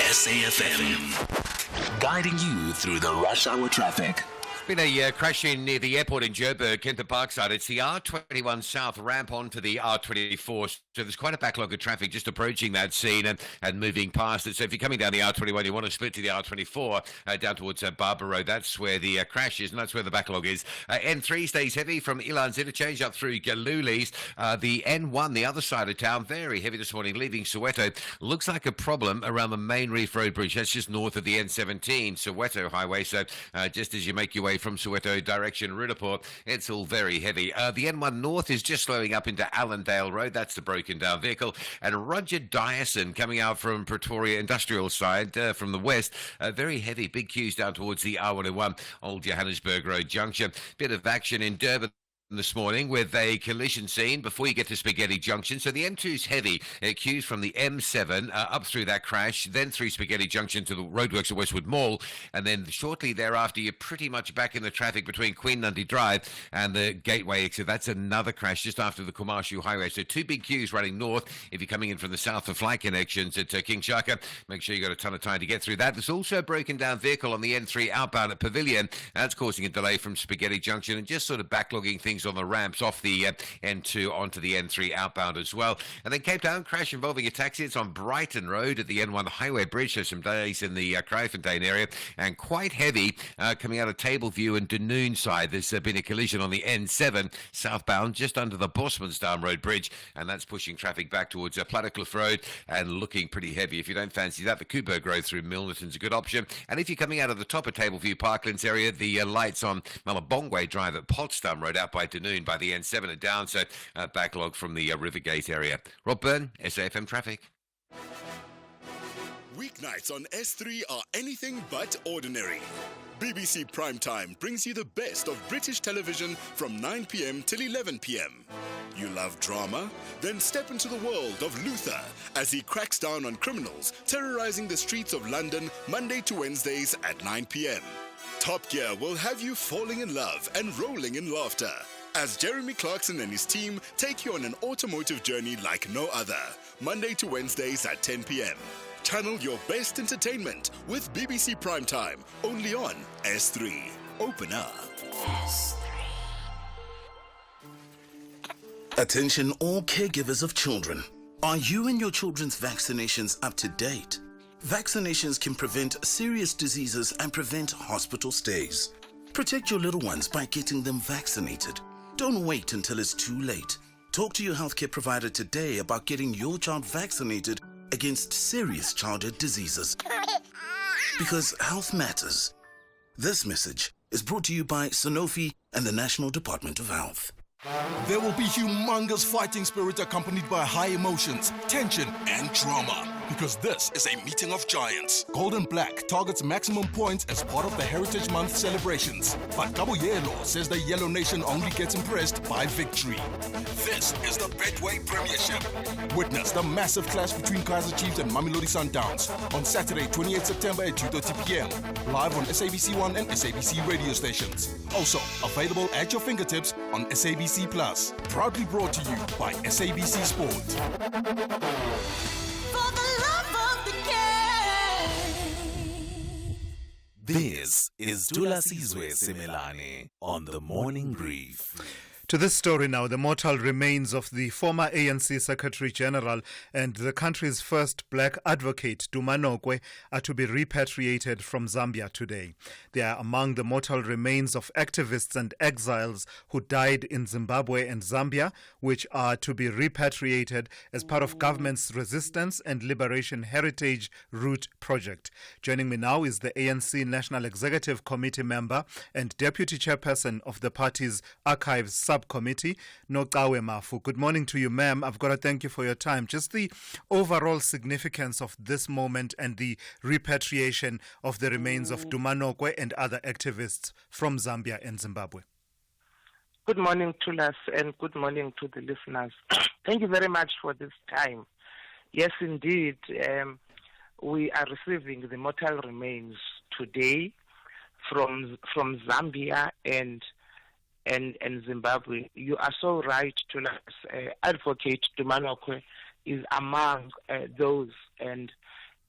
SAFM, guiding you through the rush hour traffic. Been a crash in near the airport in Joburg, Kempton Parkside. It's the R21 South ramp onto the R24. So there's quite a backlog of traffic just approaching that scene and moving past it. So if you're coming down the R21, you want to split to the R24 down towards Barbara Road. That's where the crash is, and that's where the backlog is. N3 stays heavy from Elands Interchange up through Galulis. The N1, the other side of town, very heavy this morning, leaving Soweto. Looks like a problem around the main Reef Road Bridge. That's just north of the N17, Soweto Highway. So just as you make your way from Soweto direction Rudaport, it's all very heavy. The N1 North is just slowing up into Allendale Road. That's the broken down vehicle. And Roger Dyson coming out from Pretoria Industrial side from the west. Very heavy, big queues down towards the R101 Old Johannesburg Road Junction. Bit of action in Durban this morning with a collision scene before you get to Spaghetti Junction. So the M2's heavy. Queues from the M7 up through that crash, then through Spaghetti Junction to the roadworks at Westwood Mall, and then shortly thereafter you're pretty much back in the traffic between Queen Nandi Drive and the Gateway exit. That's another crash just after the Kumashu Highway. So two big queues running north if you're coming in from the south for flight connections at King Shaka. Make sure you got a ton of time to get through that. There's also a broken down vehicle on the N3 outbound at Pavilion. That's causing a delay from Spaghetti Junction and just sort of backlogging things on the ramps off the N2 onto the N3 outbound as well. And then Cape Town, crash involving a taxi. It's on Brighton Road at the N1 Highway Bridge. There's some delays in the Kraaifontein area and quite heavy coming out of Tableview and Dunoon side. There's been a collision on the N7 southbound just under the Bosmansdown Road Bridge, and that's pushing traffic back towards Plattercliff Road and looking pretty heavy. If you don't fancy that, the Kuiberg Road through Milnerton's a good option. And if you're coming out of the top of Tableview Parklands area, the lights on Malabongwe Drive at Potsdam Road out by Dunoon by the N7 are down, so backlog from the Rivergate area. Rob Byrne, SAFM Traffic. Weeknights on S3 are anything but ordinary. BBC Primetime brings you the best of British television from 9 p.m. till 11 p.m. You love drama? Then step into the world of Luther as he cracks down on criminals terrorizing the streets of London Monday to Wednesdays at 9 p.m. Top Gear will have you falling in love and rolling in laughter as Jeremy Clarkson and his team take you on an automotive journey like no other, Monday to Wednesdays at 10 p.m. Channel your best entertainment with BBC Primetime, only on S3. Open up. S3. Attention all caregivers of children. Are you and your children's vaccinations up to date? Vaccinations can prevent serious diseases and prevent hospital stays. Protect your little ones by getting them vaccinated. Don't wait until it's too late. Talk to your healthcare provider today about getting your child vaccinated against serious childhood diseases. Because health matters. This message is brought to you by Sanofi and the National Department of Health. There will be humongous fighting spirit accompanied by high emotions, tension, and drama. Because this is a meeting of giants. Golden Black targets maximum points as part of the Heritage Month celebrations. But Cabo Yellow says the Yellow Nation only gets impressed by victory. This is the Betway Premiership. Witness the massive clash between Kaizer Chiefs and Mamelodi Sundowns on Saturday, 28 September at 2:30 p.m. Live on SABC1 and SABC radio stations. Also available at your fingertips on SABC Plus. Proudly brought to you by SABC Sport. This is Thulasizwe Simelane on the Morning Brief. To this story now, the mortal remains of the former ANC Secretary General and the country's first black advocate, Duma Nokwe, are to be repatriated from Zambia today. They are among the mortal remains of activists and exiles who died in Zimbabwe and Zambia, which are to be repatriated as part of government's Resistance and Liberation Heritage Route project. Joining me now is the ANC National Executive Committee member and Deputy Chairperson of the party's Archives Subcommittee, Nokawe Mafu. Good morning to you, ma'am. I've got to thank you for your time. Just the overall significance of this moment and the repatriation of the remains of Duma Nokwe and other activists from Zambia and Zimbabwe. Good morning, Thulas, and good morning to the listeners. Thank you very much for this time. Yes, indeed, we are receiving the mortal remains today from Zambia and Zimbabwe. You are so right, Thulas. Advocate Duma Nokwe is among those, and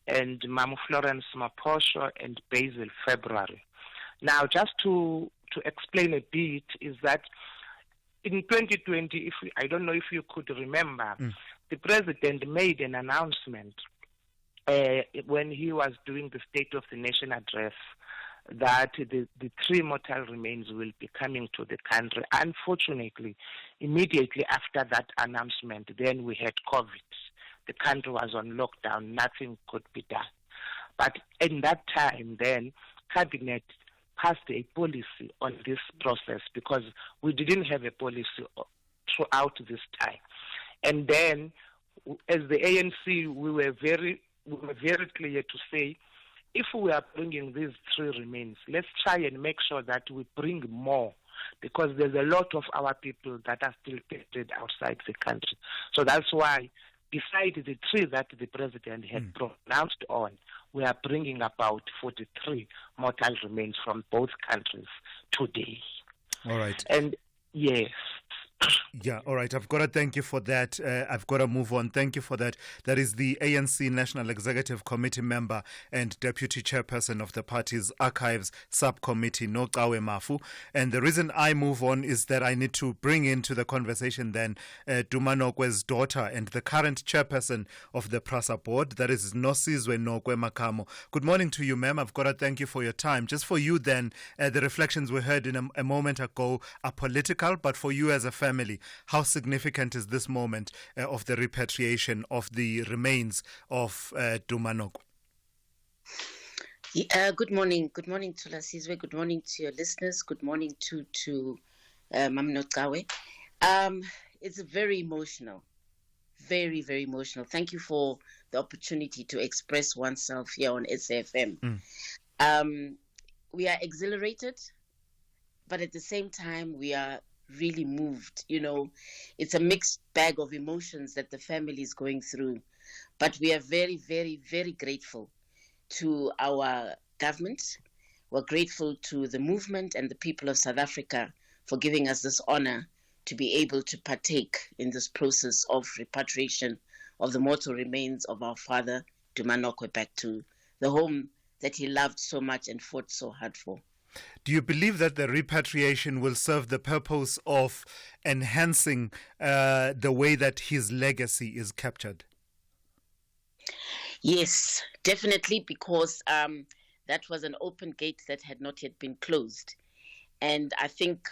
Mamu Florence Maposho and Basil February. Now, just to explain a bit, is that in 2020, I don't know if you could remember, the president made an announcement when he was doing the State of the Nation address that the three mortal remains will be coming to the country. Unfortunately, immediately after that announcement, then we had COVID. The country was on lockdown. Nothing could be done. But in that time, then, Cabinet passed a policy on this process because we didn't have a policy throughout this time. And then, as the ANC, we were very clear to say, if we are bringing these three remains, let's try and make sure that we bring more, because there's a lot of our people that are still buried outside the country. So that's why, besides the three that the president had pronounced on, we are bringing about 43 mortal remains from both countries today. All right. And yes. Yeah, all right. I've got to thank you for that. I've got to move on. Thank you for that. That is the ANC National Executive Committee member and Deputy Chairperson of the party's Archives Subcommittee, Nokawe Mafu. And the reason I move on is that I need to bring into the conversation then Duma Nokwe's daughter and the current chairperson of the PRASA board, that is Thulasizwe Nokwe Makamo. Good morning to you, ma'am. I've got to thank you for your time. Just for you then, the reflections we heard in a moment ago are political, but for you as a family, how significant is this moment of the repatriation of the remains of Duma Nokwe? Good morning. Good morning, Thulasizwe. Good morning to your listeners. Good morning to Mam Nokawe. It's very emotional. Very, very emotional. Thank you for the opportunity to express oneself here on SAFM. We are exhilarated, but at the same time, we are really moved. You know, it's a mixed bag of emotions that the family is going through, but we are very, very, very grateful to our government. We're grateful to the movement and the people of South Africa for giving us this honor to be able to partake in this process of repatriation of the mortal remains of our father Duma Nokwe back to the home that he loved so much and fought so hard for. Do you believe that the repatriation will serve the purpose of enhancing the way that his legacy is captured? Yes, definitely, because that was an open gate that had not yet been closed. And I think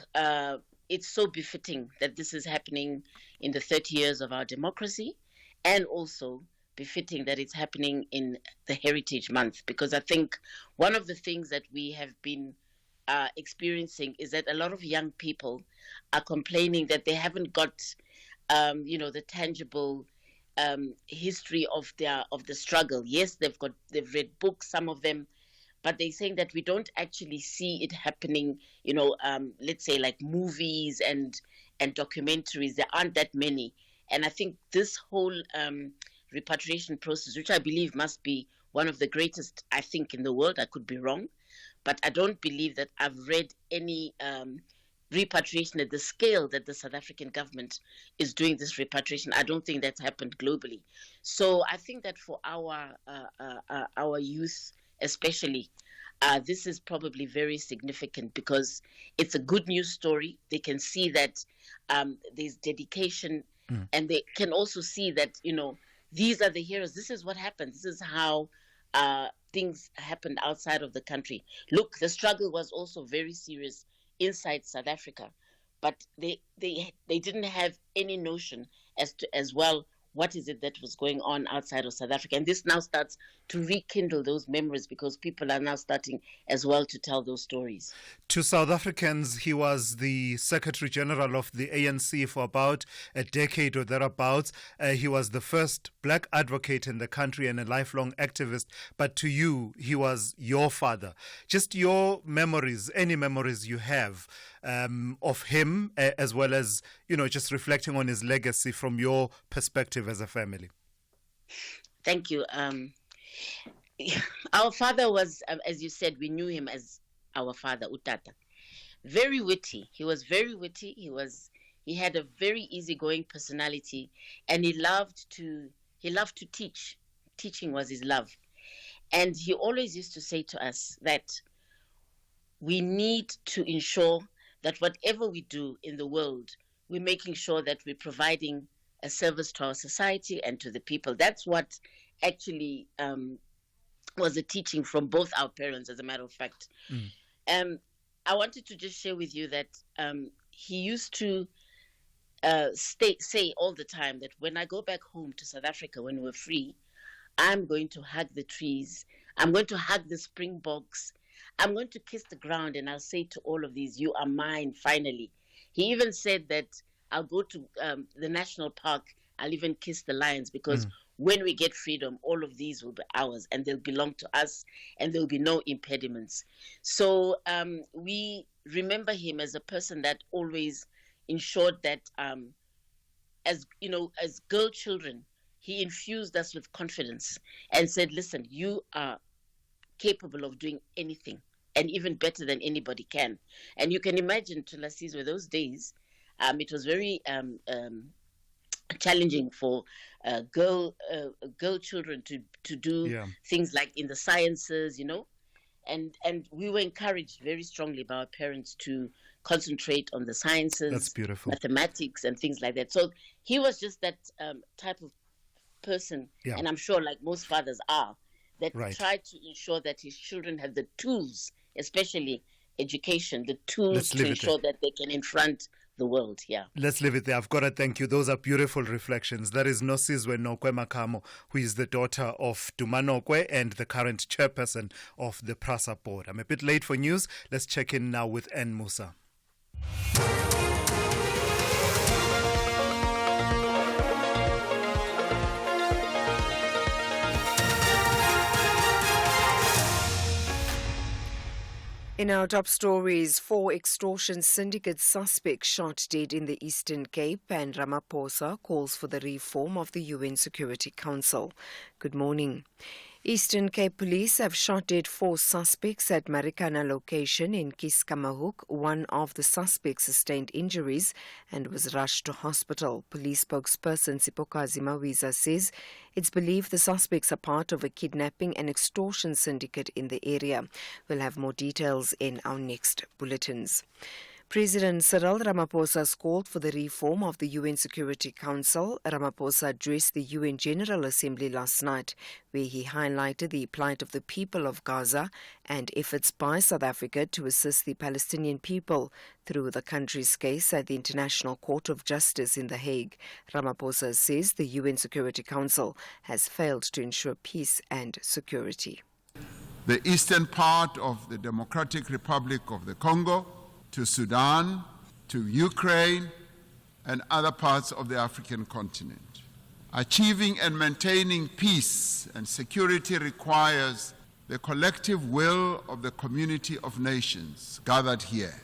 it's so befitting that this is happening in the 30 years of our democracy, and also befitting that it's happening in the Heritage Month, because I think one of the things that we have been experiencing is that a lot of young people are complaining that they haven't got, the tangible history of the struggle. Yes, they've read books, some of them, but they're saying that we don't actually see it happening. Let's say like movies and documentaries. There aren't that many, and I think this whole repatriation process, which I believe must be one of the greatest, I think, in the world. I could be wrong. But I don't believe that I've read any repatriation at the scale that the South African government is doing this repatriation. I don't think that's happened globally. So I think that for our youth especially, this is probably very significant because it's a good news story. They can see that there's dedication, and they can also see that, these are the heroes. This is what happened. This is how things happened outside of the country. Look, the struggle was also very serious inside South Africa, but they didn't have any notion as well what is it that was going on outside of South Africa. And this now starts to rekindle those memories because people are now starting as well to tell those stories. To South Africans, he was the Secretary General of the ANC for about a decade or thereabouts. He was the first black advocate in the country and a lifelong activist. But to you, he was your father. Just your memories, any memories you have of him, as well as, just reflecting on his legacy from your perspective as a family. Thank you. Our father was, as you said, we knew him as our father, Utata. Very witty. He was very witty. He had a very easygoing personality, and he loved to teach. Teaching was his love. And he always used to say to us that we need to ensure that whatever we do in the world, we're making sure that we're providing a service to our society and to the people. That's what actually was a teaching from both our parents, as a matter of fact. I wanted to just share with you that he used to say all the time that when I go back home to South Africa when we're free, I'm going to hug the trees, I'm going to hug the springboks, I'm going to kiss the ground, and I'll say to all of these, you are mine, finally. He even said that I'll go to the national park, I'll even kiss the lions, because when we get freedom, all of these will be ours, and they'll belong to us, and there'll be no impediments. So we remember him as a person that always ensured that, as girl children, he infused us with confidence and said, listen, you are capable of doing anything, and even better than anybody can. And you can imagine, Thulasizwe, those days, it was very challenging for girl children to do things like in the sciences, and we were encouraged very strongly by our parents to concentrate on the sciences. That's beautiful. Mathematics and things like that. So he was just that type of person, and I'm sure like most fathers are, that try to ensure that his children have the tools, especially education, the tools to ensure that they can confront the world. Let's leave it there. I've got to thank you. Those are beautiful reflections. That is Nosizwe Nokwe Makamo, who is the daughter of Duma Nokwe and the current chairperson of the PRASA board. I'm a bit late for news. Let's check in now with N. Musa. In our top stories, 4 extortion syndicate suspects shot dead in the Eastern Cape, and Ramaphosa calls for the reform of the UN Security Council. Good morning. Eastern Cape Police have shot dead 4 suspects at Marikana location in Kiskamahoek. One of the suspects sustained injuries and was rushed to hospital. Police spokesperson Sipokazi Mawiza says it's believed the suspects are part of a kidnapping and extortion syndicate in the area. We'll have more details in our next bulletins. President Cyril Ramaphosa has called for the reform of the UN Security Council. Ramaphosa addressed the UN General Assembly last night, where he highlighted the plight of the people of Gaza and efforts by South Africa to assist the Palestinian people through the country's case at the International Court of Justice in The Hague. Ramaphosa says the UN Security Council has failed to ensure peace and security. The eastern part of the Democratic Republic of the Congo, to Sudan, to Ukraine, and other parts of the African continent. Achieving and maintaining peace and security requires the collective will of the community of nations gathered here.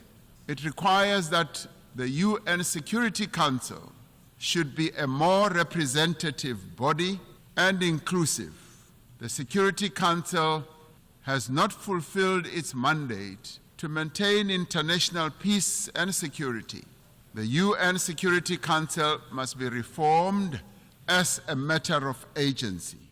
It requires that the UN Security Council should be a more representative body and inclusive. The Security Council has not fulfilled its mandate to maintain international peace and security. The UN Security Council must be reformed as a matter of agency.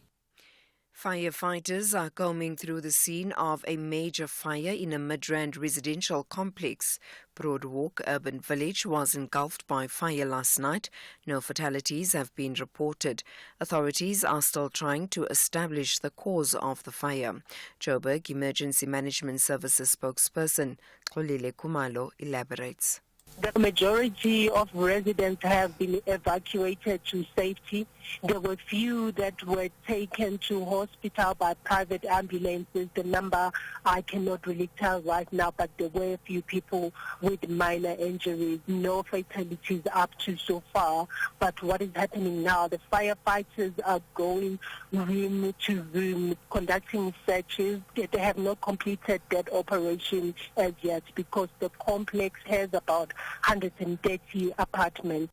Firefighters are combing through the scene of a major fire in a Midrand residential complex. Broadwalk Urban Village was engulfed by fire last night. No fatalities have been reported. Authorities are still trying to establish the cause of the fire. Joburg Emergency Management Services spokesperson Xolile Kumalo elaborates. The majority of residents have been evacuated to safety. There were few that were taken to hospital by private ambulances. The number I cannot really tell right now, but there were a few people with minor injuries. No fatalities up to so far. But what is happening now, the firefighters are going room to room, conducting searches. They have not completed that operation as yet because the complex has about 130 apartments.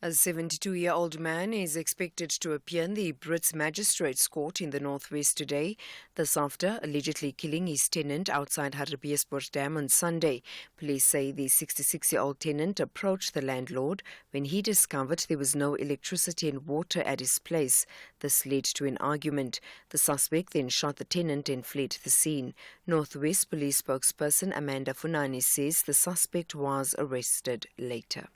A 72-year-old man is expected to appear in the Brits Magistrates Court in the northwest today. This after allegedly killing his tenant outside Hartbeespoort Dam on Sunday. Police say the 66-year-old tenant approached the landlord when he discovered there was no electricity and water at his place. This led to an argument. The suspect then shot the tenant and fled the scene. Northwest Police spokesperson Amanda Funani says the suspect was arrested later.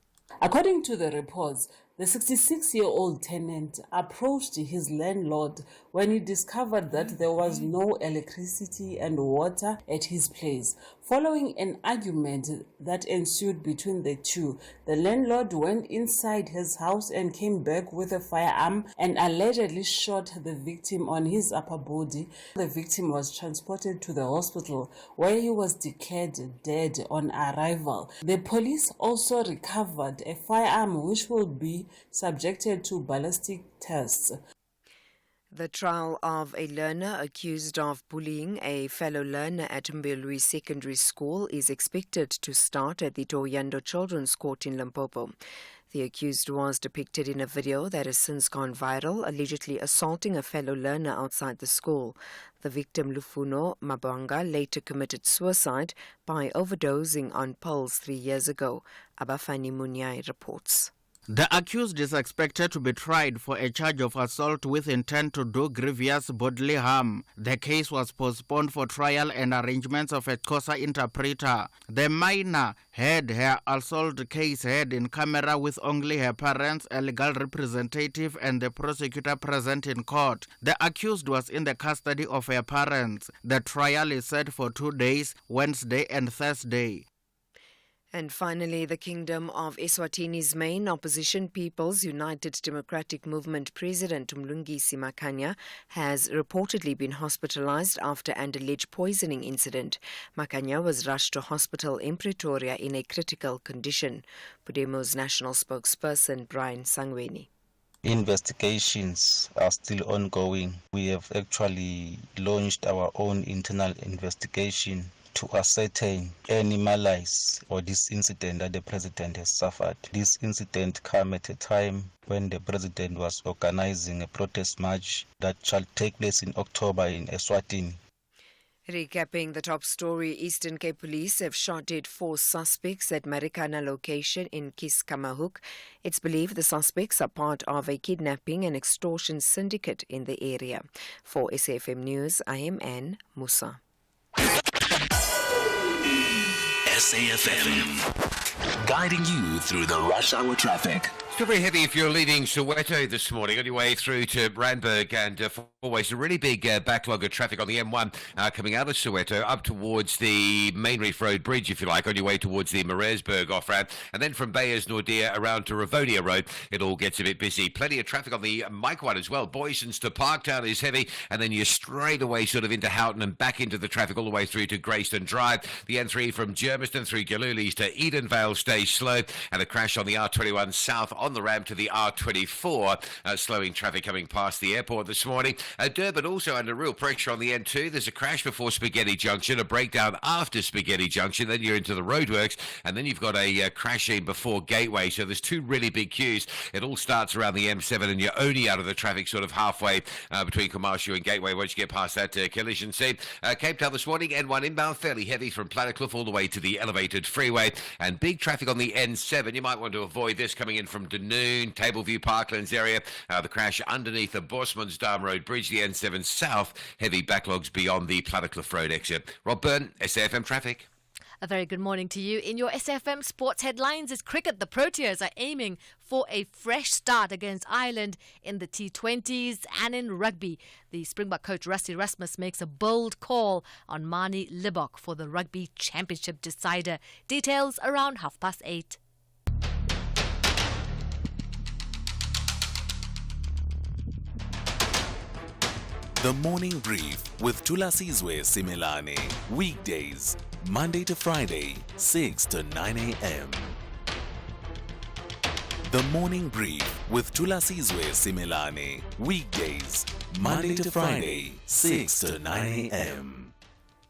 According to the reports, the 66-year-old tenant approached his landlord when he discovered that there was no electricity and water at his place. Following an argument that ensued between the two, the landlord went inside his house and came back with a firearm and allegedly shot the victim on his upper body. The victim was transported to the hospital where he was declared dead on arrival. The police also recovered a firearm which will be subjected to ballistic tests. The trial of a learner accused of bullying a fellow learner at Mbelui Secondary School is expected to start at the Toyando Children's Court in Limpopo. The accused was depicted in a video that has since gone viral, allegedly assaulting a fellow learner outside the school. The victim, Lufuno Mabanga, later committed suicide by overdosing on pills 3 years ago. Abafani Munyai reports. The accused is expected to be tried for a charge of assault with intent to do grievous bodily harm. The case was postponed for trial and arrangements of a Xhosa interpreter. The minor had her assault case heard in camera with only her parents, a legal representative and the prosecutor present in court. The accused was in the custody of her parents. The trial is set for 2 days, Wednesday and Thursday. And finally, the Kingdom of Eswatini's main opposition People's United Democratic Movement President Mlungisi Makhanya has reportedly been hospitalized after an alleged poisoning incident. Makhanya was rushed to hospital in Pretoria in a critical condition. Pudemo's national spokesperson Brian Sangweni. Investigations are still ongoing. We have actually launched our own internal investigation to ascertain any malice or this incident that the president has suffered. This incident came at a time when the president was organizing a protest march that shall take place in October in Eswatini. Recapping the top story, Eastern Cape Police have shot dead 4 suspects at Marikana location in Kiskamahuk. It's believed the suspects are part of a kidnapping and extortion syndicate in the area. For SAFM News, I am Anne Musa. SAFM, guiding you through the rush hour traffic. Still very heavy if you're leaving Soweto this morning on your way through to Randburg, and always a really big backlog of traffic on the M1 coming out of Soweto up towards the Main Reef Road Bridge, if you like, on your way towards the Maresburg off-ramp, and then from Bayers Nordia around to Ravonia Road, it all gets a bit busy. Plenty of traffic on the Mike one as well. Boysons to Parktown is heavy, and then you're straight away sort of into Houghton and back into the traffic all the way through to Greyston Drive. The N3 from Germiston through Galulis to Edenvale stays slow, and a crash on the R21 south on the ramp to the R24, slowing traffic coming past the airport this morning. Durban also under real pressure on the N2. There's a crash before Spaghetti Junction, a breakdown after Spaghetti Junction, then you're into the roadworks, and then you've got a crashing before Gateway. So there's 2 really big queues. It all starts around the M7, and you're only out of the traffic sort of halfway between Commercial and Gateway once you get past that collision scene. Cape Town this morning, N1 inbound, fairly heavy from Plattercliff all the way to the elevated freeway, and big traffic on the N7. You might want to avoid this coming in from Dunoon, Tableview Parklands area. The crash underneath the Bosmansdam Road Bridge, the N7 South. Heavy backlogs beyond the Plattercliff Road exit. Rob Byrne, SAFM Traffic. A very good morning to you. In your SFM sports headlines is cricket. The Proteas are aiming for a fresh start against Ireland in the T20s, and in rugby, the Springbok coach Rusty Rasmus makes a bold call on Mani Libbok for the Rugby Championship decider. Details around 8:30. The Morning Brief with Thulasizwe Simelane. Weekdays, Monday to Friday, 6 to 9 a.m. The Morning Brief with Thulasizwe Simelane. Weekdays, Monday to Friday, 6 to 9 a.m.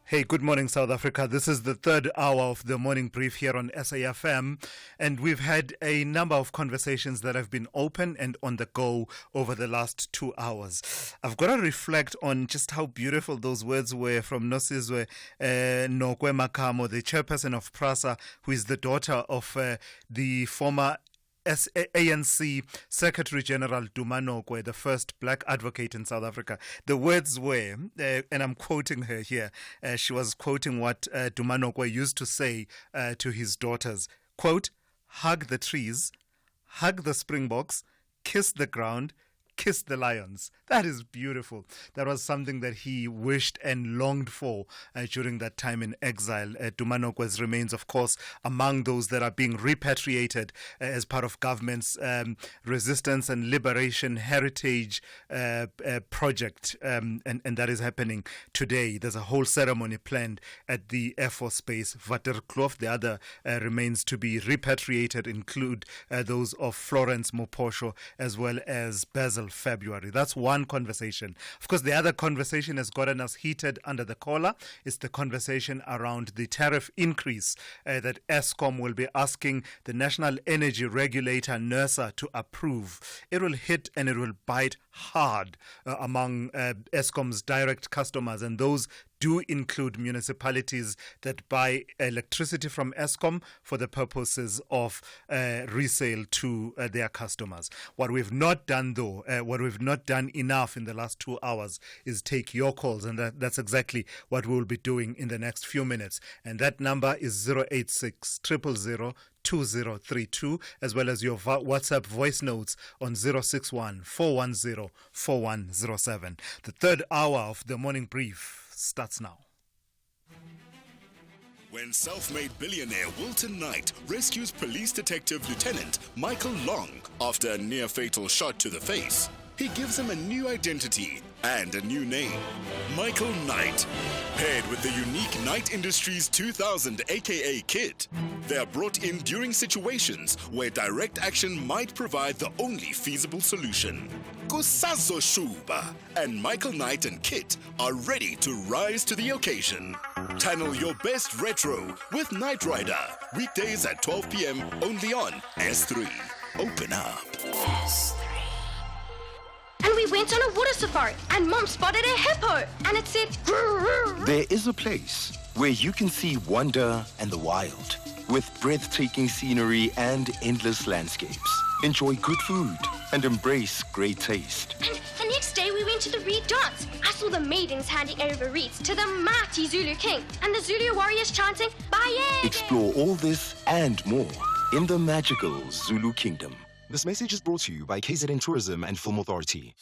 Hey, good morning, South Africa. This is the third hour of the morning brief here on SAFM, and we've had a number of conversations that have been open and on the go over the last 2 hours. I've got to reflect on just how beautiful those words were from Nosizwe Nokwe Makamo, the chairperson of PRASA, who is the daughter of the former ANC Secretary General Duma Nokwe, the first black advocate in South Africa. The words were, and I'm quoting her here, she was quoting what Duma Nokwe used to say to his daughters, quote, hug the trees, hug the Springboks, kiss the ground, kiss the lions. That is beautiful. That was something that he wished and longed for during that time in exile. Duma Nokwe's remains, of course, among those that are being repatriated as part of government's resistance and liberation heritage project. And that is happening today. There's a whole ceremony planned at the Air Force Base. Waterkloof, the other remains to be repatriated, include those of Florence Moposho as well as Basil February. That's one conversation. Of course, the other conversation has gotten us heated under the collar. It's the conversation around the tariff increase that Eskom will be asking the National Energy Regulator, NERSA, to approve. It will hit and it will bite hard among Eskom's direct customers, and those do include municipalities that buy electricity from Eskom for the purposes of resale to their customers. What we've not done, though, what we've not done enough in the last 2 hours is take your calls, and that's exactly what we will be doing in the next few minutes. And that number is 086 000 2032, as well as your WhatsApp voice notes on 061 410 4107. The third hour of the morning brief starts now. When self-made billionaire Wilton Knight rescues police detective Lieutenant Michael Long after a near-fatal shot to the face, he gives him a new identity and a new name, Michael Knight. Paired with the unique Knight Industries 2000 aka kit, they are brought in during situations where direct action might provide the only feasible solution. Kusazo Shuba and Michael Knight and Kit are ready to rise to the occasion. Channel your best retro with Knight Rider, weekdays at 12 p.m. only on S3. Open up. S3. And we went on a water safari, and Mom spotted a hippo, and it said, grrr. There is a place where you can see wonder and the wild, with breathtaking scenery and endless landscapes. Enjoy good food and embrace great taste. And the next day we went to the reed dance. I saw the maidens handing over reeds to the mighty Zulu king, and the Zulu warriors chanting, Baye! Explore all this and more in the magical Zulu Kingdom. This message is brought to you by KZN Tourism and Film Authority.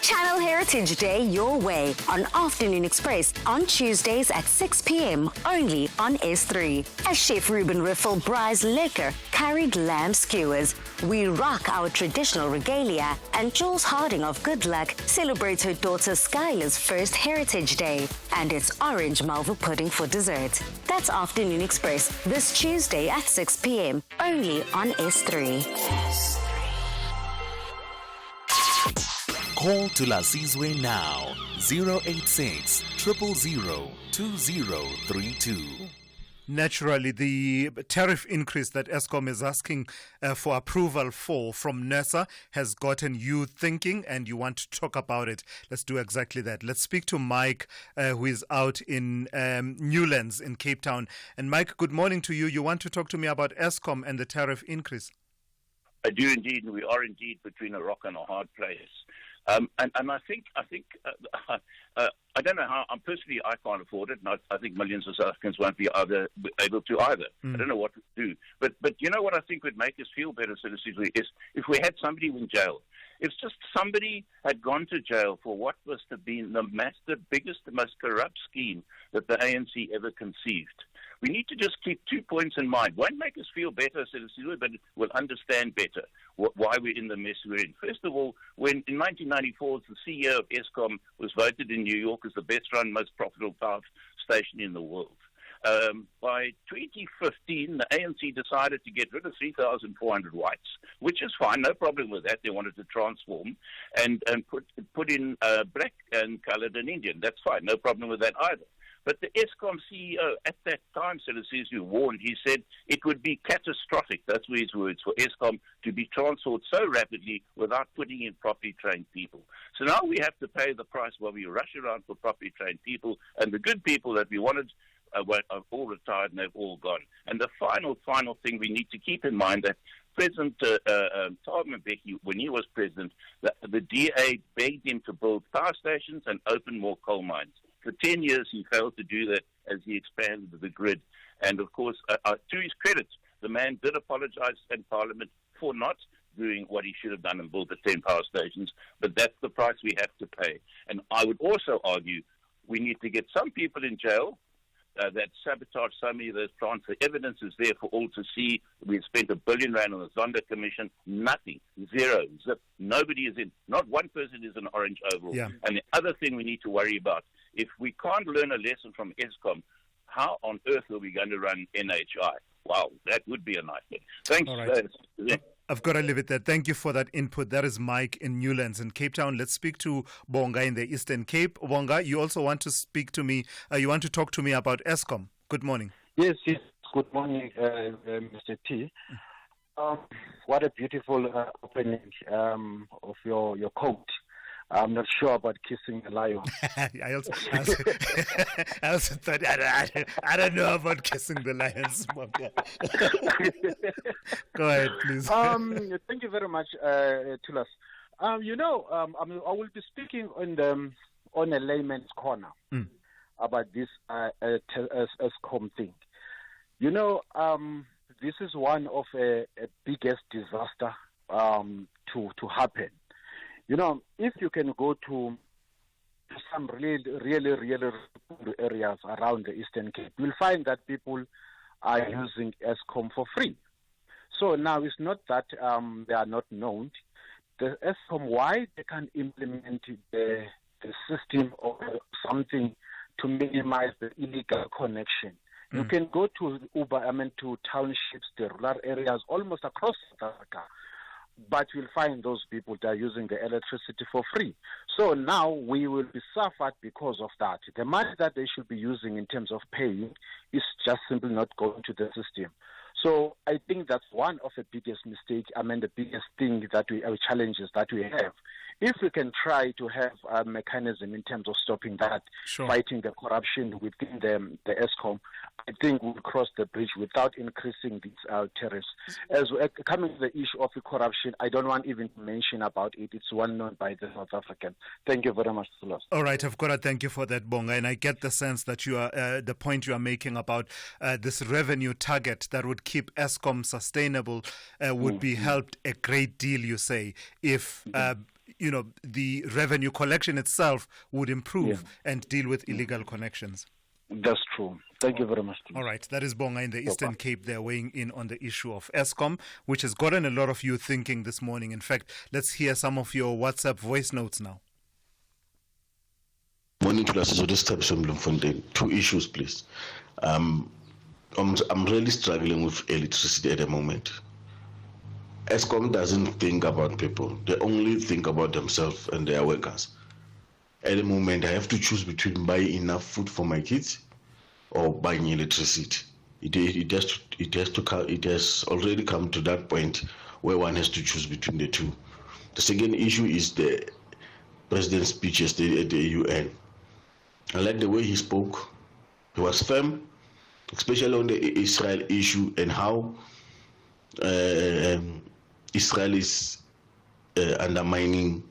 Channel Heritage Day your way on Afternoon Express on Tuesdays at 6 p.m. only on S3. As Chef Ruben Riffel braais lekker curried lamb skewers, we rock our traditional regalia, and Jules Harding of Good Luck celebrates her daughter Skylar's first Heritage Day, and it's orange malva pudding for dessert. That's Afternoon Express this Tuesday at 6 p.m. only on S3. Call Thulasizwe now, 086 000 2032. Naturally, the tariff increase that Eskom is asking for approval for from NERSA has gotten you thinking, and you want to talk about it. Let's do exactly that. Let's speak to Mike, who is out in Newlands in Cape Town. And Mike, good morning to you. You want to talk to me about Eskom and the tariff increase? I do indeed, and we are indeed between a rock and a hard place. And I think I don't know how. Personally, I can't afford it, and I think millions of South Africans won't be able to either. I don't know what to do. But you know what I think would make us feel better, Thulasizwe, is if we had somebody in jail. If just somebody had gone to jail for what must have been the biggest, the most corrupt scheme that the ANC ever conceived. We need to just keep 2 points in mind. Won't make us feel better, but we'll understand better why we're in the mess we're in. First of all, when in 1994 the CEO of Eskom was voted in New York as the best-run, most profitable power station in the world. By 2015, the ANC decided to get rid of 3,400 whites, which is fine, no problem with that. They wanted to transform and put in black and colored and Indian. That's fine, no problem with that either. But the Eskom CEO at that time, Thulasizwe, warned. He said it would be catastrophic, that's his words, for Eskom to be transformed so rapidly without putting in properly trained people. So now we have to pay the price while we rush around for properly trained people, and the good people that we wanted are all retired and they've all gone. And the final thing we need to keep in mind that President Thabo Mbeki, when he was president, the DA begged him to build power stations and open more coal mines. For 10 years, he failed to do that as he expanded the grid. And, of course, to his credit, the man did apologize in Parliament for not doing what he should have done and built the 10 power stations. But that's the price we have to pay. And I would also argue we need to get some people in jail that sabotage so many of those plants. The evidence is there for all to see. We've spent R1 billion on the Zonda Commission. Nothing. Zero. Zip. Nobody is in. Not one person is in orange overall. Yeah. And the other thing we need to worry about, if we can't learn a lesson from Eskom, how on earth are we going to run NHI? Wow, that would be a nightmare. Thanks. All right. I've got to leave it there. Thank you for that input. That is Mike in Newlands in Cape Town. Let's speak to Bonga in the Eastern Cape. Bonga, you also want to speak to me. You want to talk to me about Eskom. Good morning. Yes. Good morning, Mr. T. What a beautiful opening of your quote. I'm not sure about kissing the lion. I also thought, I don't know about kissing the lions. Go ahead, please. Thank you very much, Thulas. I will be speaking on a layman's corner about this Eskom thing. This is one of a biggest disaster to happen. If you can go to some really areas around the Eastern Cape, you'll find that people are using Eskom for free. So now it's not that they are not known. The Eskom, why they can implement the system or something to minimize the illegal connection. You can go to to townships, the rural areas, almost across South Africa. But you'll find those people that are using the electricity for free. So now we will be suffered because of that. The money that they should be using in terms of paying is just simply not going to the system. So I think that's one of the biggest mistakes, the biggest thing that challenges that we have. If we can try to have a mechanism in terms of stopping that, fighting the corruption within the Eskom, I think we'll cross the bridge without increasing these tariffs. As coming to the issue of the corruption, I don't want even to mention about it. It's well known by the South African. Thank you very much, Thulas. All right, I've got to thank you for that, Bonga. And I get the sense that you are the point you are making about this revenue target that would keep Eskom sustainable would be helped a great deal, you say, if the revenue collection itself would improve and deal with illegal connections. That's true. Thank you very much. All right. That is Bonga in the Eastern Cape. They're weighing in on the issue of Eskom, which has gotten a lot of you thinking this morning. In fact, let's hear some of your WhatsApp voice notes now. Morning, Thulasizwe. This time, Fontaine. 2 issues, please. I'm really struggling with electricity at the moment. Eskom doesn't think about people. They only think about themselves and their workers. At the moment, I have to choose between buying enough food for my kids or buying electricity. It has already come to that point where one has to choose between the two. The second issue is the president's speech yesterday at the UN. I like the way he spoke. He was firm, especially on the Israel issue and how Israel is undermining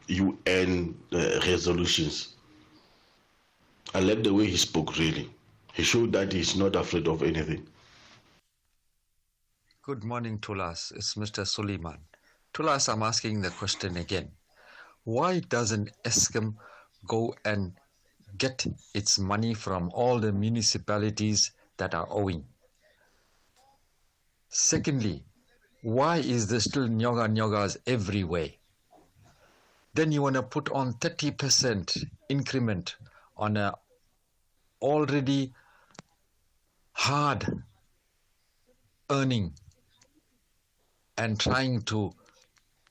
UN resolutions. I like the way he spoke, really. He showed that he's not afraid of anything. Good morning, Thulas. It's Mr. Suleiman. Thulas, I'm asking the question again. Why doesn't Eskom go and get its money from all the municipalities that are owing? Secondly, why is there still nyogas everywhere? Then you want to put on 30% increment on a already hard earning and trying to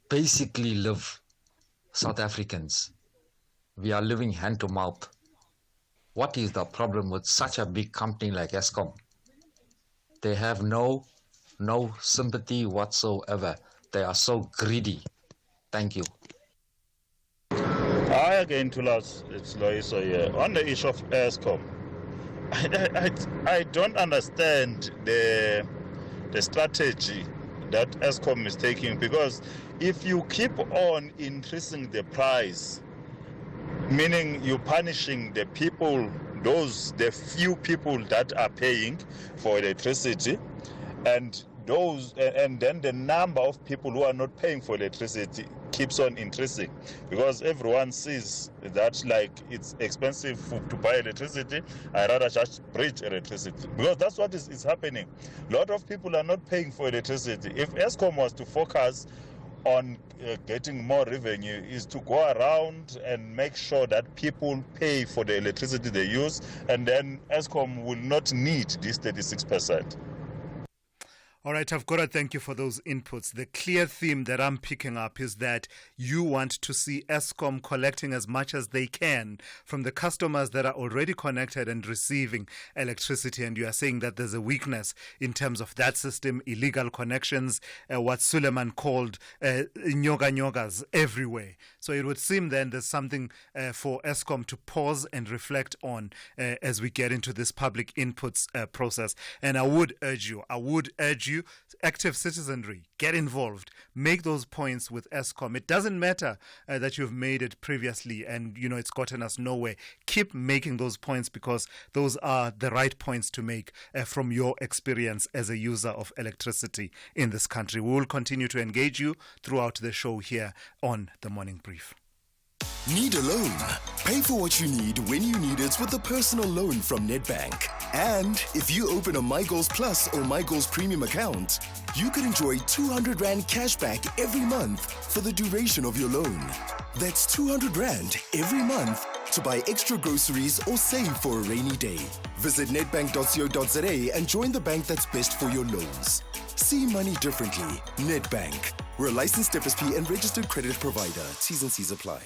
basically live South Africans. We are living hand to mouth. What is the problem with such a big company like Eskom? They have no sympathy whatsoever. They are so greedy. Thank you. Hi again, Thulas. It's Loiso here. On the issue of Eskom, I don't understand the strategy that Eskom is taking, because if you keep on increasing the price, meaning you're punishing the people, the few people that are paying for electricity, and then the number of people who are not paying for electricity keeps on increasing, because everyone sees that like it's expensive to buy electricity. I rather just bridge electricity, because that's what is happening. A lot of people are not paying for electricity. If Eskom was to focus on getting more revenue, is to go around and make sure that people pay for the electricity they use, and then Eskom will not need this 36%. All right, I've got to thank you for those inputs. The clear theme that I'm picking up is that you want to see Eskom collecting as much as they can from the customers that are already connected and receiving electricity, and you are saying that there's a weakness in terms of that system, illegal connections, what Suleiman called nyogas everywhere. So it would seem then there's something for Eskom to pause and reflect on as we get into this public inputs process. And I would urge you, active citizenry, get involved, make those points with Eskom. It doesn't matter that you've made it previously and it's gotten us nowhere. Keep making those points, because those are the right points to make from your experience as a user of electricity in this country. We will continue to engage you throughout the show here on The Morning Brief. Need a loan? Pay for what you need when you need it with a personal loan from Nedbank. And if you open a MyGoals Plus or MyGoals Premium account, you can enjoy 200 Rand cash back every month for the duration of your loan. That's 200 Rand every month to buy extra groceries or save for a rainy day. Visit nedbank.co.za and join the bank that's best for your loans. See money differently. Nedbank. We're a licensed FSP and registered credit provider. T's and C's apply.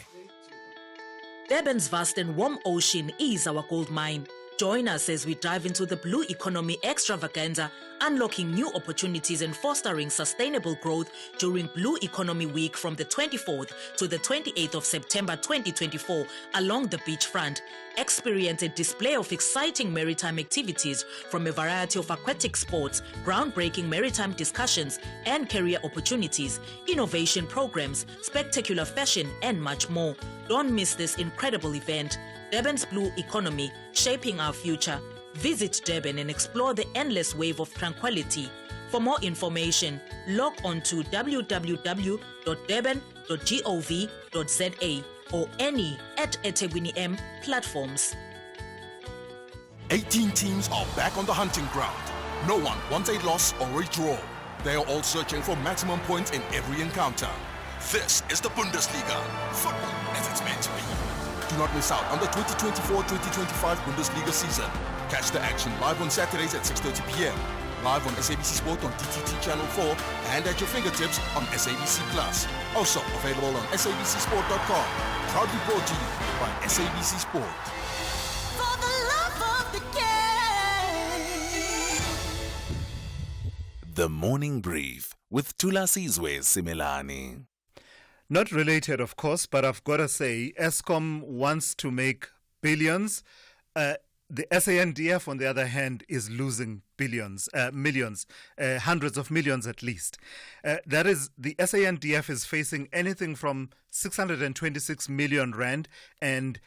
Durban's vast and warm ocean is our gold mine. Join us as we dive into the blue economy extravaganza, unlocking new opportunities and fostering sustainable growth during Blue Economy Week from the 24th to the 28th of September 2024 along the beachfront. Experience a display of exciting maritime activities from a variety of aquatic sports, groundbreaking maritime discussions and career opportunities, innovation programs, spectacular fashion, and much more. Don't miss this incredible event. Durban's Blue Economy, shaping our future. Visit Durban and explore the endless wave of tranquility. For more information, log on to www.durban.gov.za or any @eThekwini platforms. 18 teams are back on the hunting ground. No one wants a loss or a draw. They are all searching for maximum points in every encounter. This is the Bundesliga. Football as it's meant to be. Do not miss out on the 2024-2025 Bundesliga season. Catch the action live on Saturdays at 6:30 p.m. Live on SABC Sport on DTT Channel 4 and at your fingertips on SABC Plus. Also available on sabcsport.com. Proudly brought to you by SABC Sport. For the love of the game. The Morning Brief with Thulasizwe Simelane. Not related, of course, but I've got to say, Eskom wants to make billions. The SANDF, on the other hand, is losing billions, millions, hundreds of millions at least. That is, the SANDF is facing anything from 626 million rand and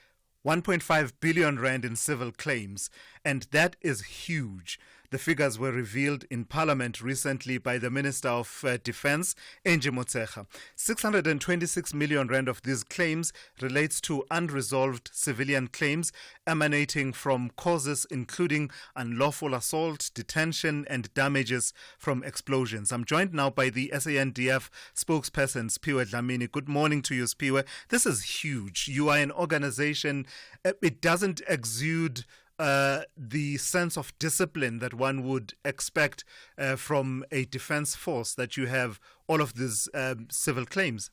1.5 billion rand in civil claims, and that is huge. The figures were revealed in Parliament recently by the Minister of Defence, Angie Motshekga. 626 million rand of these claims relates to unresolved civilian claims emanating from causes including unlawful assault, detention and damages from explosions. I'm joined now by the SANDF spokesperson, Sphiwe Dlamini. Good morning to you, Sphiwe. This is huge. You are an organization, it doesn't exude the sense of discipline that one would expect from a defense force, that you have all of these civil claims.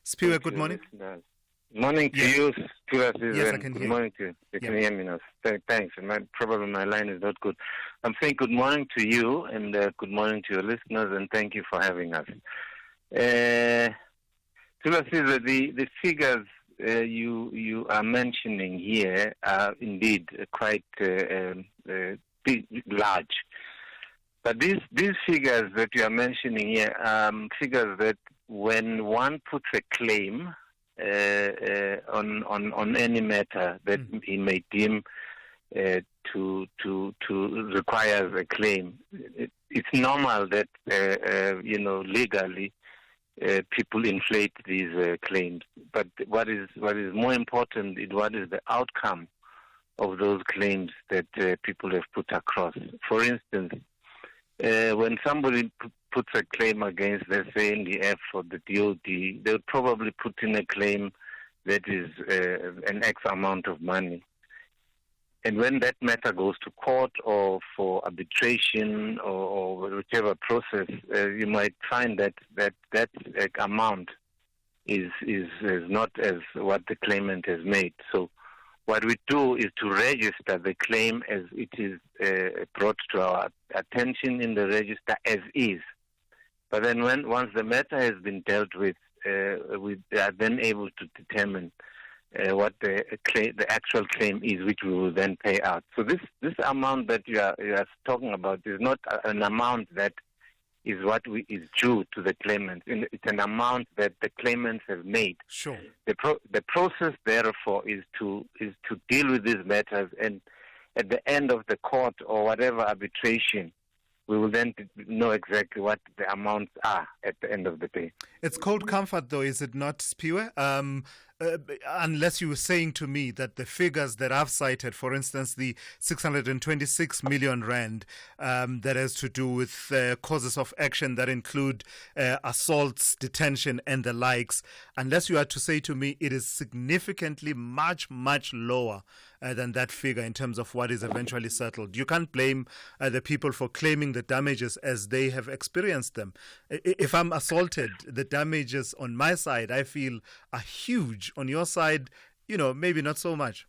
Sphiwe, good morning. Good morning to you, Thulasizwe. Yes, I can hear Good morning to you. You can hear me now. Thanks. Probably my line is not good. I'm saying good morning to you and good morning to your listeners, and thank you for having us. Thulasizwe, the figures you are mentioning here are indeed quite large. But these figures that you are mentioning here are figures that when one puts a claim on any matter that he may deem to require a claim, it's normal that legally people inflate these claims. But what is more important is what is the outcome of those claims that people have put across. For instance, when somebody puts a claim against, let's say, NDF or the DOD, they'll probably put in a claim that is an X amount of money. And when that matter goes to court or for arbitration or whichever process, you might find that amount is not as what the claimant has made. So what we do is to register the claim as it is brought to our attention in the register as is. But then once the matter has been dealt with, we are then able to determine what the actual claim is, which we will then pay out. So this amount that you are talking about is not an amount that is what is due to the claimants. It's an amount that the claimants have made. Sure. The process, therefore, is to deal with these matters, and at the end of the court or whatever arbitration, we will then know exactly what the amounts are at the end of the day. It's cold comfort, though, is it not, Sphiwe? Unless you were saying to me that the figures that I've cited, for instance, the 626 million rand that has to do with causes of action that include assaults, detention, and the likes, unless you are to say to me it is significantly much, much lower than that figure in terms of what is eventually settled. You can't blame the people for claiming the damages as they have experienced them. If I'm assaulted, the damages on my side, I feel, are huge. On your side, maybe not so much.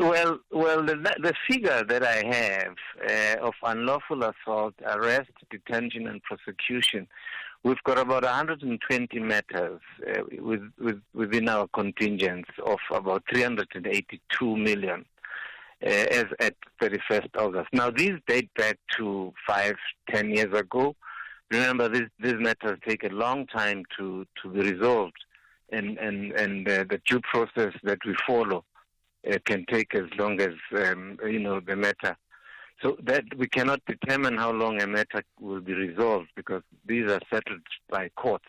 Well, the figure that I have of unlawful assault, arrest, detention, and prosecution, we've got about 120 matters within our contingents of about 382 million as at 31st August. Now, these date back to 10 years ago. Remember, these matters take a long time to be resolved, and the due process that we follow can take as long as the matter. So that we cannot determine how long a matter will be resolved, because these are settled by courts.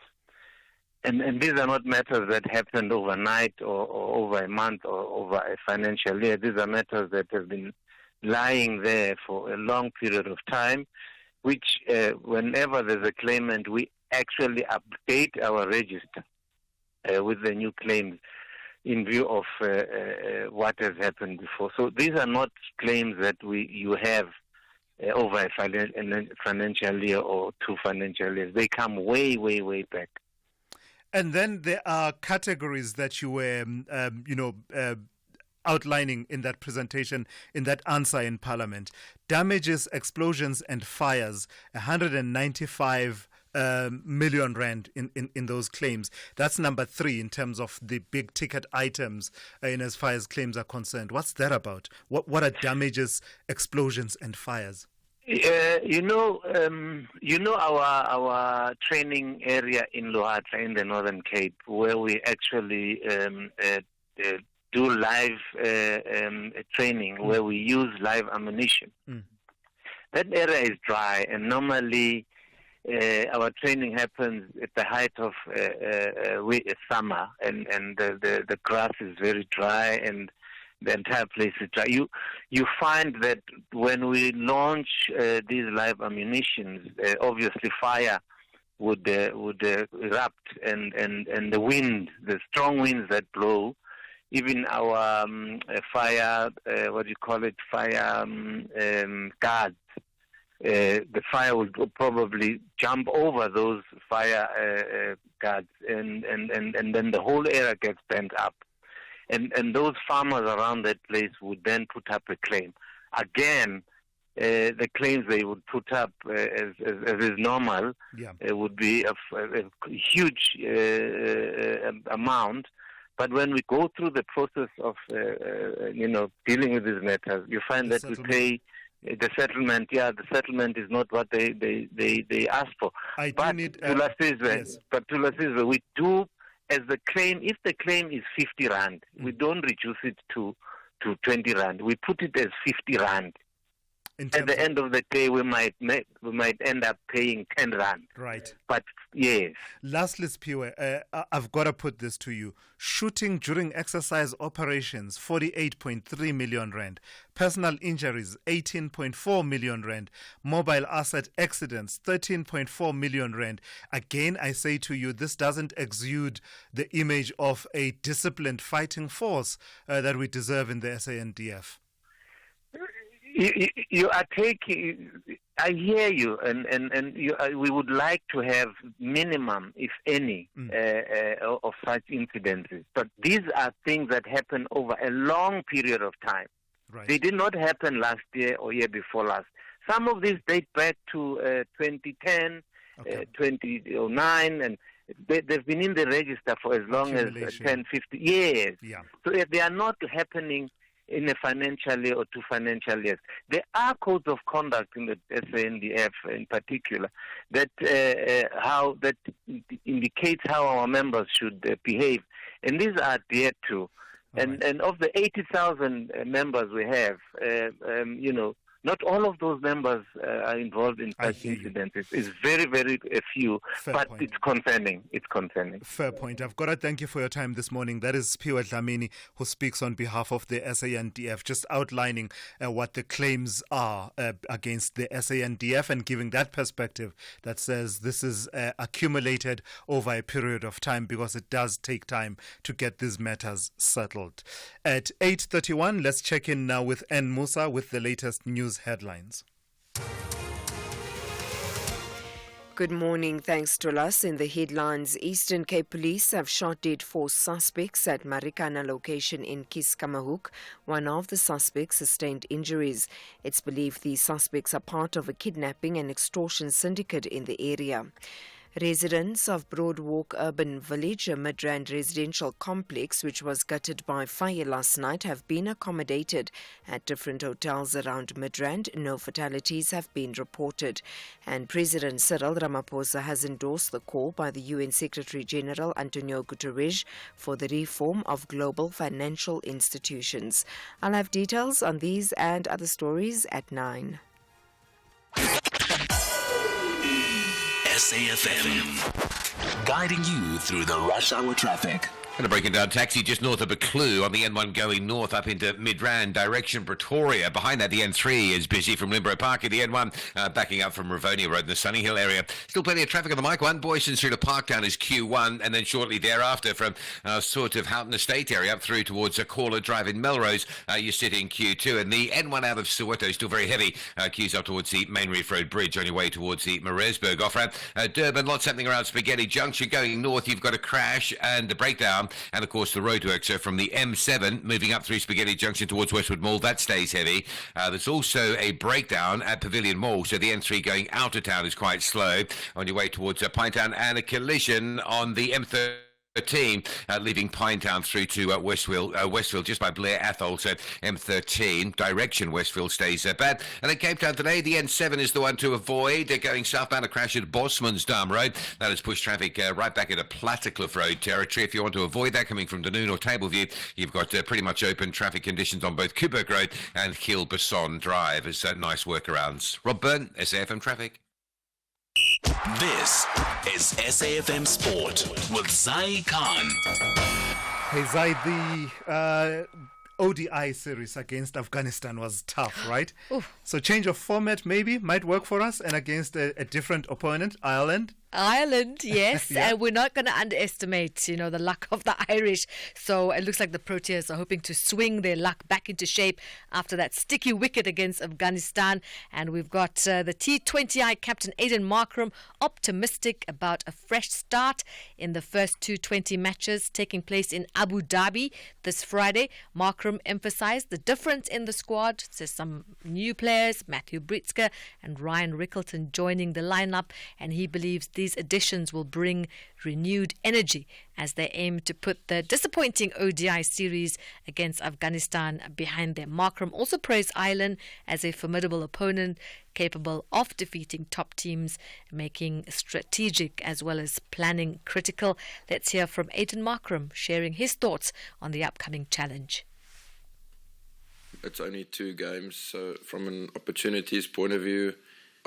And these are not matters that happened overnight or over a month or over a financial year. These are matters that have been lying there for a long period of time, which whenever there's a claimant, we actually update our register with the new claims in view of what has happened before. So these are not claims that you have over a financial year or 2 financial years. They come way, way, way back. And then there are categories that you were, outlining in that presentation, in that answer in Parliament. Damages, explosions and fires, 195 million rand in those claims. That's number 3 in terms of the big ticket items in as far as claims are concerned. What's that about? What are damages, explosions and fires? Our training area in Luhatra in the Northern Cape, where we actually do live training, where we use live ammunition. That area is dry, and normally our training happens at the height of summer, and the grass is very dry, and the entire place is dry. You find that when we launch these live ammunitions, obviously fire would erupt, and the wind, the strong winds that blow, even our fire, fire guards, the fire would probably jump over those fire guards, and then the whole area gets bent up. And those farmers around that place would then put up a claim. Again, the claims they would put up, as is normal, would be a huge amount. But when we go through the process of, dealing with these matters, you find that we pay the settlement. Yeah, the settlement is not what they ask for. Thulasizwe, we do, as the claim, if the claim is 50 rand, we don't reduce it to 20 rand. We put it as 50 rand. At the end of the day, we might end up paying 10 rand. Right. But yes. Lastly, Spiwe, I've got to put this to you. Shooting during exercise operations, 48.3 million rand. Personal injuries, 18.4 million rand. Mobile asset accidents, 13.4 million rand. Again, I say to you, this doesn't exude the image of a disciplined fighting force that we deserve in the SANDF. You are taking. I hear you, and we would like to have minimum, if any, of such incidences. But these are things that happen over a long period of time. Right. They did not happen last year or year before last. Some of these date back to 2010, 2009, and they've been in the register for as long as 10, 50 years. Yeah. So if they are not happening in a financial year or 2 financial years. There are codes of conduct in the SANDF in particular that indicates how our members should behave, and these are adhered to. And of the 80,000 members we have, not all of those members are involved in such incidents. It's very, very few, but it's concerning. It's concerning. Fair point. I've got to thank you for your time this morning. That is Spiwe Dlamini, who speaks on behalf of the SANDF, just outlining what the claims are against the SANDF and giving that perspective that says this is accumulated over a period of time, because it does take time to get these matters settled. At 8:31, let's check in now with N. Musa with the latest news headlines. Good morning. Thanks to us. In the headlines, Eastern Cape Police have shot dead 4 suspects at Marikana location in Kiskamahoek. One of the suspects sustained injuries. It's believed the suspects are part of a kidnapping and extortion syndicate in the area. Residents of Broadwalk Urban Village, a Midrand residential complex which was gutted by fire last night, have been accommodated at different hotels around Midrand. No fatalities have been reported. And President Cyril Ramaphosa has endorsed the call by the UN Secretary General Antonio Guterres for the reform of global financial institutions. I'll have details on these and other stories at 9. SAFM, guiding you through the rush hour traffic. Going to break it down. Taxi just north of Buccleuch on the N1 going north up into Midrand, direction Pretoria. Behind that, the N3 is busy from Limborough Park. The N1 backing up from Rivonia Road in the Sunny Hill area. Still plenty of traffic on the Mike 1. Boyston through to Parktown is Q1, and then shortly thereafter from sort of Houghton Estate area up through towards Caller Drive in Melrose, you sit in Q2. And the N1 out of Soweto is still very heavy. Queues up towards the Main Reef Road Bridge on your way towards the Maresburg off-ramp. Durban, lots happening around Spaghetti Junction. Going north, you've got a crash and a breakdown down. And, of course, the roadworks are from the M7 moving up through Spaghetti Junction towards Westwood Mall. That stays heavy. There's also a breakdown at Pavilion Mall, so the M3 going out of town is quite slow on your way towards Pinetown, and a collision on the M13 leaving Pinetown through to Westfield just by Blair Athol. So M13 direction Westfield stays bad. And at Cape Town today, the N7 is the one to avoid. Going southbound, a crash at Bosman's Dam Road. That has pushed traffic right back into Plattekloof Road territory. If you want to avoid that coming from Dunoon or Tableview, you've got pretty much open traffic conditions on both Kuberg Road and Gilberson Drive. It's nice workarounds. Rob Byrne, SAFM Traffic. This is SAFM Sport with Zai Khan. Hey Zai, the ODI series against Afghanistan was tough, right? So change of format maybe might work for us, and against a different opponent, Ireland. Ireland, yes. Yeah. And we're not going to underestimate, the luck of the Irish. So it looks like the Proteas are hoping to swing their luck back into shape after that sticky wicket against Afghanistan. And we've got the T20I captain Aiden Markram optimistic about a fresh start in the first T20 matches taking place in Abu Dhabi this Friday. Markram emphasized the difference in the squad. There's some new players, Matthew Britska and Ryan Rickleton joining the lineup, and he believes these additions will bring renewed energy as they aim to put the disappointing ODI series against Afghanistan behind them. Markram also praised Ireland as a formidable opponent capable of defeating top teams, making strategic as well as planning critical. Let's hear from Aiden Markram sharing his thoughts on the upcoming challenge. It's only 2 games, so from an opportunities point of view,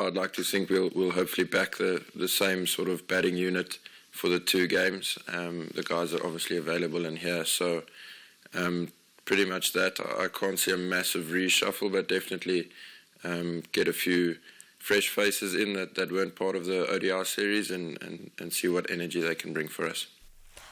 I'd like to think we'll hopefully back the same sort of batting unit for the 2 games. The guys are obviously available in here, so pretty much that. I can't see a massive reshuffle, but definitely get a few fresh faces in that weren't part of the ODI series and see what energy they can bring for us.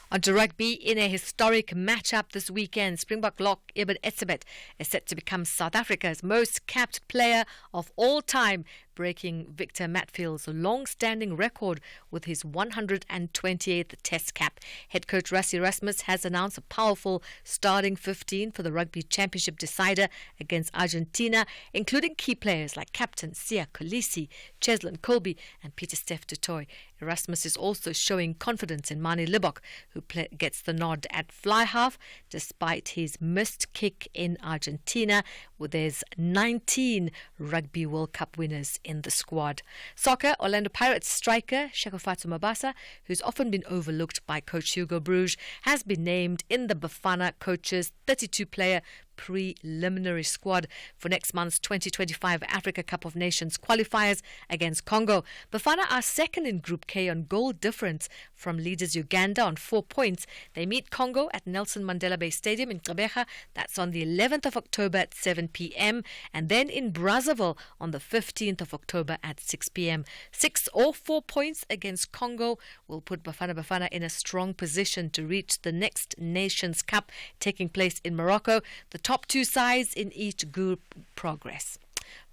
On to rugby, in a historic matchup this weekend, Springbok lock Ibn Etzebeth is set to become South Africa's most capped player of all time, breaking Victor Matfield's long-standing record with his 128th Test cap. Head coach Rassie Erasmus has announced a powerful starting 15 for the Rugby Championship decider against Argentina, including key players like captain Siya Kolisi, Cheslin Colby and Pieter-Steph du Toit. Erasmus is also showing confidence in Manie Libbok, who gets the nod at fly half despite his missed kick in Argentina, where there's 19 Rugby World Cup winners in the squad. Soccer, Orlando Pirates striker Shekofatu Mabasa, who's often been overlooked by coach Hugo Bruges, has been named in the Bafana coach's 32-player preliminary squad for next month's 2025 Africa Cup of Nations qualifiers against Congo. Bafana are second in Group K on goal difference from leaders Uganda on 4 points. They meet Congo at Nelson Mandela Bay Stadium in Gqeberha. That's on the 11th of October at 7 p.m. and then in Brazzaville on the 15th of October at 6 p.m. 6 or 4 points against Congo will put Bafana in a strong position to reach the next Nations Cup taking place in Morocco. The top 2 sides in each group progress.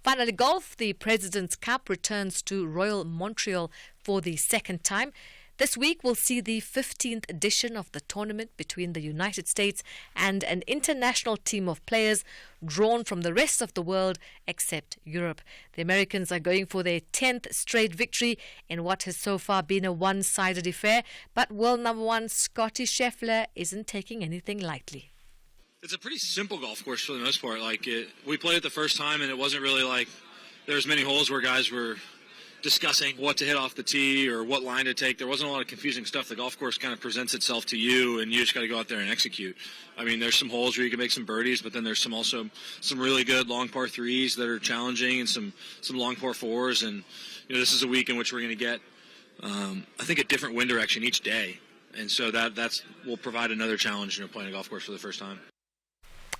Finally, golf. The President's Cup returns to Royal Montreal for the second time. This week will see the 15th edition of the tournament between the United States and an international team of players drawn from the rest of the world except Europe. The Americans are going for their 10th straight victory in what has so far been a one-sided affair, but world number 1 Scotty Scheffler isn't taking anything lightly. It's a pretty simple golf course for the most part. We played it the first time, and it wasn't really like there's many holes where guys were discussing what to hit off the tee or what line to take. There wasn't a lot of confusing stuff. The golf course kind of presents itself to you, and you just got to go out there and execute. I mean, there's some holes where you can make some birdies, but then there's also some really good long par threes that are challenging, and some long par fours. And this is a week in which we're going to get, I think, a different wind direction each day, and so that's will provide another challenge. Playing a golf course for the first time.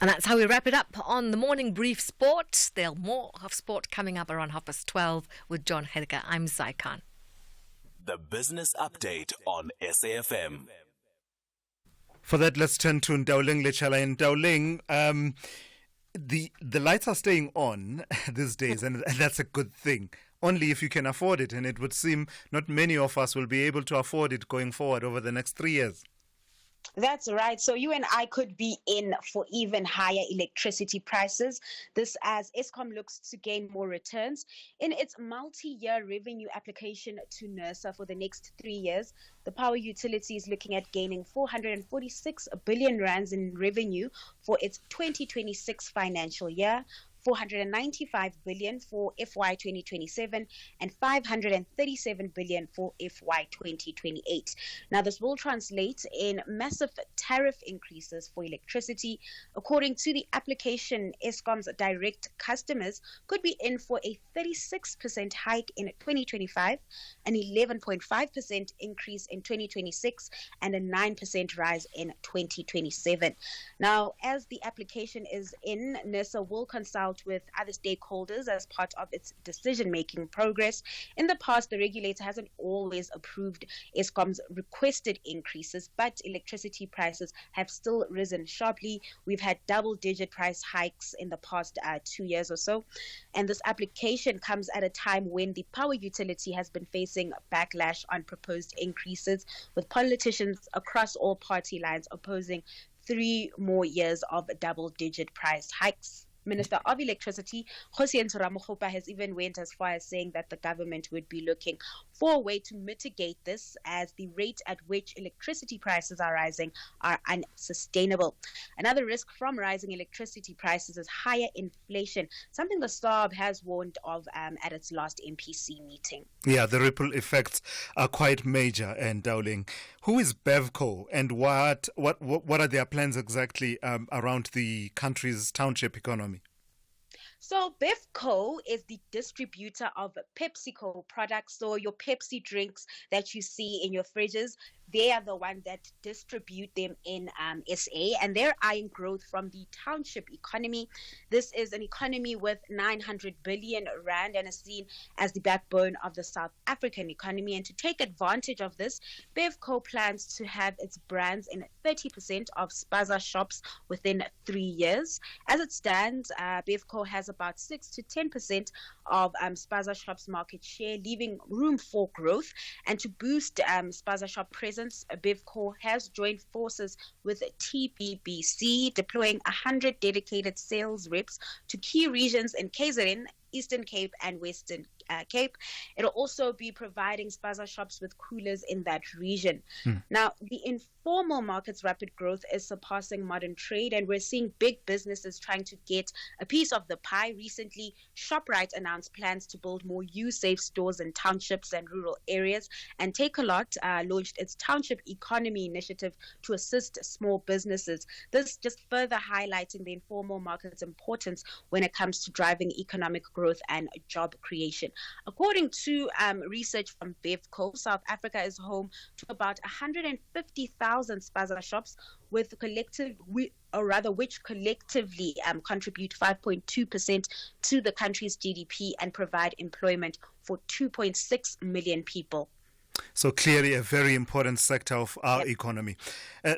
And that's how we wrap it up on the Morning Brief Sport. There'll more of sport coming up around 12:30 with John Hedeker. I'm Zai Khan. The Business Update on SAFM. For that, let's turn to Ndauling Lechala. In Ndauling, the lights are staying on these days, and that's a good thing. Only if you can afford it, and it would seem not many of us will be able to afford it going forward over the next 3 years. That's right. So you and I could be in for even higher electricity prices. This as Eskom looks to gain more returns. In its multi-year revenue application to NERSA for the next 3 years, the power utility is looking at gaining 446 billion rands in revenue for its 2026 financial year, 495 billion for FY 2027 and 537 billion for FY 2028. Now, this will translate in massive tariff increases for electricity. According to the application, Eskom's direct customers could be in for a 36% hike in 2025, an 11.5% increase in 2026, and a 9% rise in 2027. Now, as the application is in, NERSA will consult with other stakeholders as part of its decision-making progress. In the past, the regulator hasn't always approved Eskom's requested increases, but electricity prices have still risen sharply. We've had double-digit price hikes in the past 2 years or so, and this application comes at a time when the power utility has been facing backlash on proposed increases, with politicians across all party lines opposing 3 more years of double-digit price hikes. Minister of Electricity, Kgosientsho Ramokgopa, has even went as far as saying that the government would be looking for a way to mitigate this, as the rate at which electricity prices are rising are unsustainable. Another risk from rising electricity prices is higher inflation, something the SARB has warned of at its last MPC meeting. Yeah, the ripple effects are quite major. And Dowling, who is Bevco, and what are their plans exactly around the country's township economy? So Bevco is the distributor of PepsiCo products. So your Pepsi drinks that you see in your fridges, they are the ones that distribute them in SA, and they're eyeing growth from the township economy. This is an economy with 900 billion rand and is seen as the backbone of the South African economy. And to take advantage of this, Bevco plans to have its brands in 30% of spaza shops within 3 years. As it stands, Bevco has about 6 to 10% of spaza shops market share, leaving room for growth. And to boost spaza shop presence, Bevco has joined forces with TBBC, deploying 100 dedicated sales reps to key regions in KZN, Eastern Cape and Western Cape. It'll also be providing spaza shops with coolers in that region. Now, the informal market's rapid growth is surpassing modern trade, and we're seeing big businesses trying to get a piece of the pie. Recently, ShopRite announced plans to build more U-Safe stores in townships and rural areas, and Take a Lot launched its Township Economy Initiative to assist small businesses. This just further highlighting the informal market's importance when it comes to driving economic growth and job creation. According to research from Bevco, South Africa is home to about 150,000 spaza shops, which collectively contribute 5.2% to the country's GDP and provide employment for 2.6 million people. So clearly a very important sector of our economy.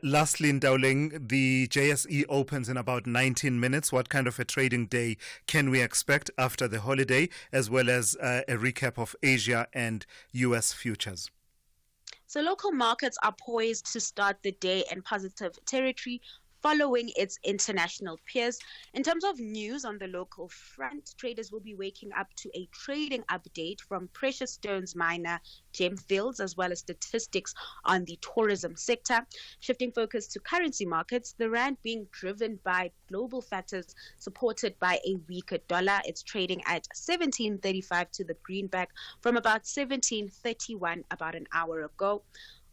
Lastly, Ndauling, the JSE opens in about 19 minutes. What kind of a trading day can we expect after the holiday, as well as a recap of Asia and US futures? So local markets are poised to start the day in positive territory, following its international peers. In terms of news on the local front, traders will be waking up to a trading update from precious stones miner Gemfields, as well as statistics on the tourism sector. Shifting focus to currency markets, the rand being driven by global factors supported by a weaker dollar. It's trading at 17.35 to the greenback from about 17.31 about an hour ago.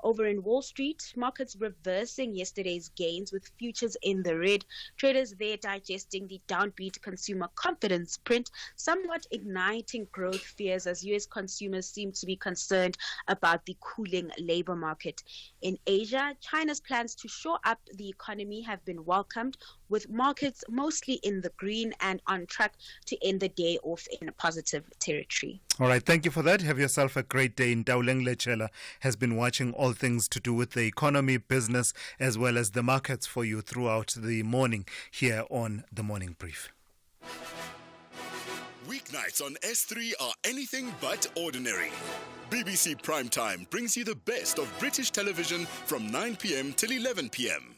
Over in Wall Street, markets reversing yesterday's gains with futures in the red. Traders there digesting the downbeat consumer confidence print, somewhat igniting growth fears as U.S. consumers seem to be concerned about the cooling labor market. In Asia, China's plans to shore up the economy have been welcomed, with markets mostly in the green and on track to end the day off in a positive territory. All right, thank you for that. Have yourself a great day. Ndauling Lechela has been watching all things to do with the economy, business, as well as the markets for you throughout the morning here on The Morning Brief. Weeknights on S3 are anything but ordinary. BBC Primetime brings you the best of British television from 9 p.m. till 11 p.m.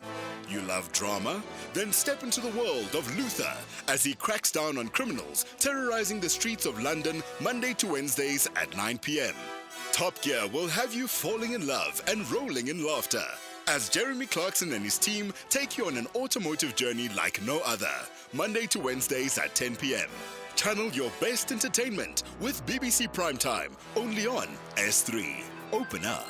You love drama? Then step into the world of Luther as he cracks down on criminals terrorizing the streets of London Monday to Wednesdays at 9 p.m. Top Gear will have you falling in love and rolling in laughter as Jeremy Clarkson and his team take you on an automotive journey like no other, Monday to Wednesdays at 10 p.m. Channel your best entertainment with BBC Primetime, only on S3. Open up.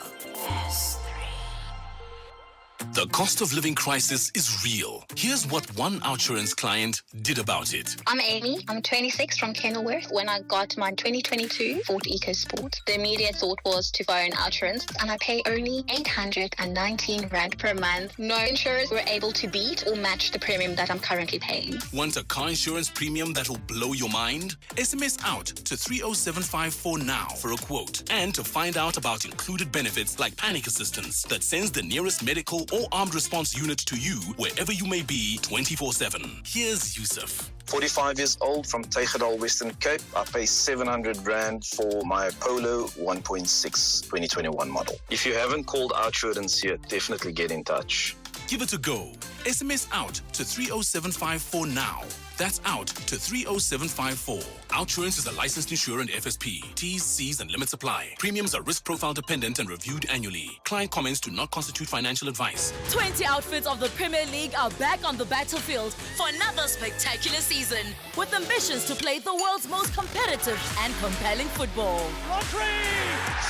The cost of living crisis is real. Here's what one Outsurance client did about it. I'm Amy. I'm 26 from Kenilworth. When I got my 2022 Ford EcoSport, the immediate thought was to phone Outsurance, and I pay only 819 Rand per month. No insurers were able to beat or match the premium that I'm currently paying. Want a car insurance premium that will blow your mind? SMS out to 30754 now for a quote and to find out about included benefits like panic assistance that sends the nearest medical or armed response unit to you wherever you may be 24/7. Here's Yusuf. 45 years old from Teigedal, Western Cape. I pay 700 Rand for my Polo 1.6 2021 model. If you haven't called Outsurance yet, definitely get in touch. Give it a go. SMS out to 30754 now. That's out to 30754. Outsurance is a licensed insurer and FSP. T's, C's, and limits apply. Premiums are risk profile dependent and reviewed annually. Client comments do not constitute financial advice. 20 outfits of the Premier League are back on the battlefield for another spectacular season, with ambitions to play the world's most competitive and compelling football. Rodri!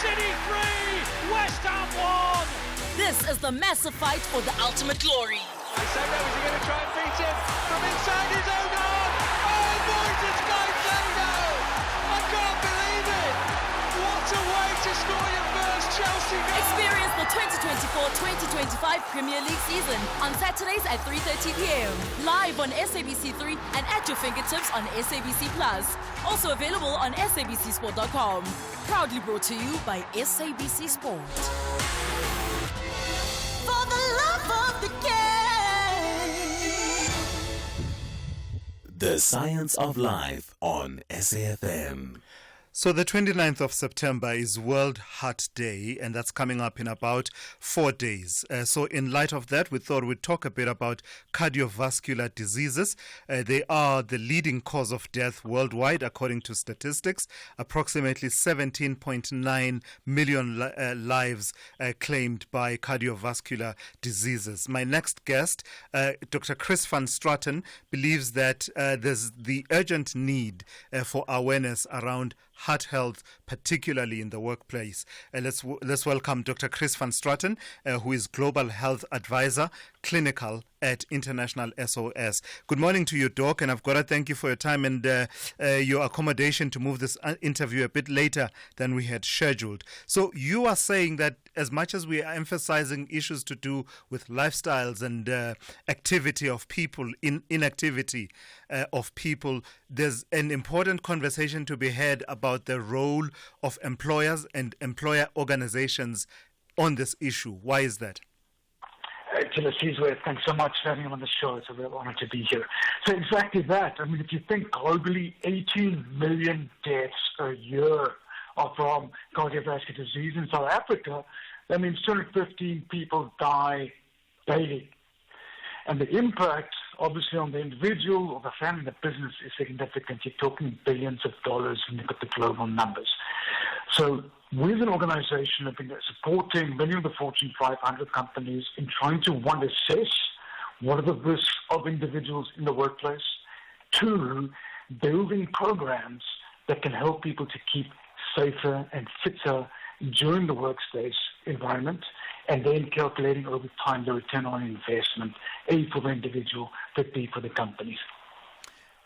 City 3! West Ham 1! This is the massive fight for the ultimate glory. Is he going to try and beat him from inside his own arm? Oh, boys, it's Caicedo! I can't believe it! What a way to score your first Chelsea goal! Experience the 2024-2025 Premier League season on Saturdays at 3:30 p.m. Live on SABC3 and at your fingertips on SABC+. Also available on sabcsport.com. Proudly brought to you by SABC Sport. For the love of the game. The Science of Life on SAFM. So the 29th of September is World Heart Day, and that's coming up in about 4 days. So in light of that, we thought we'd talk a bit about cardiovascular diseases. They are the leading cause of death worldwide, according to statistics. Approximately 17.9 million lives claimed by cardiovascular diseases. My next guest, Dr. Chris van Straten, believes that there's the urgent need for awareness around heart health, particularly in the workplace. Let's welcome Dr. Chris van Straten, who is Global Health Advisor, Clinical at International SOS. Good morning to you, Doc, and I've got to thank you for your time and your accommodation to move this interview a bit later than we had scheduled. So you are saying that as much as we are emphasizing issues to do with lifestyles and activity of people, inactivity of people, there's an important conversation to be had about the role of employers and employer organizations on this issue. Why is that? Thulasizwe, thanks so much for having me on the show. It's a real honor to be here. So exactly that. I mean, if you think globally, 18 million deaths a year are from cardiovascular disease in South Africa. That means 215 people die daily. And the impact, obviously, on the individual or the family, the business is significant. You're talking billions of dollars when you look at the global numbers. So we as an organization have been supporting many of the Fortune 500 companies in trying to, one, assess what are the risks of individuals in the workplace, two, building programs that can help people to keep safer and fitter during the workspace environment, and then calculating over time the return on investment, A, for the individual, but B, for the companies.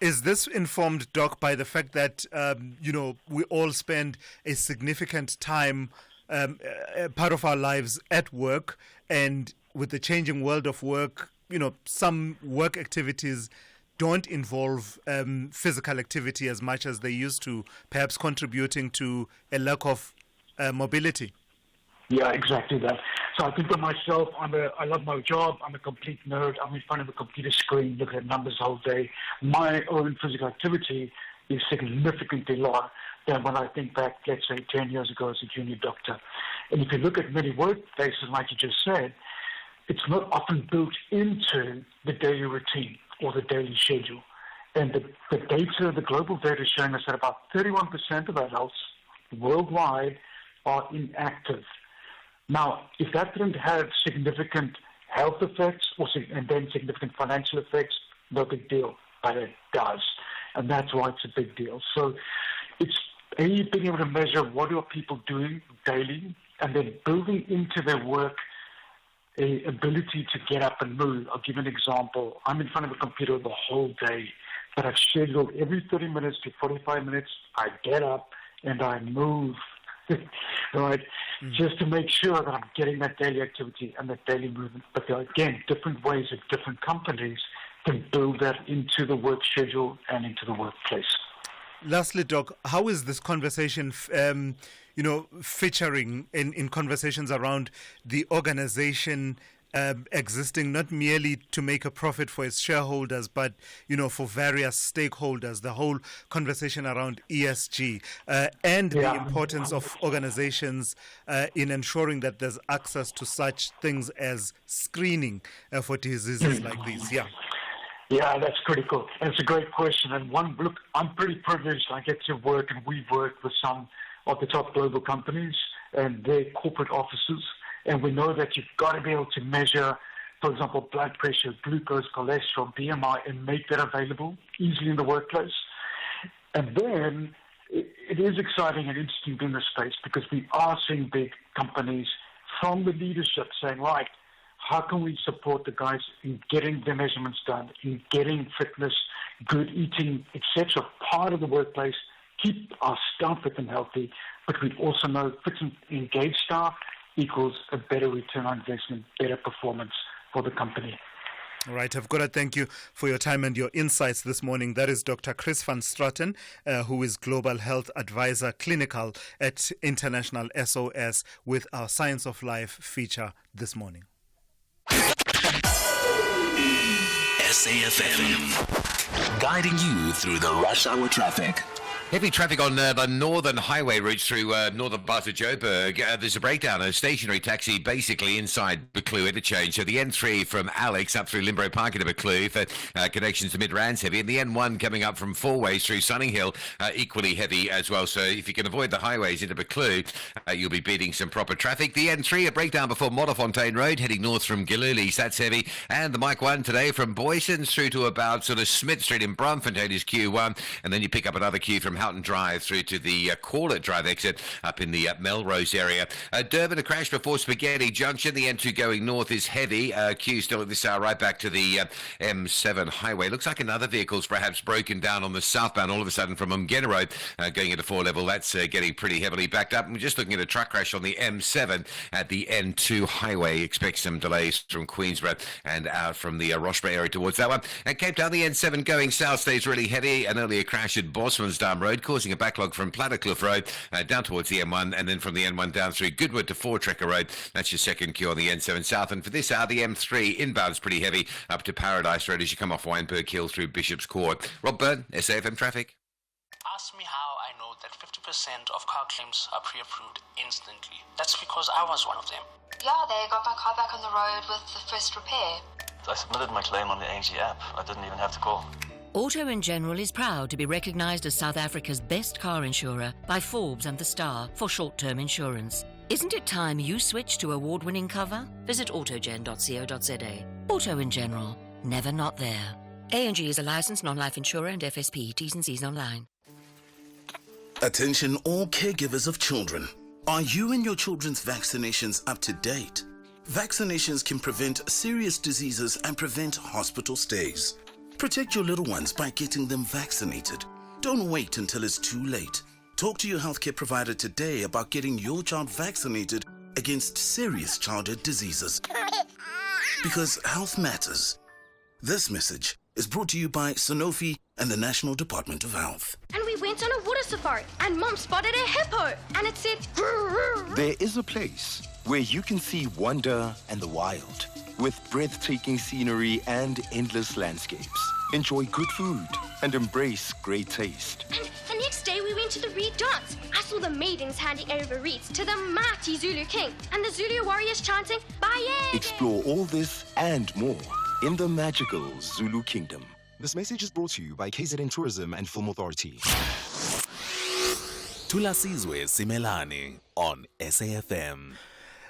Is this informed, Doc, by the fact that, we all spend a significant time, part of our lives at work, and with the changing world of work, some work activities don't involve physical activity as much as they used to, perhaps contributing to a lack of mobility? Yeah, exactly that. So I think for myself, I love my job. I'm a complete nerd. I'm in front of a computer screen looking at numbers the whole day. My own physical activity is significantly lower than when I think back, let's say, 10 years ago as a junior doctor. And if you look at many workplaces, like you just said, it's not often built into the daily routine or the daily schedule. And the data, the global data is showing us that about 31% of adults worldwide are inactive. Now, if that didn't have significant health effects and then significant financial effects, no big deal, but it does. And that's why it's a big deal. So it's being able to measure what are people doing daily and then building into their work a ability to get up and move. I'll give an example. I'm in front of a computer the whole day, but I've scheduled every 30 minutes to 45 minutes, I get up and I move, right, just to make sure that I'm getting that daily activity and that daily movement. But there are, again, different ways that different companies can build that into the work schedule and into the workplace. Lastly, Doc, how is this conversation, featuring in conversations around the organization existing not merely to make a profit for its shareholders, but, for various stakeholders, the whole conversation around ESG and the importance of organizations in ensuring that there's access to such things as screening for diseases like these? Yeah, that's critical. And it's a great question. And look, I'm pretty privileged. I get to work, and we've worked with some of the top global companies and their corporate offices. And we know that you've got to be able to measure, for example, blood pressure, glucose, cholesterol, BMI, and make that available easily in the workplace. And then it is exciting and interesting in this space because we are seeing big companies from the leadership saying, right, how can we support the guys in getting their measurements done, in getting fitness, good eating, etc., part of the workplace, keep our staff fit and healthy, but we also know fit and engaged staff equals a better return on investment, better performance for the company. All right, I've got to thank you for your time and your insights this morning. That is Dr. Chris van Straten, who is Global Health Advisor Clinical at International SOS, with our Science of Life feature this morning. SAFM, guiding you through the rush hour traffic. Heavy traffic on the northern highway routes through northern parts of Joburg. There's a breakdown, a stationary taxi basically inside Buccleuch interchange. So the N3 from Alex up through Limbro Park into Buccleuch for connections to Mid-Rand's heavy. And the N1 coming up from Four Ways through Sunninghill, equally heavy as well. So if you can avoid the highways into Buccleuch, you'll be beating some proper traffic. The N3, a breakdown before Modderfontein Road, heading north from Gillulis, that's heavy. And the Mike 1 today from Boysons through to about sort of Smith Street in Braamfontein is Q1. And then you pick up another queue from Houghton Drive through to the Corlett Drive exit up in the Melrose area. Durban, a crash before Spaghetti Junction. The N2 going north is heavy. Q still at this hour right back to the M7 highway. Looks like another vehicle's perhaps broken down on the southbound all of a sudden from Umgena Road going into 4 level. That's getting pretty heavily backed up. And we're just looking at a truck crash on the M7 at the N2 highway. Expect some delays from Queensborough and out from the Roxburgh area towards that one. And Cape Town, the N7 going south stays really heavy. An earlier crash at Bosmansdam Road causing a backlog from Platterkloof Road down towards the M1, and then from the N1 down through Goodwood to Voortrekker Road. That's your second queue on the N7 South. And for this hour, the M3 inbound's pretty heavy up to Paradise Road as you come off Wynberg Hill through Bishop's Court. Rob Byrne, SAFM Traffic. Ask me how I know that 50% of car claims are pre-approved instantly. That's because I was one of them. Yeah, they got my car back on the road with the first repair. I submitted my claim on the ANG app. I didn't even have to call. Auto & General is proud to be recognised as South Africa's best car insurer by Forbes and The Star for short-term insurance. Isn't it time you switch to award-winning cover? Visit autogen.co.za. Auto & General, never not there. A&G is a licensed non-life insurer and FSP. T's and C's online. Attention all caregivers of children. Are you and your children's vaccinations up to date? Vaccinations can prevent serious diseases and prevent hospital stays. Protect your little ones by getting them vaccinated. Don't wait until it's too late. Talk to your healthcare provider today about getting your child vaccinated against serious childhood diseases. Because health matters. This message is brought to you by Sanofi and the National Department of Health. And we went on a water safari, and Mom spotted a hippo, and it said... There is a place where you can see wonder and the wild, with breathtaking scenery and endless landscapes. enjoy good food, and embrace great taste. And the next day we went to the Reed dance. I saw the maidens handing over reeds to the mighty Zulu king and the Zulu warriors chanting, Baye! Explore all this and more in the magical Zulu Kingdom. This message is brought to you by KZN Tourism and Film Authority. Thulasizwe Simelane on SAFM.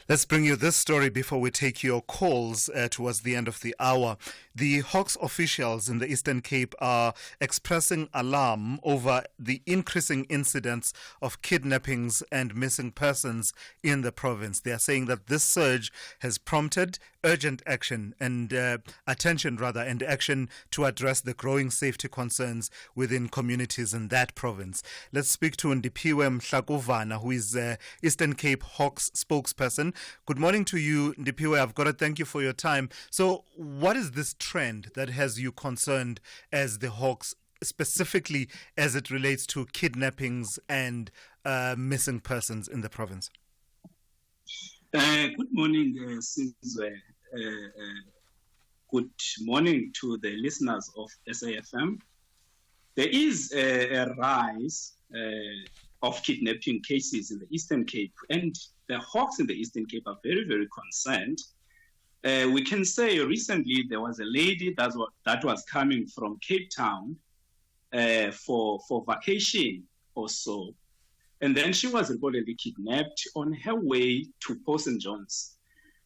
Let's bring you this story before we take your calls towards the end of the hour. The Hawks officials in the Eastern Cape are expressing alarm over the increasing incidents of kidnappings and missing persons in the province. They are saying that this surge has prompted urgent action and action to address the growing safety concerns within communities in that province. Let's speak to Ndipiwe Mhlakuvana, who is Eastern Cape Hawks spokesperson. Good morning to you, Ndipiwe. I've got to thank you for your time. So what is this trend that has you concerned as the Hawks, specifically as it relates to kidnappings and missing persons in the province? Good morning, Sizwe. Good morning to the listeners of SAFM. There is a rise of kidnapping cases in the Eastern Cape, and the Hawks in the Eastern Cape are very, very concerned. We can say recently there was a lady that was coming from Cape Town for vacation or so, and then she was reportedly kidnapped on her way to Port St. John's.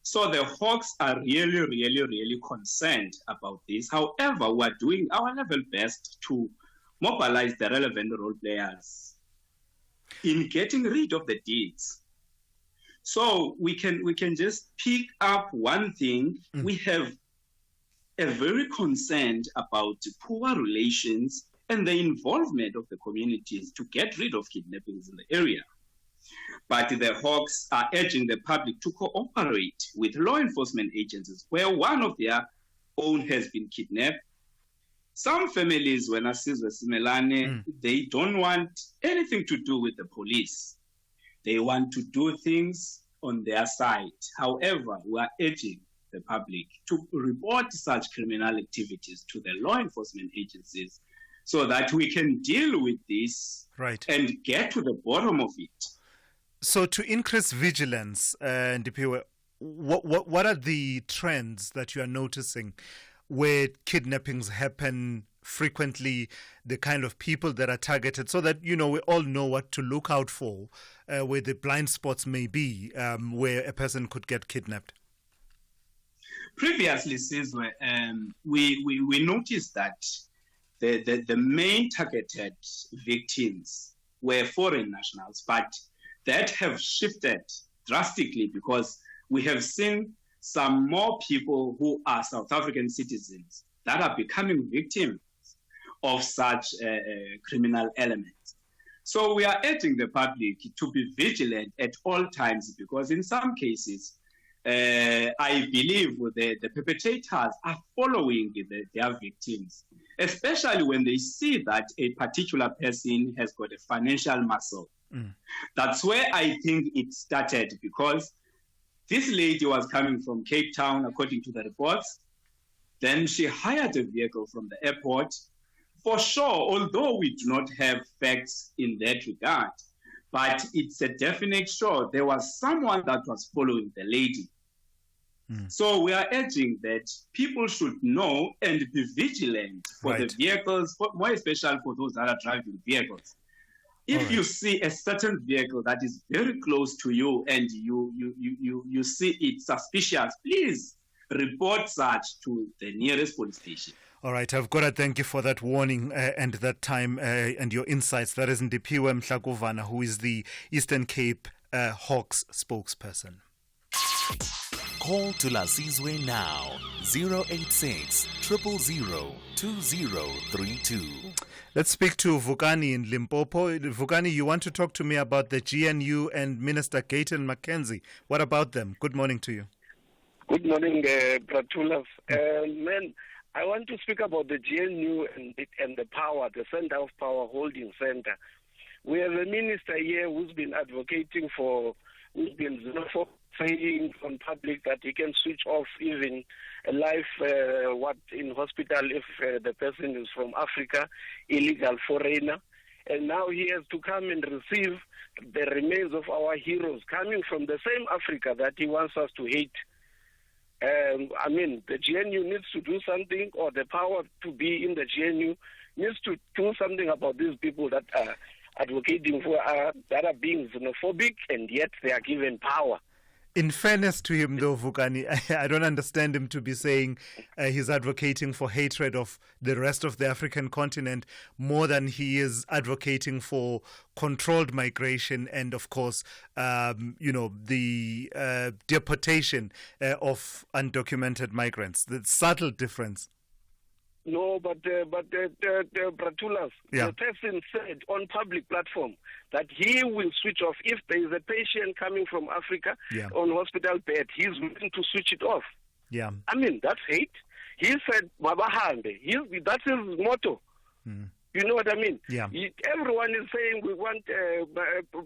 So the Hawks are really, really, really concerned about this. However, we are doing our level best to mobilize the relevant role players in getting rid of the deeds. So we can just pick up one thing. We have a very concerned about poor relations and the involvement of the communities to get rid of kidnappings in the area. But the Hawks are urging the public to cooperate with law enforcement agencies where one of their own has been kidnapped. Some families, when Thulasizwe Simelane, they don't want anything to do with the police. They want to do things on their side. However, we are urging the public to report such criminal activities to the law enforcement agencies so that we can deal with this and get to the bottom of it. So to increase vigilance, Ndipiwe, what are the trends that you are noticing where kidnappings happen frequently, the kind of people that are targeted, so that, we all know what to look out for, where the blind spots may be, where a person could get kidnapped? Previously, Sizwe, we noticed that the main targeted victims were foreign nationals, but that have shifted drastically because we have seen some more people who are South African citizens that are becoming victims of such criminal elements. So we are urging the public to be vigilant at all times because in some cases, I believe the perpetrators are following their victims, especially when they see that a particular person has got a financial muscle. That's where I think it started, because this lady was coming from Cape Town, according to the reports. Then she hired a vehicle from the airport. For sure, although we do not have facts in that regard, but it's a definite sure there was someone that was following the lady. So we are urging that people should know and be vigilant for the vehicles, more especially for those that are driving vehicles. If you see a certain vehicle that is very close to you and you see it suspicious, please report such to the nearest police station. All right, I've got to thank you for that warning and that time and your insights. That is Ndipiwe Mhlakuvana, who is the Eastern Cape Hawks spokesperson. Call Thulasizwe now, 086 000 2032. Let's speak to Vukani in Limpopo. Vukani, you want to talk to me about the GNU and Minister Gayton McKenzie. What about them? Good morning to you. Good morning, Pratulaf. I want to speak about the GNU and the power, the Center of Power Holding Center. We have a minister here who's been advocating for, who's been xenophobic saying on public that he can switch off even a life in hospital if the person is from Africa, illegal foreigner. And now he has to come and receive the remains of our heroes coming from the same Africa that he wants us to hate. I mean, the GNU needs to do something, or the power to be in the GNU needs to do something about these people that are advocating for that are being xenophobic, and yet they are given power. In fairness to him, though, Vukani, I don't understand him to be saying he's advocating for hatred of the rest of the African continent more than he is advocating for controlled migration and, of course, the deportation of undocumented migrants. The subtle difference. No, but Bratulas, yeah. The person said on public platform that he will switch off if there is a patient coming from Africa on hospital bed. He's willing to switch it off. Yeah, I mean, that's hate. He said Mabahambe. That's his motto. You know what I mean? Yeah. Everyone is saying we want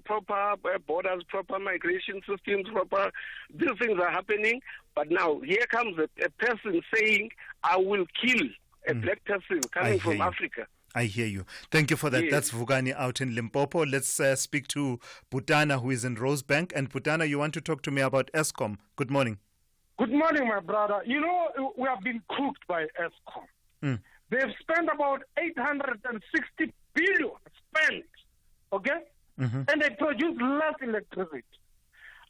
proper borders, proper migration systems, proper. These things are happening, but now here comes a person saying, "I will kill a black person coming from Africa." I hear you. Thank you for that. Yes. That's Vugani out in Limpopo. Let's speak to Butana, who is in Rosebank. And Butana, you want to talk to me about ESCOM. Good morning. Good morning, my brother. You know, we have been cooked by ESCOM. They've spent about 860 billion spent, okay? And they produce less electricity.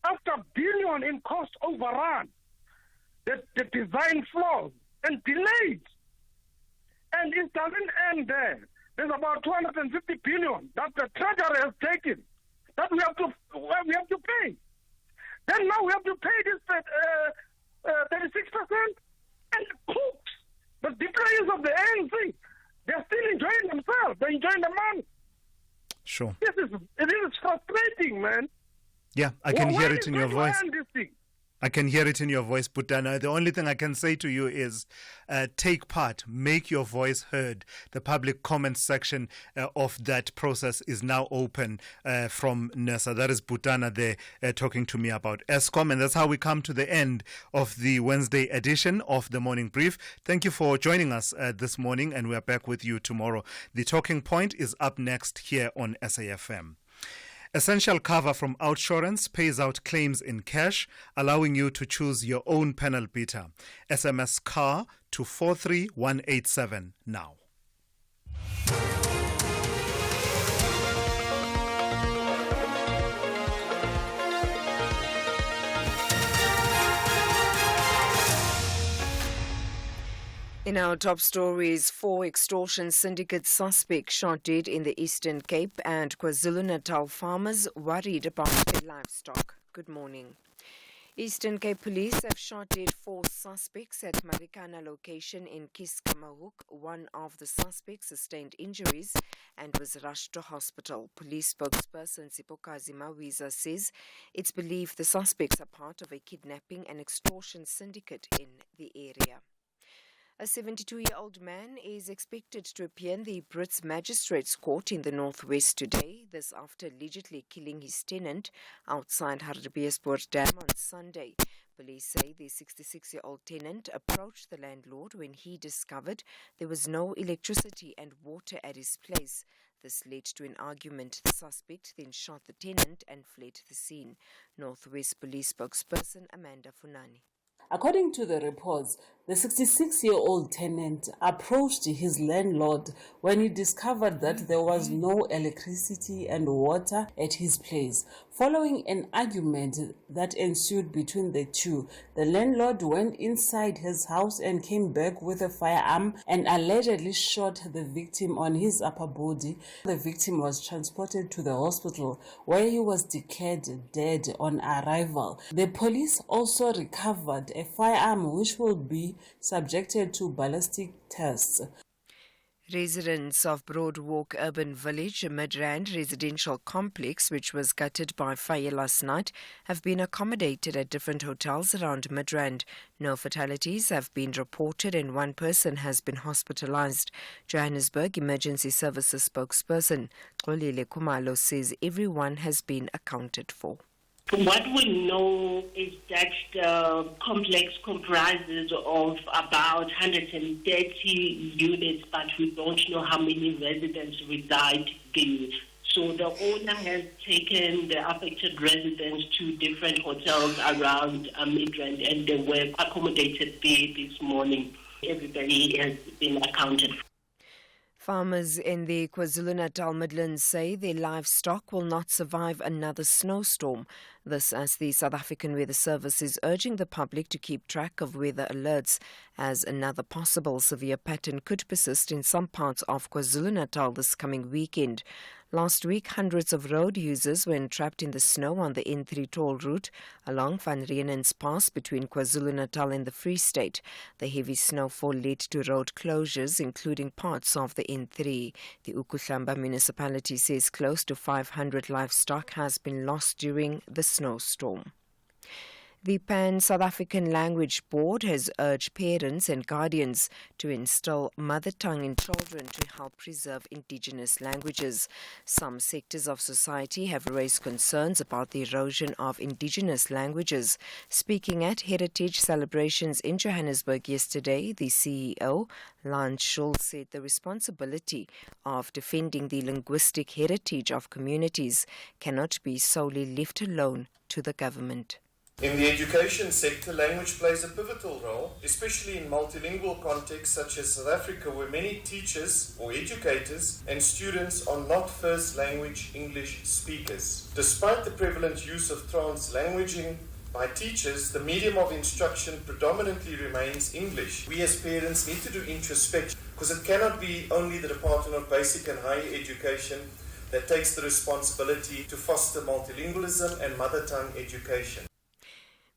After billion in cost overrun, the design flaws and delays. And it doesn't end there. There's about 250 billion that the treasury has taken that we have to pay. Then now we have to pay this 36% and cooks. The employees of the ANC, they're still enjoying themselves. They're enjoying the money. Sure. It is frustrating, man. Yeah, I can hear it in your voice. This thing? I can hear it in your voice, Butana. The only thing I can say to you is take part, make your voice heard. The public comment section of that process is now open from NERSA. That is Butana there talking to me about ESCOM. And that's how we come to the end of the Wednesday edition of the Morning Brief. Thank you for joining us this morning, and we're back with you tomorrow. The Talking Point is up next here on SAFM. Essential cover from Outsurance pays out claims in cash, allowing you to choose your own panel beater. SMS CAR to 43187 now. In our top stories, 4 extortion syndicate suspects shot dead in the Eastern Cape, and KwaZulu-Natal farmers worried about their livestock. Good morning. Eastern Cape Police have shot dead 4 suspects at Marikana location in Kiskamahoek. One of the suspects sustained injuries and was rushed to hospital. Police spokesperson Sipokazi Mawiza says it's believed the suspects are part of a kidnapping and extortion syndicate in the area. A 72-year-old man is expected to appear in the Brits Magistrates Court in the northwest today, this after allegedly killing his tenant outside Hartbeespoort Dam on Sunday. Police say the 66-year-old tenant approached the landlord when he discovered there was no electricity and water at his place. This led to an argument. The suspect then shot the tenant and fled the scene. Northwest Police spokesperson Amanda Funani. According to the reports, the 66-year-old tenant approached his landlord when he discovered that there was no electricity and water at his place. Following an argument that ensued between the two, the landlord went inside his house and came back with a firearm and allegedly shot the victim on his upper body. The victim was transported to the hospital where he was declared dead on arrival. The police also recovered a firearm which will be subjected to ballistic tests. Residents of Broadwalk Urban Village, a Midrand residential complex which was gutted by fire last night, have been accommodated at different hotels around Midrand. No fatalities have been reported and one person has been hospitalized. Johannesburg Emergency Services spokesperson Xolile Kumalo says everyone has been accounted for. What we know is that the complex comprises of about 130 units, but we don't know how many residents reside there. So the owner has taken the affected residents to different hotels around Midrand, and they were accommodated there this morning. Everybody has been accounted for. Farmers in the KwaZulu-Natal Midlands say their livestock will not survive another snowstorm. This as the South African Weather Service is urging the public to keep track of weather alerts, as another possible severe pattern could persist in some parts of KwaZulu-Natal this coming weekend. Last week, hundreds of road users were entrapped in the snow on the N3 toll route along Van Riemen's Pass between KwaZulu-Natal and the Free State. The heavy snowfall led to road closures, including parts of the N3. The Ukuhlamba municipality says close to 500 livestock has been lost during the snowstorm. The Pan-South African Language Board has urged parents and guardians to instill mother tongue in children to help preserve indigenous languages. Some sectors of society have raised concerns about the erosion of indigenous languages. Speaking at heritage celebrations in Johannesburg yesterday, the CEO, Lance Schulz, said the responsibility of defending the linguistic heritage of communities cannot be solely left alone to the government. In the education sector, language plays a pivotal role, especially in multilingual contexts such as South Africa, where many teachers or educators and students are not first language English speakers. Despite the prevalent use of trans-languaging by teachers, the medium of instruction predominantly remains English. We as parents need to do introspection, because it cannot be only the Department of Basic and Higher Education that takes the responsibility to foster multilingualism and mother tongue education.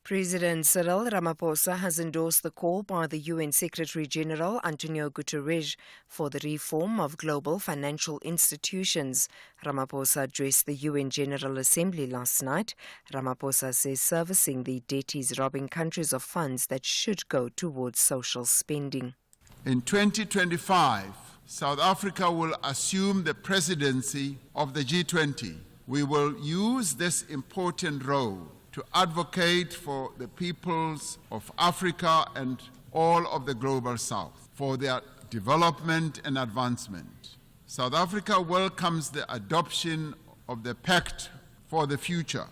President Cyril Ramaphosa has endorsed the call by the UN Secretary-General Antonio Guterres for the reform of global financial institutions. Ramaphosa addressed the UN General Assembly last night. Ramaphosa says servicing the debt is robbing countries of funds that should go towards social spending. In 2025, South Africa will assume the presidency of the G20. We will use this important role to advocate for the peoples of Africa and all of the global south, for their development and advancement. South Africa welcomes the adoption of the Pact for the Future.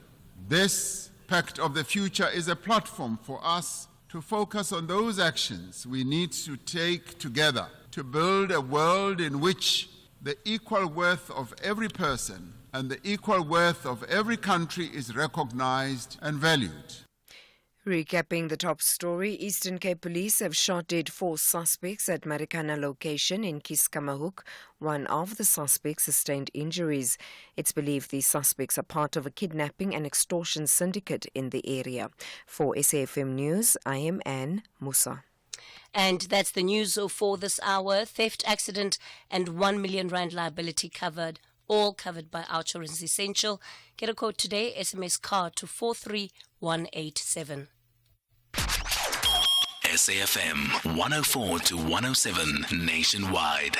This Pact of the Future is a platform for us to focus on those actions we need to take together to build a world in which the equal worth of every person and the equal worth of every country is recognized and valued. Recapping the top story, Eastern Cape Police have shot dead 4 suspects at Marikana location in Kiskamahoek. One of the suspects sustained injuries. It's believed these suspects are part of a kidnapping and extortion syndicate in the area. For SAFM News, I am Anne Musa. And that's the news for this hour. Theft, accident and R1 million liability covered. All covered by Outsurance Essential. Get a quote today, SMS CAR to 43187. SAFM 104 to 107 nationwide.